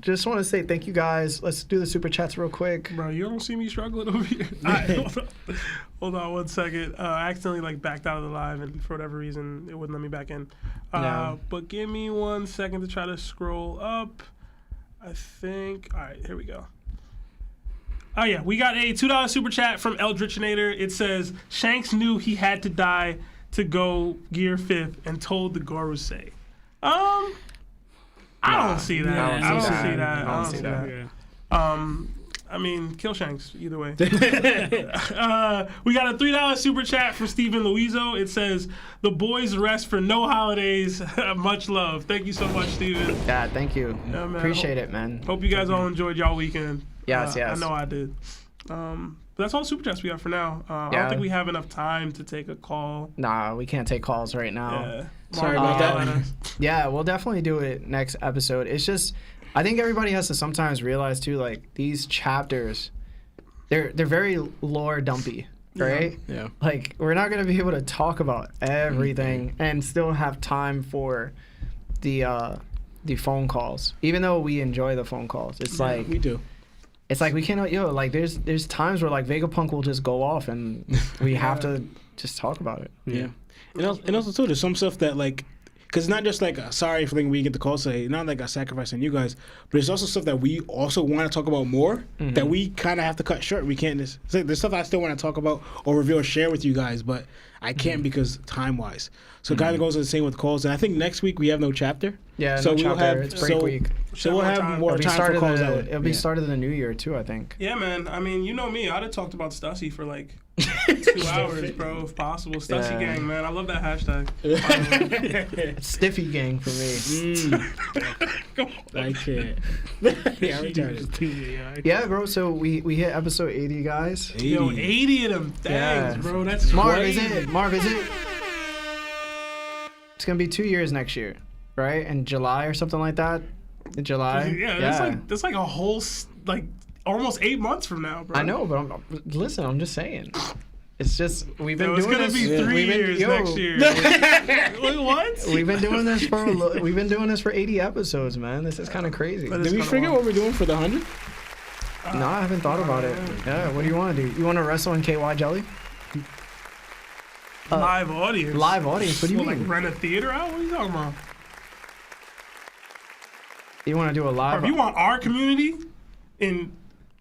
Just want to say thank you guys. Let's do the super chats real quick.
Bro, you don't see me struggling over here. All right, hold on 1 second. I accidentally backed out of the live, and for whatever reason, it wouldn't let me back in. But give me 1 second to try to scroll up. I think. All right, here we go. Oh yeah, we got a $2 super chat from Eldritchinator. It says Shanks knew he had to die to go Gear 5th and told the Gorosei. I don't see that. I don't see that. I mean, kill Shanks either way. We got a $3 super chat from Steven Luizo. It says, "The boys rest for no holidays. Much love." Thank you so much, Steven.
Yeah, thank you.
Yeah, man.
Appreciate it, man.
Hope you guys all enjoyed y'all weekend.
Yes.
I know I did. But that's all the super chats we got for now. I don't think we have enough time to take a call.
Nah, we can't take calls right now.
Yeah.
Sorry about that.
Yeah, we'll definitely do it next episode. It's just, I think everybody has to sometimes realize too, these chapters, they're very lore dumpy, right?
Yeah.
We're not gonna be able to talk about everything and still have time for the phone calls. Even though we enjoy the phone calls, it's
we do.
It's we cannot, there's times where Vegapunk will just go off and we have to just talk about it.
Yeah. And also too, there's some stuff that because it's not just sorry for we get the call say, not a sacrifice on you guys, but there's also stuff that we also want to talk about more that we kind of have to cut short. We can't just, there's stuff I still want to talk about or reveal or share with you guys, but I can't because time-wise. So it kind of goes the same with calls. And I think next week we have no chapter.
Yeah,
so
no
we'll
chapter.
have,
it's break week.
So we'll have more time for calls.
It'll be start of the new year too, I think.
Yeah, man. I mean, you know me. I'd have talked about Stussy for 2 hours, bro, if possible. Stussy gang, man. I love that hashtag.
Stiffy gang for me.
I can't.
Yeah, bro. So we hit episode 80, guys.
80.
Yo, 80 of them things, bro. That's
Marv,
crazy.
Marv, is it? It's gonna be 2 years next year, right? In July or something like that. In July.
Yeah, that's a whole almost 8 months from now, bro.
I know, but I'm just saying. It's just we've been doing this.
It's gonna be 3 years next year. What?
We've been doing this for 80 episodes, man. This is kind of crazy.
Did we figure what we're doing for the 100?
No, I haven't thought about it. Yeah, what do you want to do? You want to wrestle in KY Jelly?
Live audience.
Live audience? What do you mean?
Rent a theater out? What are you talking about?
You want to do a live?
Or if you want our community in...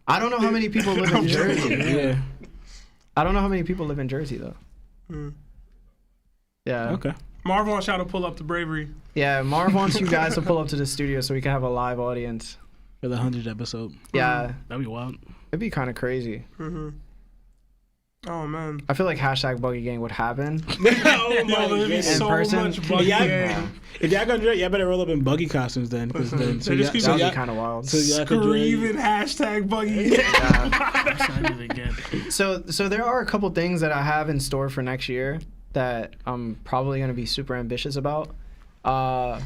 I don't know how many people live in Jersey. Yeah. I don't know how many people live in Jersey, though. Yeah.
Okay.
Marv wants y'all to pull up to Bravery.
Yeah, Marv wants you guys to pull up to the studio so we can have a live audience.
For the 100th episode.
Yeah.
That'd be wild.
It'd be kind of crazy.
Oh, man.
I feel like hashtag Buggy Gang would happen.
Oh, man. There'd be so much Buggy Gang.
If y'all gonna do it, y'all better roll up in buggy costumes then.
That would be kind of wild.
Screaming hashtag Buggy Gang.
So there are a couple things that I have in store for next year that I'm probably going to be super ambitious about. I'm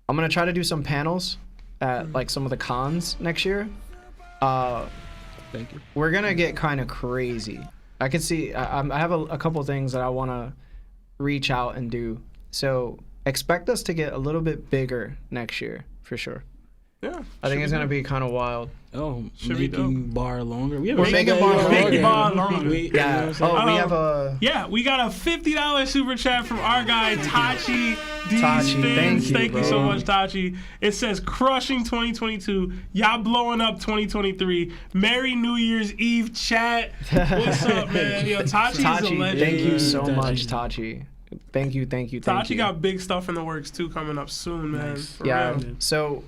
going to try to do some panels at some of the cons next year.
Thank you.
We're going to get kind of crazy. I can see I have a couple things that I want to reach out and do. So expect us to get a little bit bigger next year for sure.
Yeah.
I think it's gonna be kind of wild.
Oh,
Should be
making bar longer. We
We're making bar longer.
Making bar longer.
Yeah. Oh, we have a.
Yeah, we got a $50 super chat from our guy Tachi D.
Tachi,
Spins.
thank you,
so
bro.
much, Tachi. It says crushing 2022. Y'all blowing up 2023. Merry New Year's Eve chat. What's up, man? Yo, Tachi's a
Tachi,
legend.
thank you so
Tachi.
much, Tachi. Thank you.
Tachi got big stuff in the works too coming up soon, man. For
Yeah.
real.
So,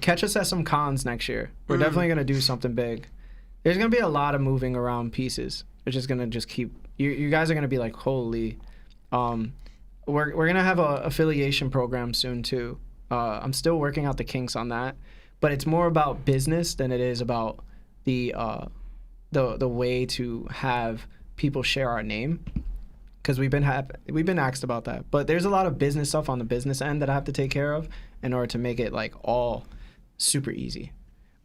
catch us at some cons next year. We're definitely gonna do something big. There's gonna be a lot of moving around pieces. It's just gonna keep. You guys are gonna be like, holy. We're gonna have a affiliation program soon too. I'm still working out the kinks on that, but it's more about business than it is about the way to have people share our name. Because we've been asked about that, but there's a lot of business stuff on the business end that I have to take care of in order to make it like all super easy.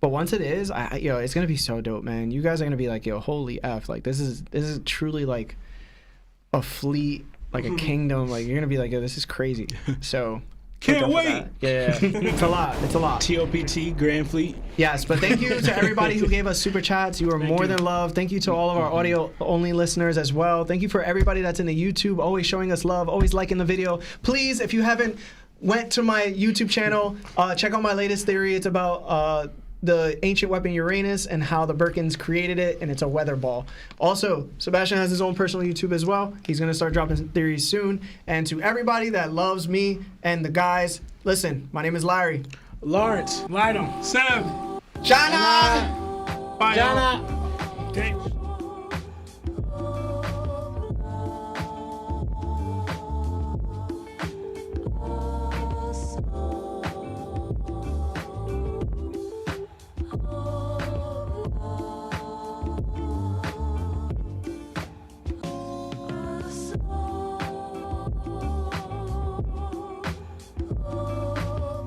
But once it is, it's gonna be so dope, man. You guys are gonna be like, yo, holy f, like this is truly like a fleet, like a kingdom. Like you're gonna be like, yo, this is crazy. So.
Can't wait.
Yeah, it's a lot.
TOPT Grand Fleet.
Yes, but thank you to everybody who gave us super chats. You are more than loved. Thank you to all of our audio only listeners as well. Thank you for everybody that's in the YouTube, always showing us love, always liking the video. Please, if you haven't went to my YouTube channel, check out my latest theory. It's about the ancient weapon Uranus and how the Birkins created it, and it's a weather ball. Also, Sebastian has his own personal YouTube as well. He's going to start dropping theories soon. And to everybody that loves me and the guys, listen, my name is Larry.
Lawrence.
Lionel.
Seb.
Jana!
Bye, y'all.
Jana.
Okay.